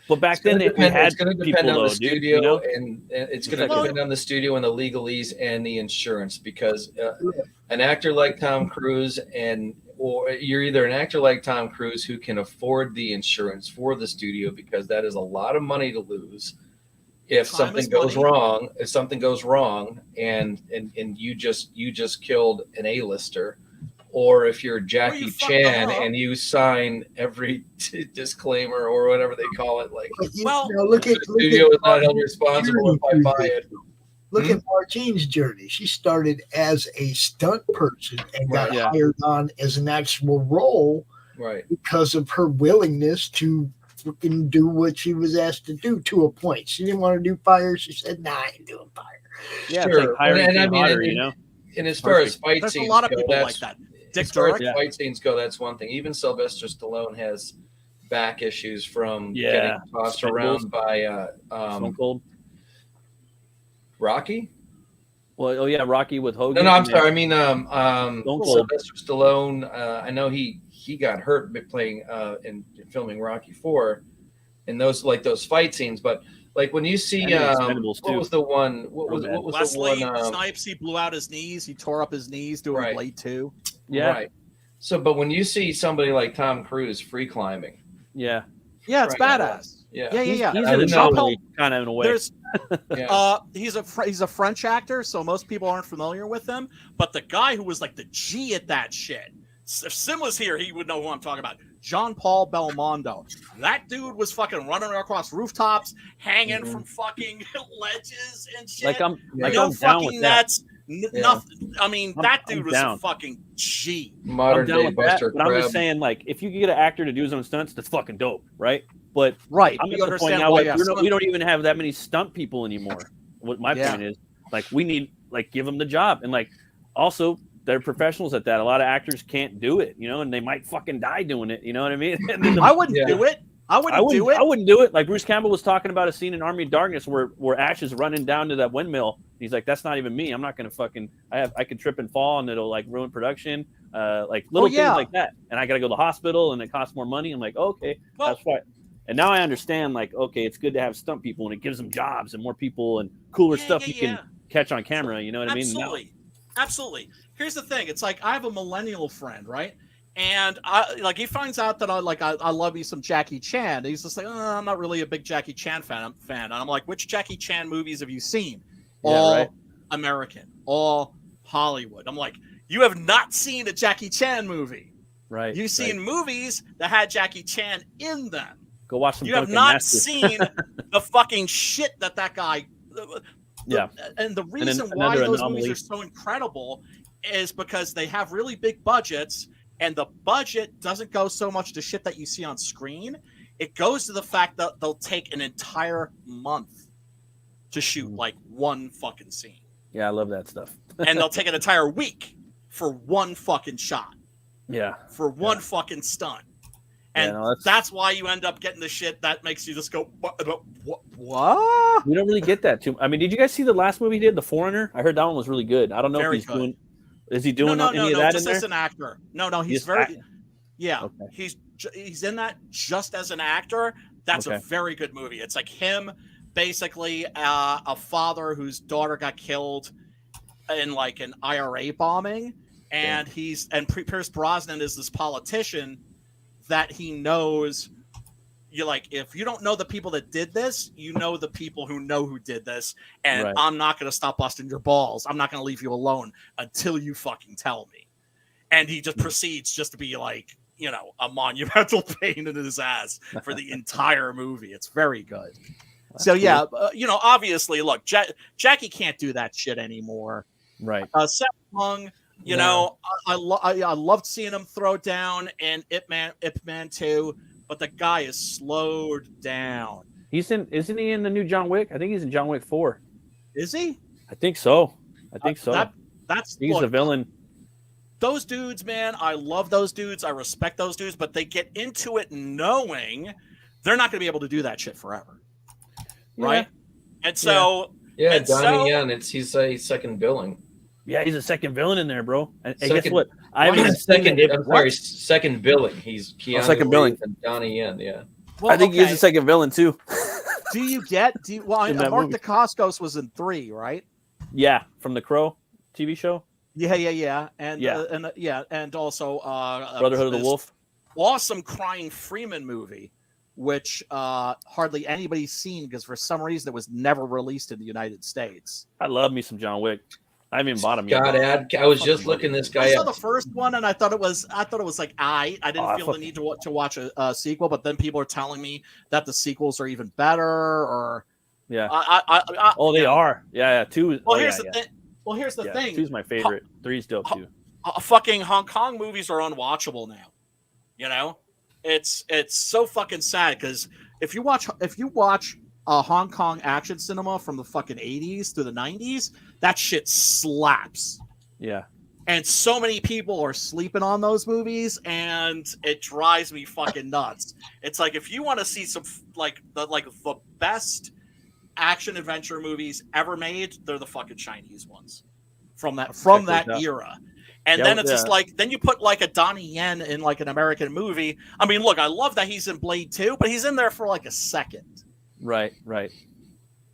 But back then, it's going to depend on the studio, and it's going to depend on the studio and the legalese and the insurance. Because an actor like Tom Cruise, or you're either an actor like Tom Cruise who can afford the insurance for the studio, because that is a lot of money to lose if something goes wrong. If something goes wrong, and you just killed an A-lister. Or if you're Jackie Chan and you sign every disclaimer or whatever they call it, like, look at studio is not held responsible if I buy it. Look at Margene's journey. She started as a stunt person and got hired on as an actual role, because of her willingness to freaking do what she was asked to do to a point. She didn't want to do fire. She said, "Nah, I ain't doing fire." Yeah, sure. It's like hiring hotter, And as far as fight There's scenes a lot of go, people like that. As far as fight scenes go, that's one thing. Even Sylvester Stallone has back issues from getting tossed around by Stone Cold. Rocky. Well, Rocky with Hogan. No, I'm sorry. I mean, Sylvester Stallone. I know he got hurt playing in filming Rocky IV, and those fight scenes. But Like when you see, And the Expendables, what too. was the one? What was Wesley the one? Snipes, he blew out his knees. He tore up his knees doing Right. Blade 2. Yeah. Right. So, but when you see somebody like Tom Cruise free climbing, Yeah. Yeah, it's Right. badass. Yeah. Yeah. He's I in a didn't know. Nunneley, kind of in a way. There's Yeah. he's a French actor, so most people aren't familiar with him. But the guy who was like the G at that shit, if Sim was here, he would know who I'm talking about. Jean-Paul Belmondo. That dude was fucking running across rooftops, hanging from fucking ledges and shit. Like I'm no down fucking with that. nets. Nothing. I mean, that dude was down. a fucking G. Modern I'm down day with that, Buster but I'm just Crab. saying, like, if you could get an actor to do his own stunts, that's fucking dope, right? But Right. I'm You at the point understand now why, like, we don't even have that many stunt people anymore. What my Yeah. point is, like, we need, like, give them the job, and like, also they're professionals at that. A lot of actors can't do it, you know, and they might fucking die doing it. You know what I mean? I wouldn't Yeah. do it. I wouldn't do it. I wouldn't do it. Like Bruce Campbell was talking about a scene in Army of Darkness where Ash is running down to that windmill. He's like, "That's not even me. I'm not gonna fucking. I could trip and fall, and it'll like ruin production. Like little yeah. things like that. And I gotta go to the hospital, and it costs more money. I'm like, okay, Well- that's fine. And now I understand. Like, okay, it's good to have stunt people, and it gives them jobs and more people and cooler stuff you can catch on camera. You know what I mean? Absolutely. Absolutely. Here's the thing. It's like I have a millennial friend, right? And he finds out that I love me some Jackie Chan. And he's just like, I'm not really a big Jackie Chan fan. And I'm like, which Jackie Chan movies have you seen? Yeah, All right. American, all Hollywood. I'm like, you have not seen a Jackie Chan movie. Right. You've seen movies that had Jackie Chan in them. Go watch some. You have Drunken not Masters. seen the fucking shit that guy. Yeah. And the reason why another those anomaly. movies are so incredible is because they have really big budgets, and the budget doesn't go so much to shit that you see on screen. It goes to the fact that they'll take an entire month to shoot like one fucking scene. Yeah, I love that stuff. And they'll take an entire week for one fucking shot, Yeah. for one fucking stunt. And Yeah, no, that's why you end up getting the shit that makes you just go, What? We don't really get that too. I mean, did you guys see the last movie he did, The Foreigner? I heard that one was really good. I don't know Very if he's good. doing. Is he doing no, any of that in just there? as an actor. No, he's Just very, act- yeah, Okay. he's in that just as an actor. That's a Okay. very good movie. It's like him, basically, a father whose daughter got killed in like an IRA bombing, and Pierce Brosnan is this politician that he knows. You're like, if you don't know the people that did this, you know the people who know who did this, and Right. I'm not going to stop busting your balls. I'm not going to leave you alone until you fucking tell me. And he just proceeds just to be like, a monumental pain in his ass for the entire movie. It's very good. So yeah, obviously, look, Jackie can't do that shit anymore. Right. Seth Hung, I loved seeing him throw down in Ip Man 2, but the guy is slowed down. Isn't he in the new John Wick? I think he's in John Wick 4. Is he? I think so. That's he's the villain. Those dudes, man, I love those dudes. I respect those dudes, but they get into it knowing they're not going to be able to do that shit forever. Right? And so... Yeah, and Donnie Yen, he's a second billing. Yeah, he's a second villain in there, bro. And guess Second- what? I haven't even seen second. it. I'm sorry, second billing. He's Keanu second billing. Reeves and Donnie Yen. Yeah. Well, I think he is a second villain too. In that Mark movie. Dacascos was in 3, right? Yeah, from the Crow TV show. Yeah. And Yeah. and also Brotherhood of the this Wolf. Awesome Crying Freeman movie, which hardly anybody's seen because for some reason it was never released in the United States. I love me some John Wick. I haven't even bought him yet. God, I was just looking this guy I saw up. the first one and I thought it was like I didn't feel the need to watch a sequel, but then people are telling me that the sequels are even better. Or Yeah. they are. Yeah. 2. Well, here's the thing. Well, here's the thing. 2's my favorite. 3's dope too. Fucking Hong Kong movies are unwatchable now. It's so fucking sad because if you watch Hong Kong action cinema from the fucking 80s to the 90s, that shit slaps. Yeah. And so many people are sleeping on those movies, and it drives me fucking nuts. It's like if you want to see some the best action adventure movies ever made, they're the fucking Chinese ones from that era. And then it's just like, then you put like a Donnie Yen in like an American movie. I mean, look, I love that he's in Blade 2, but he's in there for like a second. Right.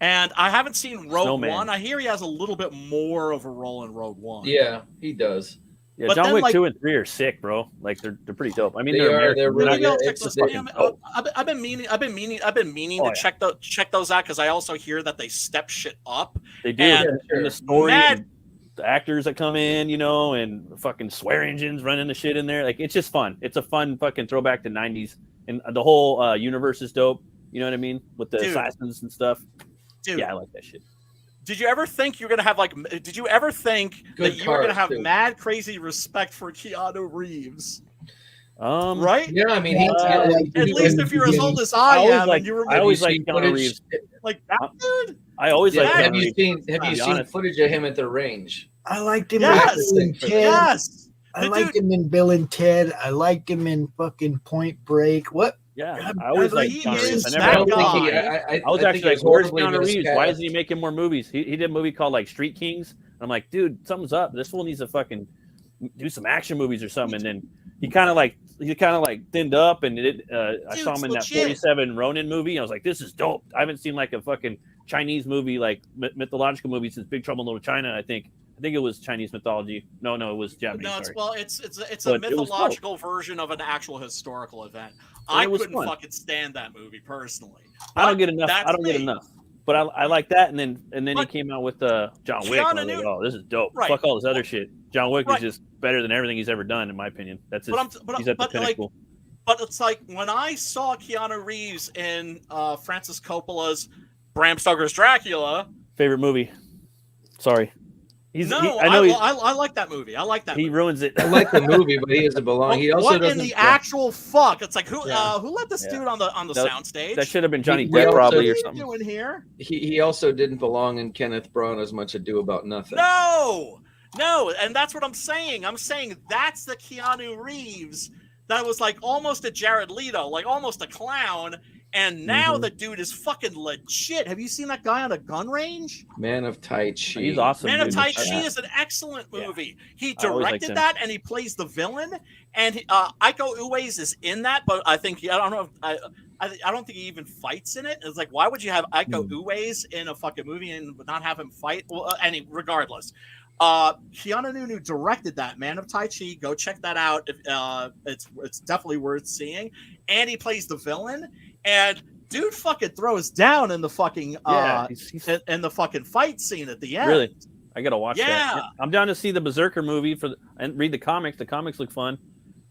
And I haven't seen Rogue Snowman. One. I hear he has a little bit more of a role in Rogue One. Yeah, he does. Yeah, But John then, Wick like- 2 and 3 are sick, bro. Like they're pretty dope. I mean, They they're are, American. they're really- Maybe I'll yeah, check it's those. fucking dope. I've been meaning to check those out because I also hear that they step shit up. They do. And And the story, Mad- and the actors that come in, you know, and fucking swear engines running the shit in there. Like, it's just fun. It's a fun fucking throwback to 90s. And the whole universe is dope. You know what I mean? With the Dude. assassins and stuff. Dude, Yeah, I like that shit. did you ever think you're gonna have like? Did you ever think Good that you were gonna cars, have too. mad crazy respect for Keanu Reeves? Um, Right? Yeah, I mean, At least if you're as old as I always am, like- and you were I always Have like you seen Keanu footage- Reeves. like that dude. I always Yeah, like have Keanu you Reeves. seen to be honest. footage of him at the range? I liked him Yes, in Bill and Ted. yes. I The liked dude- him in Bill and Ted. I liked him in fucking Point Break. What? Yeah, I always like he Keanu is Reeves. I that never. don't think guy. he- I was think actually like, he's "Where's horribly Keanu Reeves? Why miscast. isn't he making more movies?" He did a movie called like Street Kings. And I'm like, dude, something's up. This fool needs to fucking do some action movies or something. And then he kind of like thinned up, and I saw him in that legit. 47 Ronin movie. And I was like, this is dope. I haven't seen like a fucking Chinese movie, like mythological movie, since Big Trouble in Little China. I think it was Chinese mythology. No, it was Japanese. No, sorry. it's But a it was dope. mythological version of an actual historical event. And I it was couldn't fun. fucking stand that movie personally. I don't But get enough. that's I don't get me. enough. But I like that, and then he But came out with John Wick. And I was like, Keanu- oh, this is dope. Right. Fuck all this other shit. John Wick Right. is just better than everything he's ever done, in my opinion. That's his, But he's at the pinnacle. But it's like when I saw Keanu Reeves in Francis Coppola's Bram Stoker's Dracula. Favorite movie? Sorry, I like that movie. I like that. He movie. ruins it. I like the movie, but he doesn't belong. He also what doesn't. in the actual fuck? It's like who let this Yeah. dude on the That- soundstage? That should have been Johnny He Depp also- probably or What are you something. doing here? He also didn't belong in Kenneth Branagh's Much Ado About Nothing. No, and that's what I'm saying. I'm saying that's the Keanu Reeves that was like almost a Jared Leto, like almost a clown, and now the dude is fucking legit. Have you seen that guy on a gun range? Man of Tai Chi. He's awesome. Man of dude. Tai Chi is an excellent movie. He I always liked directed him. that, and he plays the villain. And Iko Uwais is in that, but I think I don't know. I don't think he even fights in it. It's like, why would you have Iko Uwais in a fucking movie and not have him fight? Well, regardless. Keanu Reeves directed that, Man of Tai Chi. Go check that out. It's definitely worth seeing. And he plays the villain. And dude fucking throws down in the fucking he's in the fucking fight scene at the end. really. I gotta watch that. Yeah. I'm down to see the Berserker movie and read the comics. The comics look fun.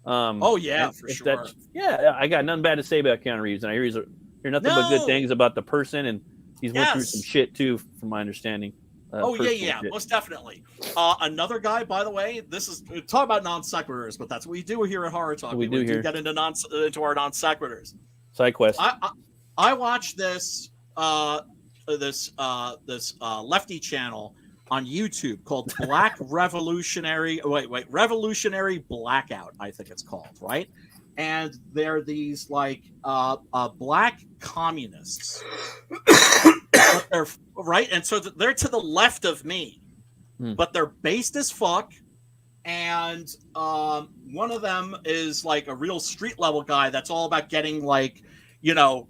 Oh yeah, for sure. I got nothing bad to say about Keanu Reeves, and I hear nothing but good things about the person, and he's went through some shit too, from my understanding. Personal shit. Most definitely. Another guy, by the way, this is talk about non sequiturs, but that's what we do here at Horror Talk. We do here. Get into our non sequiturs. Side quest. I watched this lefty channel on YouTube called Black Revolutionary. Revolutionary Blackout, I think it's called, right? And they're these like black communists, but they're right, and so they're to the left of me, but they're based as fuck. And one of them is like a real street level guy that's all about getting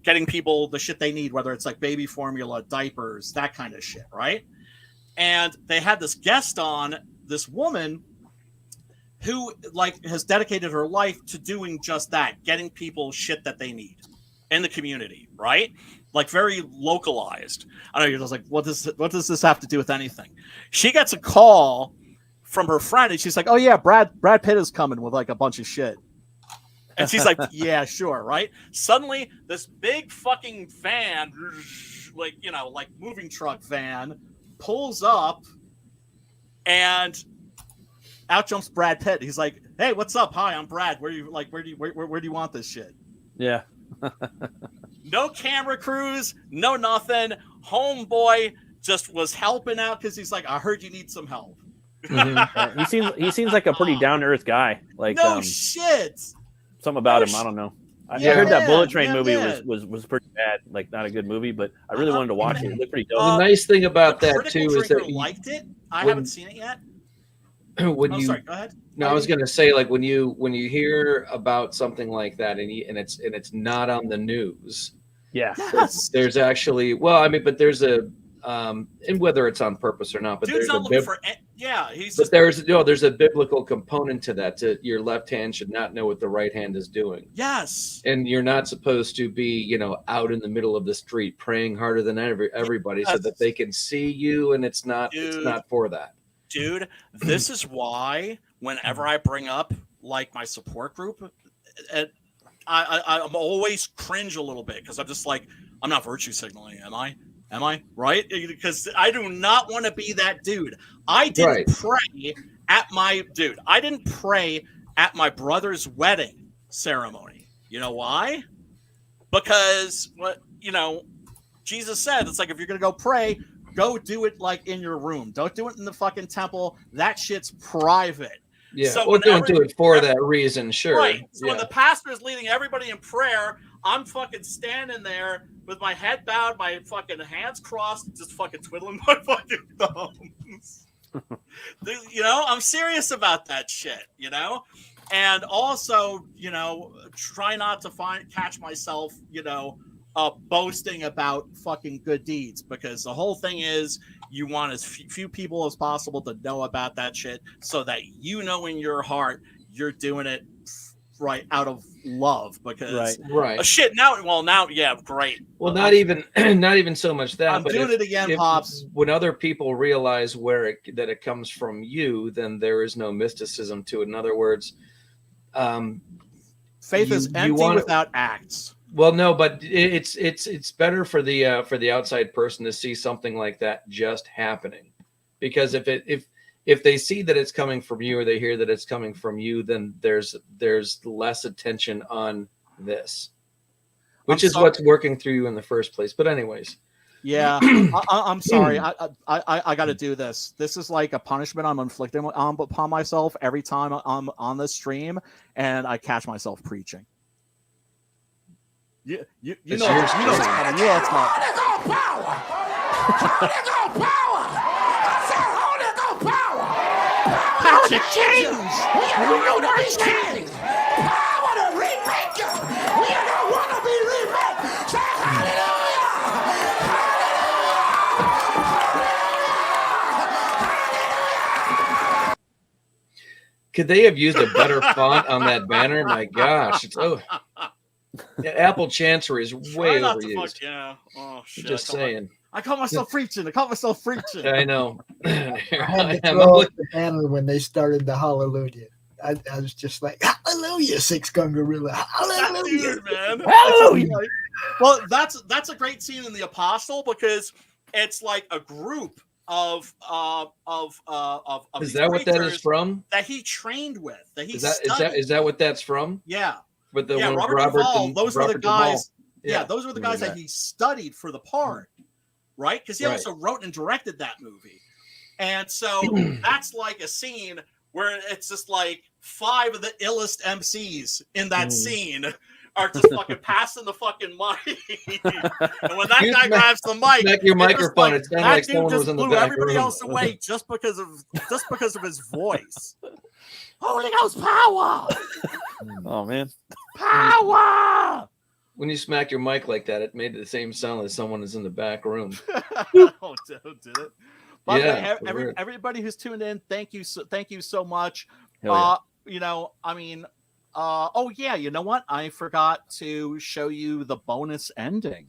getting people the shit they need, whether it's like baby formula, diapers, that kind of shit, right? And they had this guest on, this woman who has dedicated her life to doing just that, getting people shit that they need in the community, right? Like very localized. I know you're just like, what does this have to do with anything? She gets a call from her friend, and she's like, "Oh yeah, Brad Pitt is coming with like a bunch of shit." And she's like, "Yeah, sure, right?" Suddenly, this big fucking van, like moving truck van, pulls up, and out jumps Brad Pitt. He's like, "Hey, what's up? Hi, I'm Brad. Where do you want this shit?" Yeah. No camera crews, no nothing. Homeboy just was helping out because he's like, "I heard you need some help." He seems like a pretty down to earth guy. Like shit. Something about him, I don't know. I heard that Bullet Train movie was pretty bad, like not a good movie, but I really wanted to watch it. It looked pretty dope. The nice thing about that too is that liked it. I haven't seen it yet. Sorry, go ahead. No, I was gonna say, like when you hear about something like that and it's not on the news, Yeah. Yes. There's actually, well, I mean, but there's a, and whether it's on purpose or not, but Dude's there's not a looking for. He's but just. there's a biblical component to that. Your left hand should not know what the right hand is doing. Yes. And you're not supposed to be, out in the middle of the street praying harder than everybody so that they can see you. And it's not for that. Dude, this is why whenever I bring up like my support group, I'm always cringe a little bit because I'm just like, I'm not virtue signaling, am I? Am I right? Because I do not want to be that dude. I didn't pray at my brother's wedding ceremony. You know why? Because Jesus said, it's like, if you're gonna go pray, go do it like in your room. Don't do it in the fucking temple. That shit's private. Yeah, so don't do it for that reason, sure. Right. So when the pastor is leading everybody in prayer, I'm fucking standing there with my head bowed, my fucking hands crossed, just fucking twiddling my fucking thumbs. I'm serious about that shit, And also, try not to catch myself, boasting about fucking good deeds, because the whole thing is you want as few people as possible to know about that shit so that in your heart you're doing it right out of love, because shit now great. Well, not even so much that I'm doing it again, Pops. When other people realize that it comes from you, then there is no mysticism to it. In other words, faith is empty without acts. Well, no, but it's better for the outside person to see something like that just happening, because if they see that it's coming from you, or they hear that it's coming from you, then there's less attention on this, which is what's working through you in the first place. But anyways, yeah, I'm sorry. I got to do this. This is like a punishment I'm inflicting upon myself every time I'm on this stream, and I catch myself preaching. You know it's coming. You know it's coming. Power to change! You know what is change! Power to remake you! You don't want to be remade! Say hallelujah! Could they have used a better font on that banner? My gosh. Apple Chancery is way overused. Oh, shit. Just saying. I call myself preaching. I know. I had to throw up the banner when they started the hallelujah. I was just like, hallelujah, six-gun gorilla. Hallelujah, man. Hallelujah. Well, that's a great scene in The Apostle, because it's like a group of is that what that is from? That he trained with. That he is that what that's from? Yeah. With the Robert Duvall. Those were the guys. Yeah, those were the guys that he studied for the part. Right? Because he also wrote and directed that movie. And so that's like a scene where it's just like 5 of the illest MCs in that scene are just fucking passing the fucking mic. And when that guy grabs the mic, smack your microphone. It sounds like someone was in the back everybody room. else away just because of his voice. Holy Ghost power! Oh man, power! When you smack your mic like that, it made the same sound as someone is in the back room. Oh, did it? By the way, everybody who's tuned in, thank you so much. Yeah. You know what? I forgot to show you the bonus ending.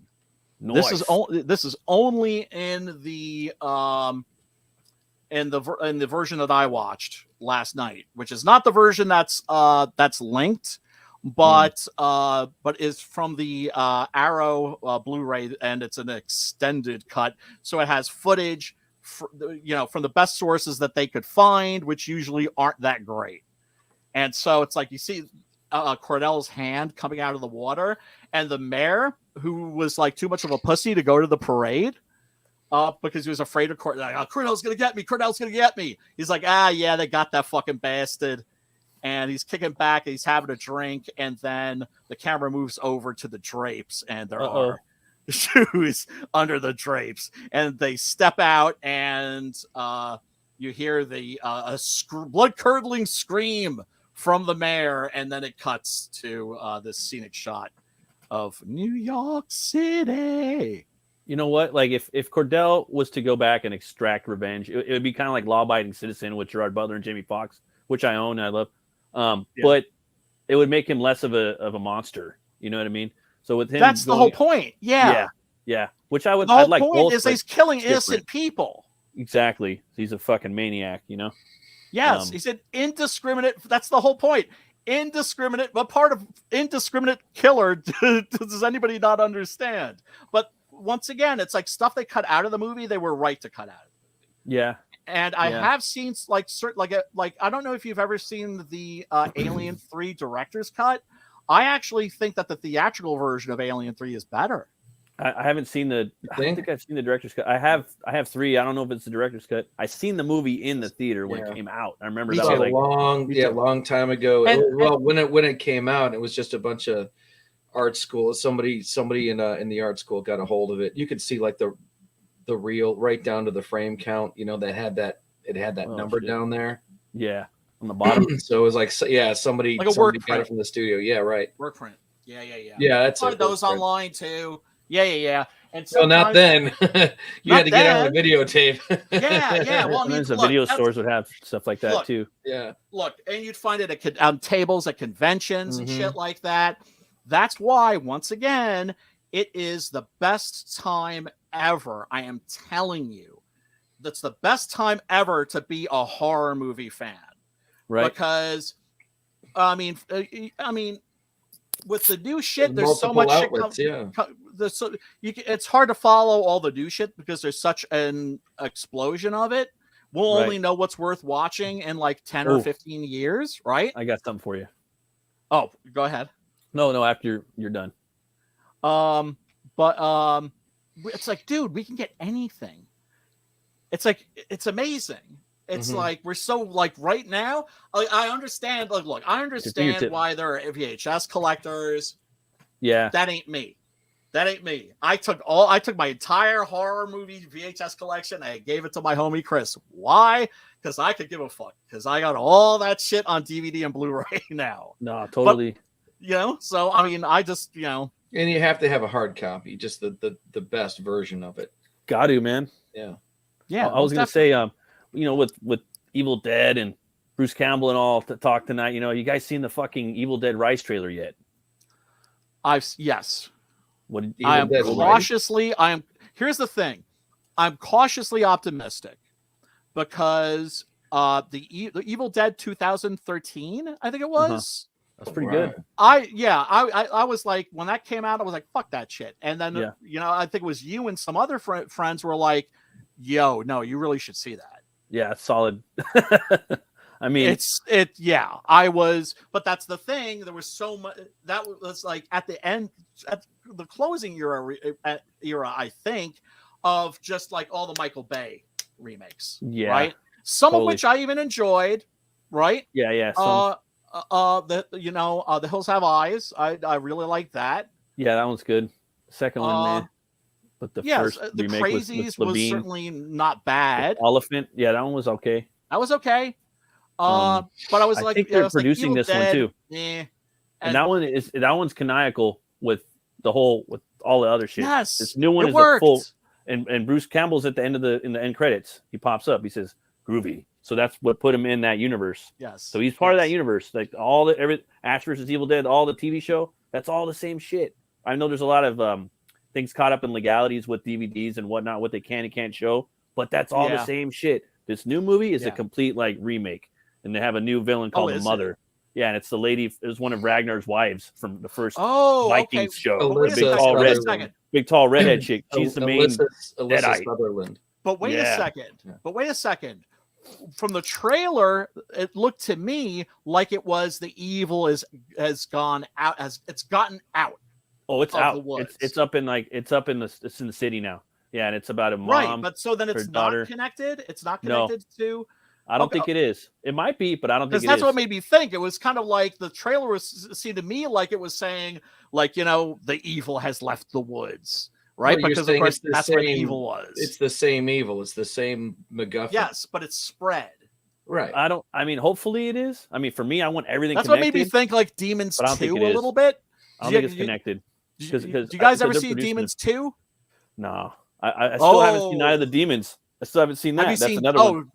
Nice. This is only in the version that I watched last night, which is not the version that's linked. But is from the Arrow Blu-ray, and it's an extended cut, so it has footage, from the best sources that they could find, which usually aren't that great. And so it's like you see Cordell's hand coming out of the water, and the mayor, who was like too much of a pussy to go to the parade, because he was afraid of Cordell. Cordell's gonna get me. Cordell's gonna get me. He's like, yeah, they got that fucking bastard. And he's kicking back, and he's having a drink, and then the camera moves over to the drapes, and there are shoes under the drapes, and they step out, and you hear the blood-curdling scream from the mayor, and then it cuts to this scenic shot of New York City. You know what? Like if Cordell was to go back and extract revenge, it would be kind of like Law Abiding Citizen with Gerard Butler and Jamie Foxx, which I own and I love. But it would make him less of a monster. You know what I mean? So with him, that's the whole point. Yeah. Which I would. The whole I'd like point both, is he's killing innocent people. Exactly. He's a fucking maniac. You know. Yes, he's an indiscriminate. That's the whole point. Indiscriminate. What part of indiscriminate killer does anybody not understand? But once again, it's like stuff they cut out of the movie. They were right to cut out of the movie. Yeah. And I have seen like certain like I don't know if you've ever seen the Alien 3 director's cut. I actually think that the theatrical version of Alien 3 is better. I haven't seen the. I don't think I've seen the director's cut. I have 3. I don't know if it's the director's cut. I seen the movie in the theater when it came out. I remember that was like long time ago. When it came out, it was just a bunch of art school. Somebody in the art school got a hold of it. You could see like the reel right down to the frame count. You know, that had that number down there. Yeah, on the bottom. So it was like somebody like a work got it from the studio. Yeah, right. Work print. Yeah. That's it. Those online too. Yeah. And so not then. You had to get on a videotape. Yeah. Well, sometimes the video stores would have stuff like that too. Yeah. Look, and you'd find it at tables at conventions and shit like that. That's why, once again, it is the best time ever. I am telling you, that's the best time ever to be a horror movie fan, right? Because, I mean, with the new shit, there's so much outlets, shit. It's hard to follow all the new shit because there's such an explosion of it. We'll only know what's worth watching in like 10 or 15 years, right? I got something for you. Oh, go ahead. No, after you're done. But it's like, dude, we can get anything. It's like, it's amazing. It's like, we're so like right now, I understand. Like, look, I understand why there are VHS collectors. Yeah. That ain't me. I took my entire horror movie VHS collection. I gave it to my homie Chris. Why? Because I could give a fuck. Because I got all that shit on DVD and Blu-ray now. No, totally. But, so I mean, I just, and you have to have a hard copy, just the best version of it. Got to, man. Yeah. I was gonna say, with Evil Dead and Bruce Campbell and all to talk tonight. You guys seen the fucking Evil Dead Rise trailer yet? Yes. What? Here's the thing. I'm cautiously optimistic because the Evil Dead 2013, I think it was. That's pretty good. I was like, when that came out, I was like, fuck that shit. And then I think it was you and some other friends were like, yo, no, you really should see that. Yeah, it's solid. I mean, I was, but that's the thing. There was so much that was like at the end, at the closing era, I think, of just like all the Michael Bay remakes. Yeah. Right. Some of which I even enjoyed. Right. Yeah. The Hills Have Eyes. I really like that. Yeah, that one's good. The second one, man. But the first the remake Crazies was was certainly not bad. Elephant, yeah, that one was okay. That was okay. But I was I think they're producing this one too. Yeah, and that one's canonical with all the other shit. Yes, this new one is a full. And Bruce Campbell's at the end in the end credits. He pops up. He says groovy. So that's what put him in that universe. Yes. So he's part of that universe. Like Ash vs. Evil Dead, all the TV show. That's all the same shit. I know there's a lot of things caught up in legalities with DVDs and whatnot, what they can and can't show, but that's all the same shit. This new movie is a complete like remake, and they have a new villain called the Mother. Yeah, and it's the lady. It was one of Ragnar's wives from the first Vikings show. Big tall redhead chick. She's the main Deadite. Sutherland. But wait a second. From the trailer, it looked to me like it was the evil has gone out, it's gotten out. Oh, it's out. It's up in it's in the city now. Yeah, and it's about a mom. Right, but so then it's not daughter. connected. It's not connected to. I don't think it is. It might be, but I don't think it is. That's what made me think. It was kind of like the trailer seemed to me like it was saying, like, the evil has left the woods, right? Well, because of course that's where the evil was. It's the same evil. It's the same MacGuffin. Yes, but it's spread. Right. Hopefully it is. I mean, for me, I want everything. That's connected, what made me think like Demons 2 a little bit. I don't think it's connected. Do you guys ever see Demons 2? No, I still haven't seen Night of the Demons. I still haven't seen that. That's another one.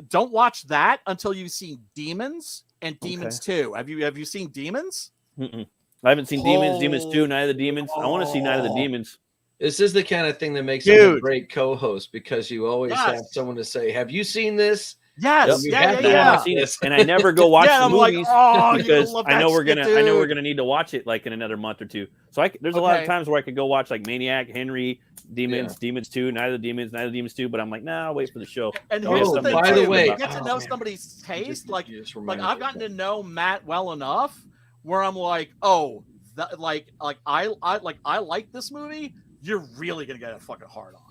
Don't watch that until you've seen Demons and Demons 2. Have you seen Demons? I haven't seen Demons, Demons 2, Night of the Demons. I want to see Night of the Demons. This is the kind of thing that makes you a great co-host, because you always have someone to say, "Have you seen this?" Yes, yeah. Seen it. And I never go watch the movies because I know we're gonna need to watch it like in another month or two. So there's a lot of times where I could go watch like Maniac, Henry, Demons, Demons 2, Night of the Demons 2, but I'm like, nah, I'll wait for the show. And here's the thing, by the way, you get to know somebody's taste. Like I've gotten to know Matt well enough where I'm like, I like this movie. You're really gonna get a fucking hard on.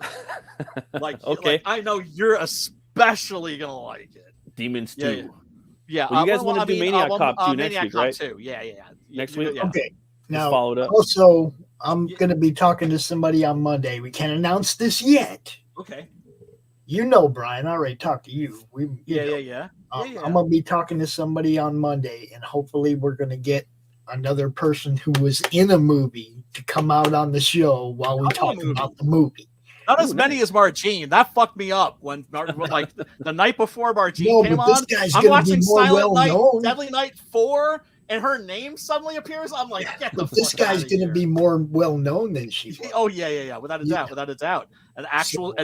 Like I know you're especially gonna like it. Demons 2. Yeah. Well, you guys want to do Maniac Cop 2 next week, right? Yeah. Next week. Yeah. Okay. Now, followed up. Also, I'm gonna be talking to somebody on Monday. We can't announce this yet. Okay. You know, Brian, I already talked to you. Yeah. I'm gonna be talking to somebody on Monday, and hopefully, we're gonna get another person who was in a movie to come out on the show while we talk about the movie. Not as many as Margene. That fucked me up when like the night before Margene came on. I'm watching Silent Night, Deadly Night 4, and her name suddenly appears. I'm like, get the fuck this guy's going to be more well known than she was. Oh yeah, without a doubt, an actual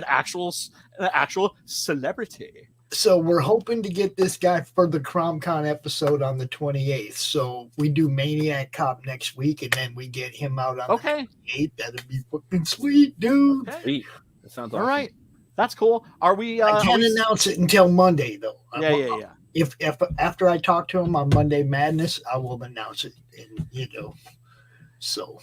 celebrity. So we're hoping to get this guy for the CromCon episode on the 28th. So we do Maniac Cop next week, and then we get him out on the 28th. That'd be fucking sweet, dude. Okay. Sweet. That sounds awesome. All right. That's cool. Are we? I can't announce it until Monday, though. Yeah. If after I talk to him on Monday Madness, I will announce it. And so.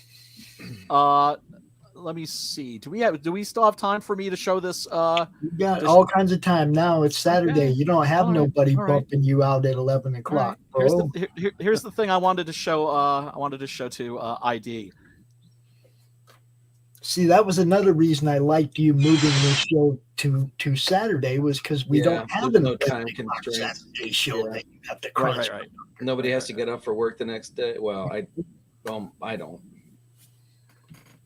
Let me see. Do we still have time for me to show this? You got all kinds of time now. It's Saturday. Okay. You don't have nobody bumping you out at 11 o'clock. Right. Here's the thing I wanted to show. To ID. See, that was another reason I liked you moving this show to Saturday, was because we don't have no time constraints. Saturday show that you have to crunch. Right. Nobody has to get up for work the next day. Well, I don't.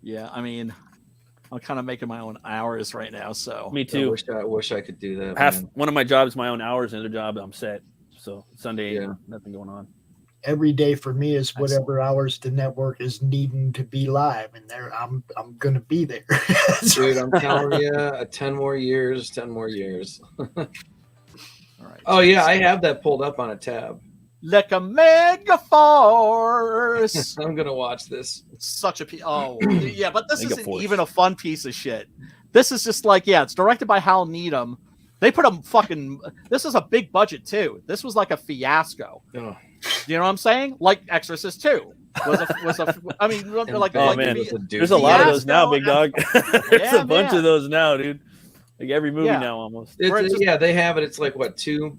Yeah, I mean, I'm kind of making my own hours right now, so. Me too. I wish I could do that. One of my jobs is my own hours, and the other job I'm set. So Sunday, nothing going on. Every day for me is whatever hours the network is needing to be live, and there I'm gonna be there. Dude, I'm telling you, 10 more years. All right. Oh yeah, I have that pulled up on a tab. Like a mega force. I'm gonna watch this. It's such a but this isn't even a fun piece of shit. This is just like, it's directed by Hal Needham. They put this is a big budget too. This was like a fiasco. Oh. You know what I'm saying? Like Exorcist 2 was a I mean, like, man, there's a lot of those now, big dog. There's a bunch of those now, dude. Like every movie now, almost. They have it. It's like what, 2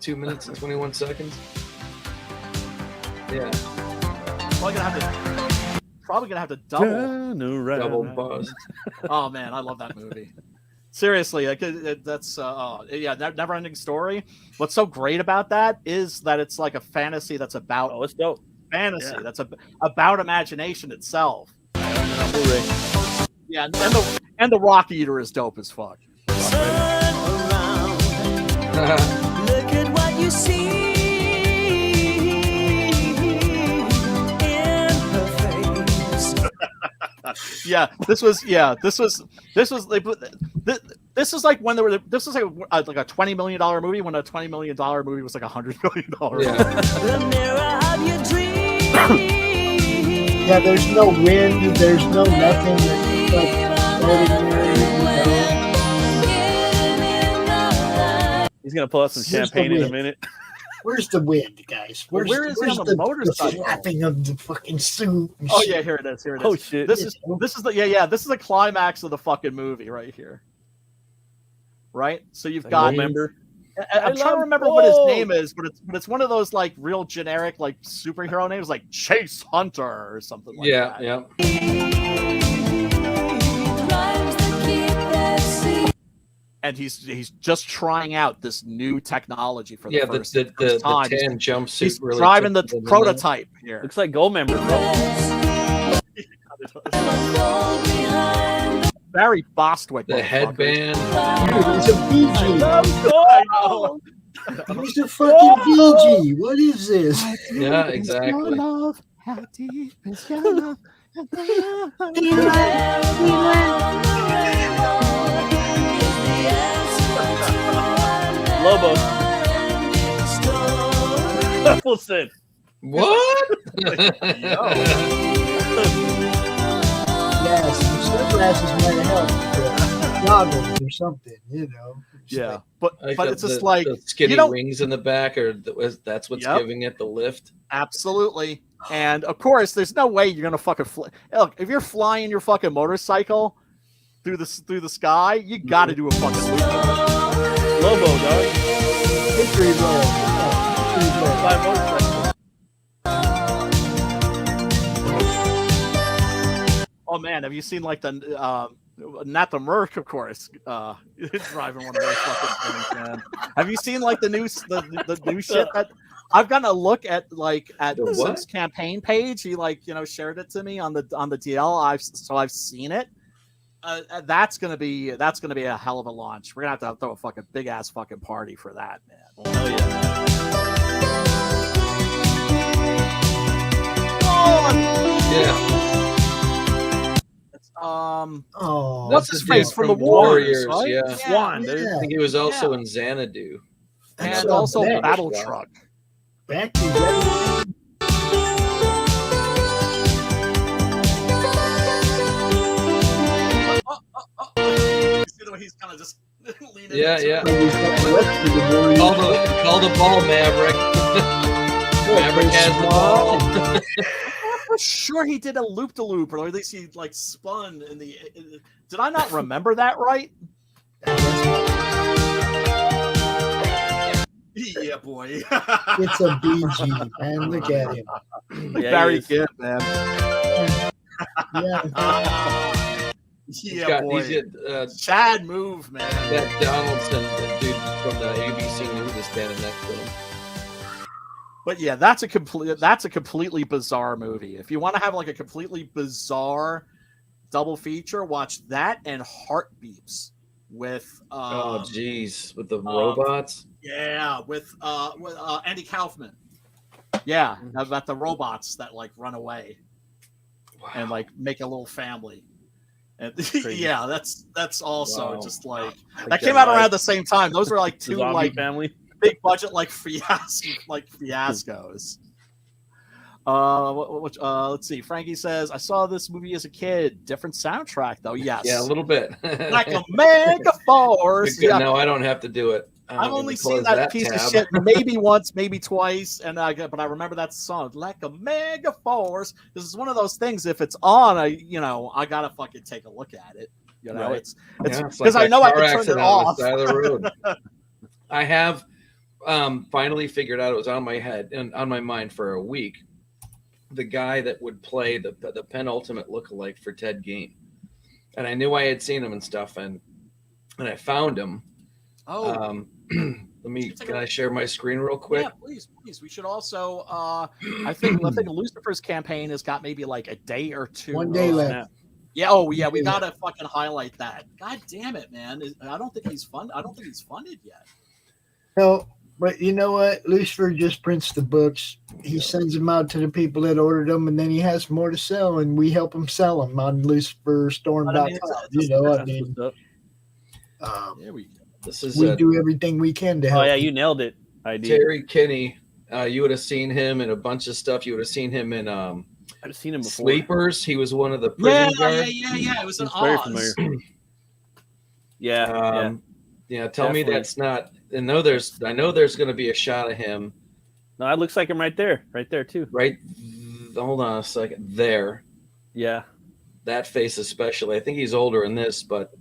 minutes and 21 seconds. Yeah. Probably gonna have to double buzz. Oh man, I love that movie. Seriously, that's Never Ending Story. What's so great about that is that it's like a fantasy that's about it's dope. Fantasy that's about imagination itself. Yeah, and the Rock Eater is dope as fuck. Turn around. Look at what you see. This is like when this was like a $20 million movie when a $20 million movie was like $100 million. The mirror of your dreams. Yeah, there's no wind, there's no nothing that's like floating there. He's gonna pull out some champagne in a minute. Where's the wind, guys? Where's the motorcycle? The flapping of the fucking suit. Oh yeah, here it is. Oh shit! This is this is the climax of the fucking movie right here. Right. So you've got. Remember? I'm trying to remember what his name is, but it's one of those like real generic like superhero names, like Chase Hunter or something like that. Yeah. And he's just trying out this new technology for the first time. The tan jumpsuit. He's driving the prototype here. Looks like Goldmember, bro. Barry Bostwick. The headband. Dude, he's a BG. I know. He's a fucking BG. What is this? Yeah, exactly. Love, how deep is your love? Lobo. Wilson. What? Yeah, some sunglasses might help. Goggles or something, you know. Yeah, but Like it's just like the skinny you know, wings in the back, or that's what's Yep. giving it the lift. absolutely. And of course, there's no way you're gonna fucking fly. Look, if you're flying your fucking motorcycle through the sky, you got to do a fucking loop. Lobo, dog. Victory roll. Fly motorcycle. Oh man, have you seen like the not the Merc, of course, driving one of those fucking things, man. Have you seen like the new shit that I've gotten a look at, like at The what? Sim's campaign page? He shared it to me on the DL. I've seen it. That's gonna be a hell of a launch. We're gonna have to throw a fucking big ass fucking party for that, man. Oh yeah. Yeah. What's his face from the Warriors? Right? Yeah. Swan. Yeah. I think he was also in Xanadu. And also Back. Battle Truck. Back to that. You see the way he's kind of just leaning Yeah, into yeah. it? Call the ball, Maverick. Maverick has the ball. I'm sure he did a loop-de-loop, or at least he like spun in the. Did I not remember that right? Yeah, boy. It's a BG, man. Look at him. Like Yeah, Barry he is. Gibb, man. Yeah, boy. He's Chad move, man. that Donaldson, the dude from the ABC News, is standing next to him. But yeah, that's a completely bizarre movie. If you want to have like a completely bizarre double feature, watch that and Heartbeeps with Oh, jeez, with the robots. yeah, with Andy Kaufman. Yeah, about the robots that like run away and like make a little family. And yeah, that's also Wow. just like that Like came that out around vibe. the same time. Those were like two Zombie like family. big budget like fiascos. Let's see. Frankie says, I saw this movie as a kid. Different soundtrack though. Yes. Yeah, a little bit. Like a mega force. Good. Yeah. No, I don't have to do it. I've only seen that piece of shit maybe once, maybe twice, but I remember that song, like a mega force. This is one of those things. If it's on, I gotta fucking take a look at it. You know, Right. it's It's because like I know that I car can turn it accident on off. the side of the road. I have finally figured out, it was on my head and on my mind for a week, the guy that would play the penultimate lookalike for Ted Gein. And I knew I had seen him and stuff, and I found him. Oh, Can I share my screen real quick? yeah, please. We should also. I think Lucifer's campaign has got maybe like a day or two. 1 day left. Yeah. Oh, yeah. We gotta fucking highlight that. God damn it, man! I don't think he's funded yet. No, but you know what? Lucifer just prints the books. He sends them out to the people that ordered them, and then he has more to sell, and we help him sell them on luciferstorm.com. There we go. This is We do everything we can to help. Oh yeah, you nailed it. Terry Kinney. You would have seen him in a bunch of stuff. You would have seen him in I've seen him before. Sleepers. He was one of the prison guards. Yeah. It was an very Oz. familiar. Yeah. Yeah, tell me Definitely. that's not. I know there's going to be a shot of him. No, it looks like him right there too. Right. Hold on a second. There. Yeah. That face especially. I think he's older in this, but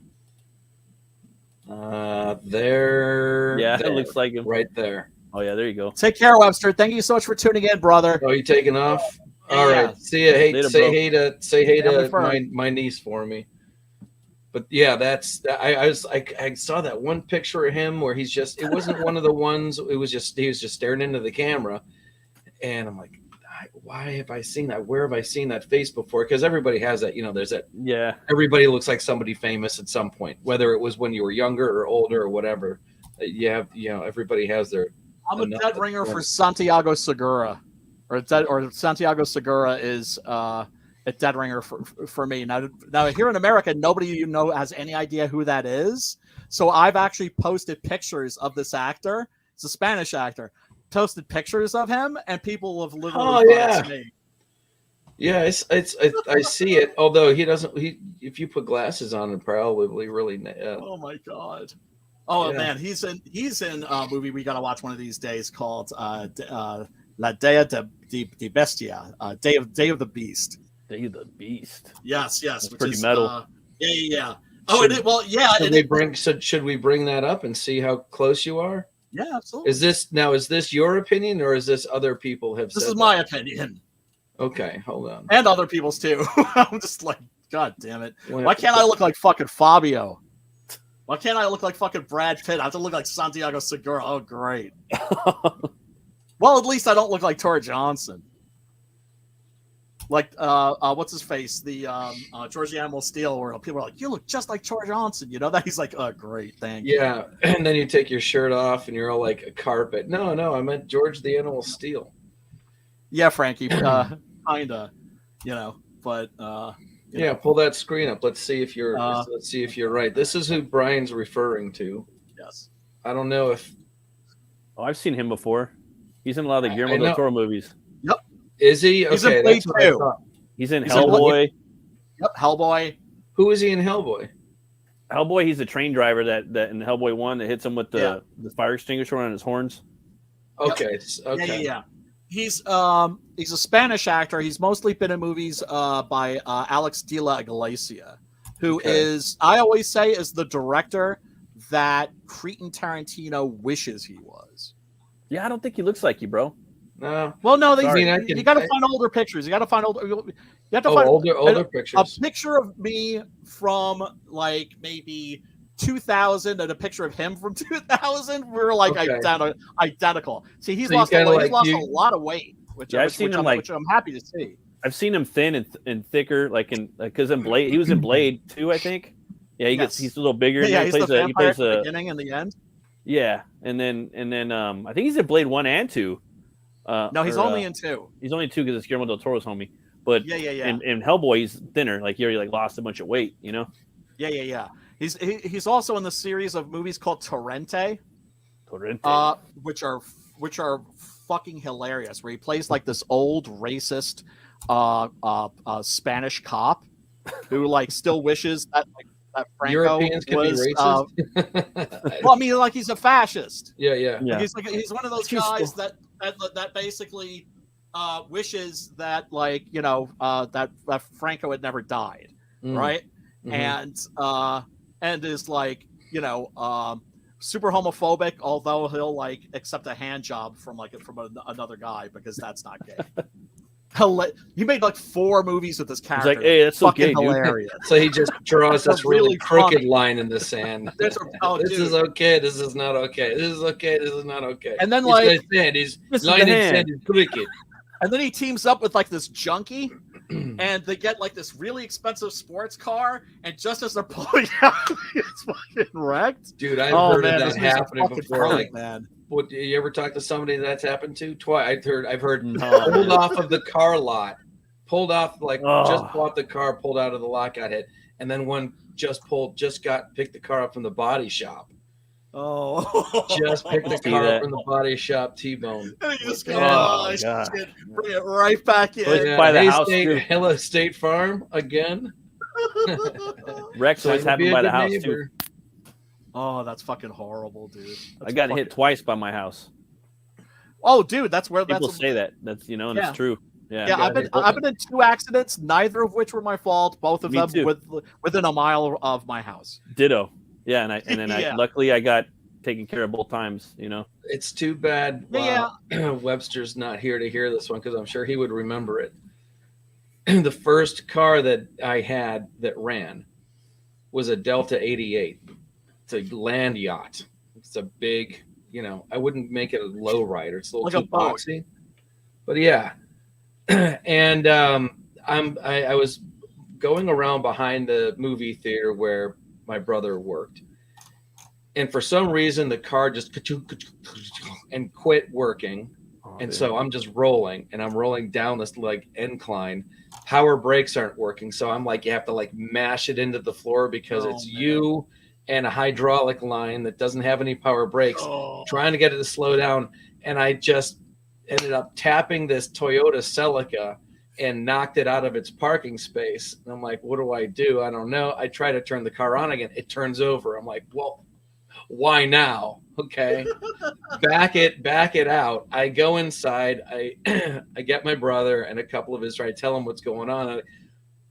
there. Yeah, there, it looks like him right there. Oh yeah, there you go. Take care, Webster. Thank you so much for tuning in, brother. Oh, you taking off? All Yeah. right. See ya. Hey, Later, say bro. hey Have to fun. my niece for me. But yeah, I saw that one picture of him where he's just, it wasn't one of the ones, he was just staring into the camera, and I'm like, why have I seen that? Where have I seen that face before? Because everybody has that, there's that. Yeah. Everybody looks like somebody famous at some point, whether it was when you were younger or older or whatever. Everybody has their. I'm a dead ringer for Santiago Segura, or Santiago Segura is a dead ringer for me. Now here in America, nobody has any idea who that is. So I've actually posted pictures of this actor. It's a Spanish actor. Posted pictures of him, and people have literally thought it's me. Yeah, I see it. Although he doesn't. If you put glasses on, it probably really. Oh my god. Oh man, he's in a movie we gotta watch one of these days called La Dea de Bestia, Day of the Beast. Day of the Beast. Yes. That's pretty metal. Yeah. Should we bring that up and see how close you are? Yeah, absolutely. Is this your opinion, or is this other people have said? This is my opinion. Okay, hold on. And other people's too. I'm just like, God damn it. Why can't I look like fucking Fabio? Why can't I look like fucking Brad Pitt? I have to look like Santiago Segura. Oh, great. Well, at least I don't look like Tor Johnson. Like, what's his face? The George the Animal Steel, where people are like, you look just like Tor Johnson. You know that? He's like, oh, great, thank you. Yeah, and then you take your shirt off and you're all like a carpet. No, I meant George the Animal Steel. Yeah, Frankie, kinda, but yeah, pull that screen up. Let's see if you're right. This is who Brian's referring to. Yes. I don't know if. Oh, I've seen him before. He's in a lot of the Guillermo del Toro movies. Yep. Is he? He's okay, in Blade 2. He's in Hellboy. Yep, Hellboy. Who is he in Hellboy? Hellboy, he's a train driver that in Hellboy 1 that hits him with the fire extinguisher on his horns. Okay. Yep. Okay. Yeah. He's a Spanish actor. He's mostly been in movies by Alex de la Iglesia, who is, I always say, is the director that Quentin Tarantino wishes he was. Yeah, I don't think he looks like you, bro. No. Well, no, you got to find older pictures. You got to find older. You have to find older pictures. A picture of me from like maybe 2000 and a picture of him from 2000. We're like identical. See, he's lost a lot of weight, which I'm happy to see. I've seen him thin and thicker, because in Blade, he was in Blade 2, I think. Yeah, he's a little bigger. Yeah, he plays the vampire at the a beginning and the end. Yeah, and then I think he's in Blade 1 and 2. No, he's only in 2. He's only 2 because it's Guillermo del Toro's homie. But yeah. In Hellboy, he's thinner. Like he already lost a bunch of weight, you know. Yeah. He's also in the series of movies called Torrente, which are fucking hilarious. Where he plays like this old racist Spanish cop who like still wishes that Franco Europeans can was be racist. well, I mean, like he's a fascist. Yeah. He's one of those guys that basically wishes that that Franco had never died, right? Mm-hmm. And is like super homophobic, although he'll like accept a hand job from another guy because that's not gay. He made like 4 movies with this character. He's like, hey, that's fucking okay, hilarious. So he just draws this really crooked line in the sand. This is okay. This is not okay. This is okay. This is not okay. And then his line in sand is crooked. And then he teams up with like this junkie, and they get like this really expensive sports car. And just as they're pulling out, it's fucking wrecked. Dude, I've heard of that happening before. Funny, man. What, do you ever talk to somebody that's happened to? Twice. I've heard pulled off of the car lot, pulled off just bought the car, pulled out of the lot, got hit, and then one picked the car up from the body shop. Oh, just picked the car up from the body shop, T-bone. And you just go, shit, bring it right back in. By the house, hello, State Farm again. Rex always happened by the house too. Oh, that's fucking horrible, dude. I got hit twice by my house. Oh, dude, that's where people say that. That's and it's true. Yeah, I've been in 2 accidents, neither of which were my fault. Both of them within a mile of my house. Ditto. Yeah, luckily I got taken care of both times. It's too bad. Webster's not here to hear this one because I'm sure he would remember it. The first car that I had that ran was a Delta 88. It's a land yacht. It's a big, I wouldn't make it a low rider. It's a little too boxy. But yeah. And I was going around behind the movie theater where my brother worked, and for some reason the car just and quit working. And so I'm just rolling, and I'm rolling down this like incline. Power brakes aren't working, so I'm like, you have to like mash it into the floor because it's you and a hydraulic line that doesn't have any power brakes, trying to get it to slow down. And I just ended up tapping this Toyota Celica and knocked it out of its parking space. And I'm like, what do? I don't know. I try to turn the car on again. It turns over. I'm like, well, why now? Okay. back it out. I go inside. I get my brother and a couple of his friends. I tell them what's going on.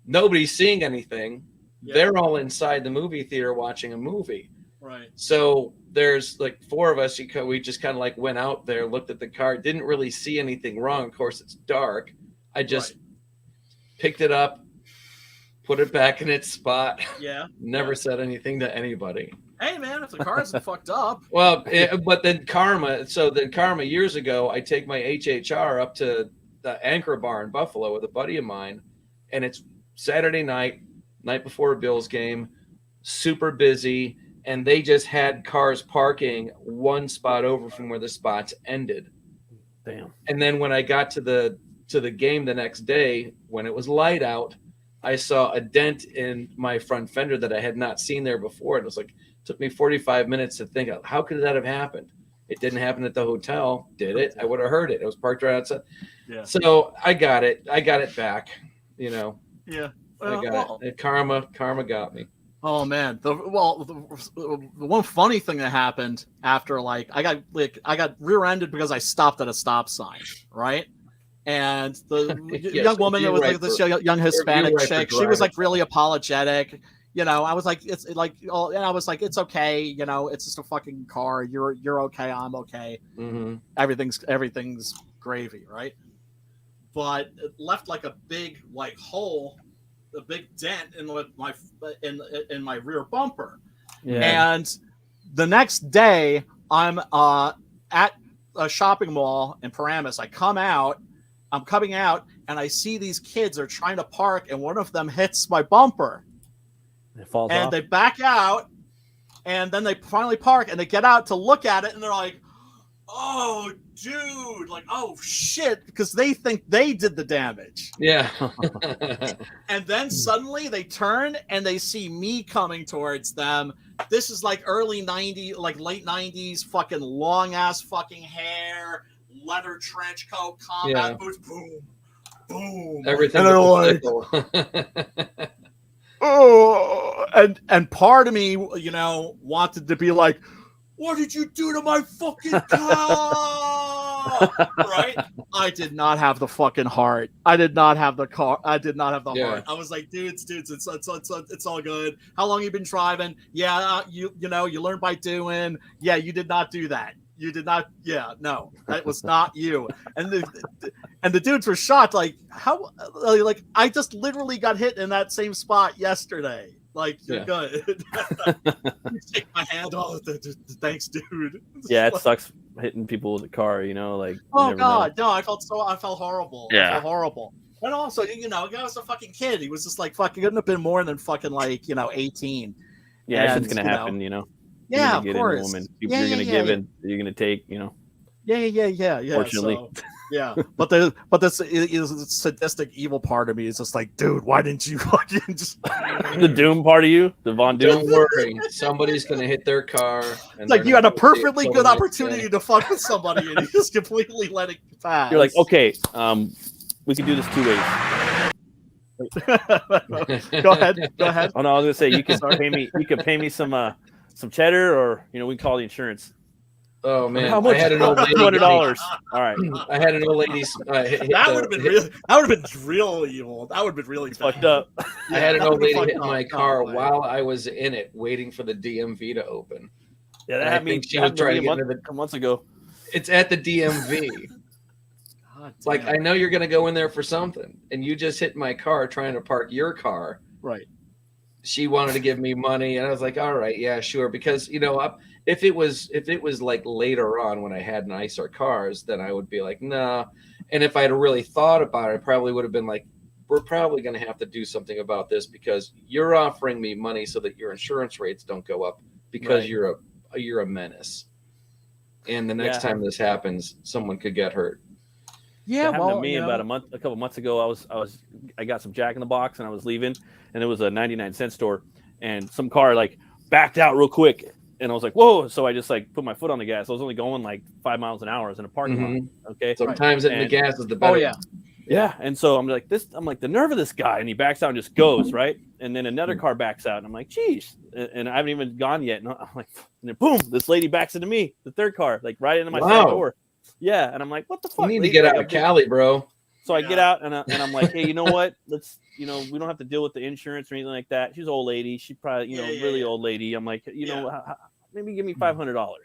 Nobody's seeing anything. Yeah. They're all inside the movie theater watching a movie. Right. So there's like four of us. We just kind of like went out there, looked at the car, didn't really see anything wrong. Of course, it's dark. I just picked it up, put it back in its spot. Yeah. Never said anything to anybody. Hey man, if the car isn't fucked up. Well, but then karma. So then karma, years ago, I take my HHR up to the Anchor Bar in Buffalo with a buddy of mine, and it's Saturday night before a Bills game, super busy, and they just had cars parking one spot over from where the spots ended. Damn. And then when I got to the game the next day, when it was light out, I saw a dent in my front fender that I had not seen there before. It was like, took me 45 minutes to think of how could that have happened. It didn't happen at the hotel, did it? I would have heard it. It was parked right outside. Yeah. So I got it back. Yeah. I got it. Karma got me. Oh man. The one funny thing that happened after I got rear-ended because I stopped at a stop sign, right? And the young woman that was like this young Hispanic chick, she was like really apologetic. I was like, it's like, and I was like, it's okay. It's just a fucking car. You're okay. I'm okay. Mm-hmm. Everything's gravy, right? But it left like a big hole, a big dent in my rear bumper. Yeah. And the next day, I'm at a shopping mall in Paramus. I'm coming out, and I see these kids are trying to park, and one of them hits my bumper. It falls and off. They back out, and then they finally park, and they get out to look at it, and they're like, oh, dude, like, oh, shit, because they think they did the damage. Yeah. And then suddenly they turn, and they see me coming towards them. This is like early 90s, like late 90s, fucking long-ass fucking hair, leather trench coat, combat boots, boom, boom. Everything. And they're like, oh, and part of me, wanted to be like, what did you do to my fucking car? Right? I did not have the fucking heart. I did not have the car. I did not have the heart. I was like, dudes, it's all good. How long you been driving? Yeah, you learn by doing. Yeah, you did not do that. You did not. Yeah, no, that was not you. And the dudes were shocked. Like, how? Like, I just literally got hit in that same spot yesterday. Like, you're good. Shake my hand. Oh, thanks, dude. Yeah, it sucks hitting people with a car. Like. Oh God, no! I felt horrible. Yeah, I felt horrible. And also, the guy was a fucking kid. He was just like fucking. Couldn't have been more than fucking 18. Yeah, it's gonna happen. Yeah, of course. You're gonna give and you're gonna take. Yeah. Fortunately. So, yeah, but this is sadistic evil part of me is just like, dude, why didn't you fucking just the Doom part of you, the Von Doom? Don't worry, somebody's gonna hit their car. And like you had a perfectly good opportunity to fuck with somebody, and you just completely let it pass. You're like, okay, we can do this 2 ways. Go ahead. Oh no, I was gonna say you can pay me. You can pay me some cheddar, or we can call the insurance. Oh man, how much? I had an old lady. $200. All right, I had an old lady. That would have been real. That would have been real evil. That would have been really fucked up. I had an old lady hit my car while I was in it, waiting for the DMV to open. Yeah, that happened. She was trying to get a month ago. It's at the DMV. Like, I know you're going to go in there for something, and you just hit my car trying to park your car. Right. She wanted to give me money, and I was like, all right, yeah, sure. Because, if it was like later on when I had nicer cars, then I would be like, nah. And if I had really thought about it, I probably would have been like, we're probably going to have to do something about this because you're offering me money so that your insurance rates don't go up because you're a menace. And the next time this happens, someone could get hurt. Yeah, That happened to me about a couple months ago. I got some Jack in the Box and I was leaving, and it was a 99-cent store, and some car like backed out real quick, and I was like, whoa! So I just like put my foot on the gas. I was only going like 5 miles an hour. I was in a parking lot. Okay. Sometimes hitting the gas is the better. Oh yeah. Yeah, and so I'm like the nerve of this guy, and he backs out and just goes right, and then another car backs out, and I'm like, geez, and I haven't even gone yet, and I'm like, and then boom, this lady backs into me, the third car, like right into my side door. Yeah, and I'm like, what the fuck? You need to get out of Cali, bro. So I get out and I'm like, hey, you know what? Let's, we don't have to deal with the insurance or anything like that. She's an old lady. She probably, really old lady. I'm like, maybe give me $500.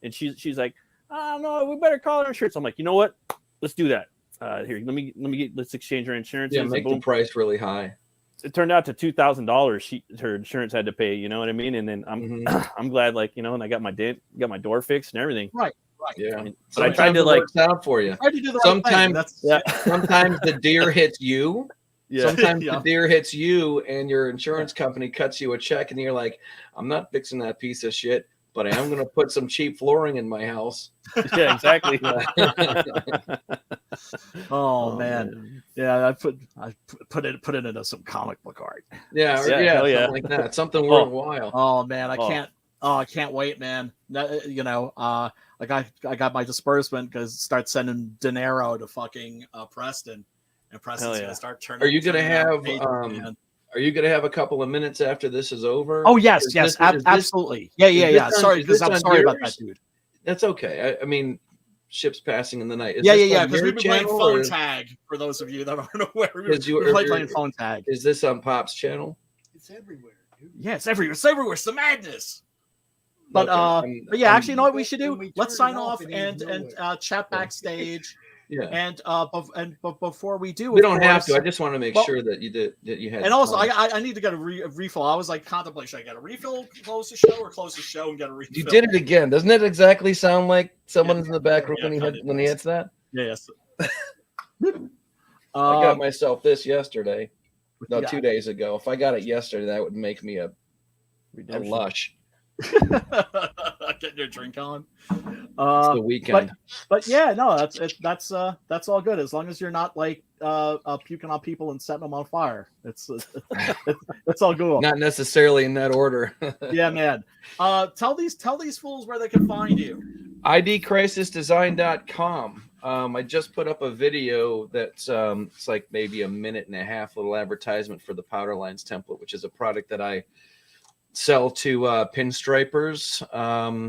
And she's like, oh no, we better call our insurance. I'm like, you know what? Let's do that. Here, let's exchange our insurance. Yeah, make the price really high. It turned out to $2,000. Her insurance had to pay. You know what I mean? And then I'm glad, like, and I got my door fixed and everything. Right. Yeah, but I tried to like works out for you. Sometimes the deer hits you. Yeah. Sometimes the deer hits you, and your insurance company cuts you a check, and you're like, "I'm not fixing that piece of shit, but I am going to put some cheap flooring in my house." Yeah, exactly. Oh man, yeah, I put it into some comic book art. Yeah, something like that, something worthwhile. Oh man, I can't wait, man. I got my disbursement because start sending dinero to fucking Preston, and Preston's gonna start turning. Are you gonna have a couple of minutes after this is over? Oh yes, absolutely. Yeah. Sorry, because I'm sorry about that, dude. That's okay. I mean, ships passing in the night. Yeah. Because we've been playing phone tag. For those of you that aren't aware, we're playing phone tag. Is this on Pop's channel? It's everywhere, dude. Yeah, it's everywhere. It's everywhere. It's the madness. But but yeah, actually, you know what we should do? Let's sign off and chat backstage. Yeah. And before we do, we don't have to. I just want to make sure that you had. And also, I need to get a refill. I was like contemplating, should I get a refill, close the show, or close the show and get a refill? You did it again. Doesn't it exactly sound like someone's in the back room when he hits that? Yes. I got myself this yesterday. No, 2 days ago. If I got it yesterday, that would make me a lush. Getting your drink on. It's the weekend. But yeah, no, that's all good as long as you're not like puking on people and setting them on fire. It's all good. Not necessarily in that order. Yeah, man. Tell these fools where they can find you. idcrisisdesign.com. I just put up a video that's it's like maybe a minute and a half little advertisement for the Powder Lines template, which is a product that I sell to pinstripers.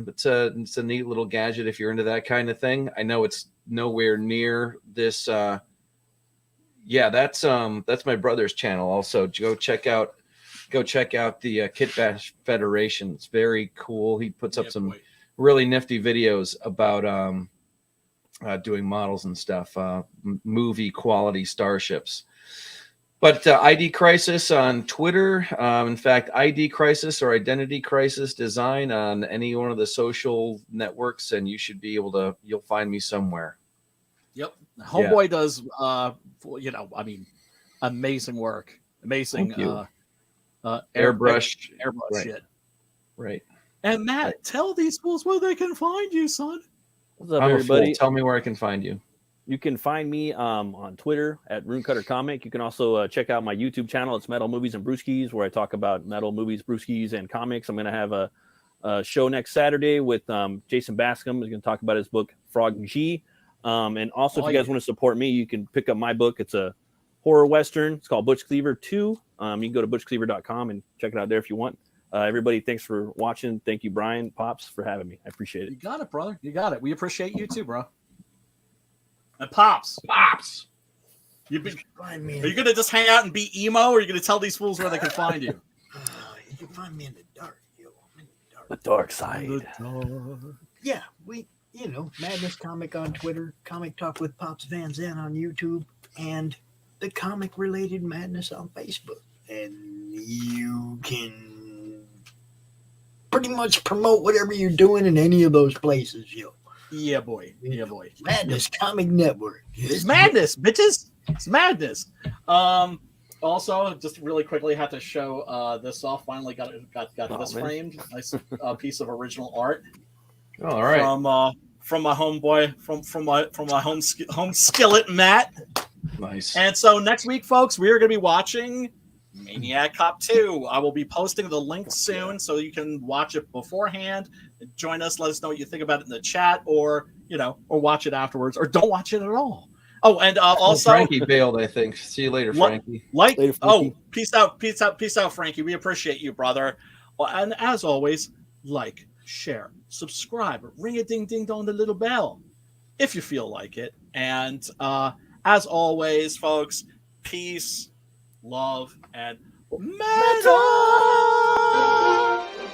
It's a neat little gadget if you're into that kind of thing. I know it's nowhere near this. That's my brother's channel. Also, go check out the Kit Bash Federation. It's very cool. He puts up some really nifty videos about doing models and stuff, movie quality starships. But ID Crisis on Twitter, in fact, ID Crisis or Identity Crisis Design on any one of the social networks, and you should be able to, you'll find me somewhere. Yep. Homeboy does, amazing work. Amazing airbrush shit. Right. And Matt, tell these fools where they can find you, son. What's up, everybody? Tell me where I can find you. You can find me on Twitter at RuneCutter Comic. You can also check out my YouTube channel. It's Metal Movies and Brewskis, where I talk about metal movies, brewskis, and comics. I'm going to have a show next Saturday with Jason Bascom. He's going to talk about his book, Frog G. And also, if you guys want to support me, you can pick up my book. It's a horror Western. It's called Butch Cleaver 2. You can go to butchcleaver.com and check it out there if you want. Everybody, thanks for watching. Thank you, Brian, Pops, for having me. I appreciate it. You got it, brother. You got it. We appreciate you too, bro. And Pops. Are you going to just hang out and be emo, or are you going to tell these fools where they can find you? You can find me in the dark, yo. I'm in the dark. The dark side. Yeah, Madness Comic on Twitter, Comic Talk with Pops Van Zandt on YouTube, and the Comic Related Madness on Facebook. And you can pretty much promote whatever you're doing in any of those places, yo. Yeah, boy. Yeah, boy. Madness Comic Network. It's madness, bitches. It's madness. Also, just really quickly, have to show this off. Finally got this framed. Nice piece of original art. Oh, all right. From my homeboy, from my home skillet Matt. Nice. And so next week, folks, we are going to be watching Maniac Cop 2. I will be posting the link soon, so you can watch it beforehand. Join us. Let us know what you think about it in the chat, or watch it afterwards, or don't watch it at all. Oh, and also Frankie bailed, I think. See you later, Frankie. Later, Frankie. Peace out, Frankie. We appreciate you, brother. Well, and as always, like, share, subscribe, ring a ding ding dong the little bell if you feel like it. And as always, folks, peace, love, and metal.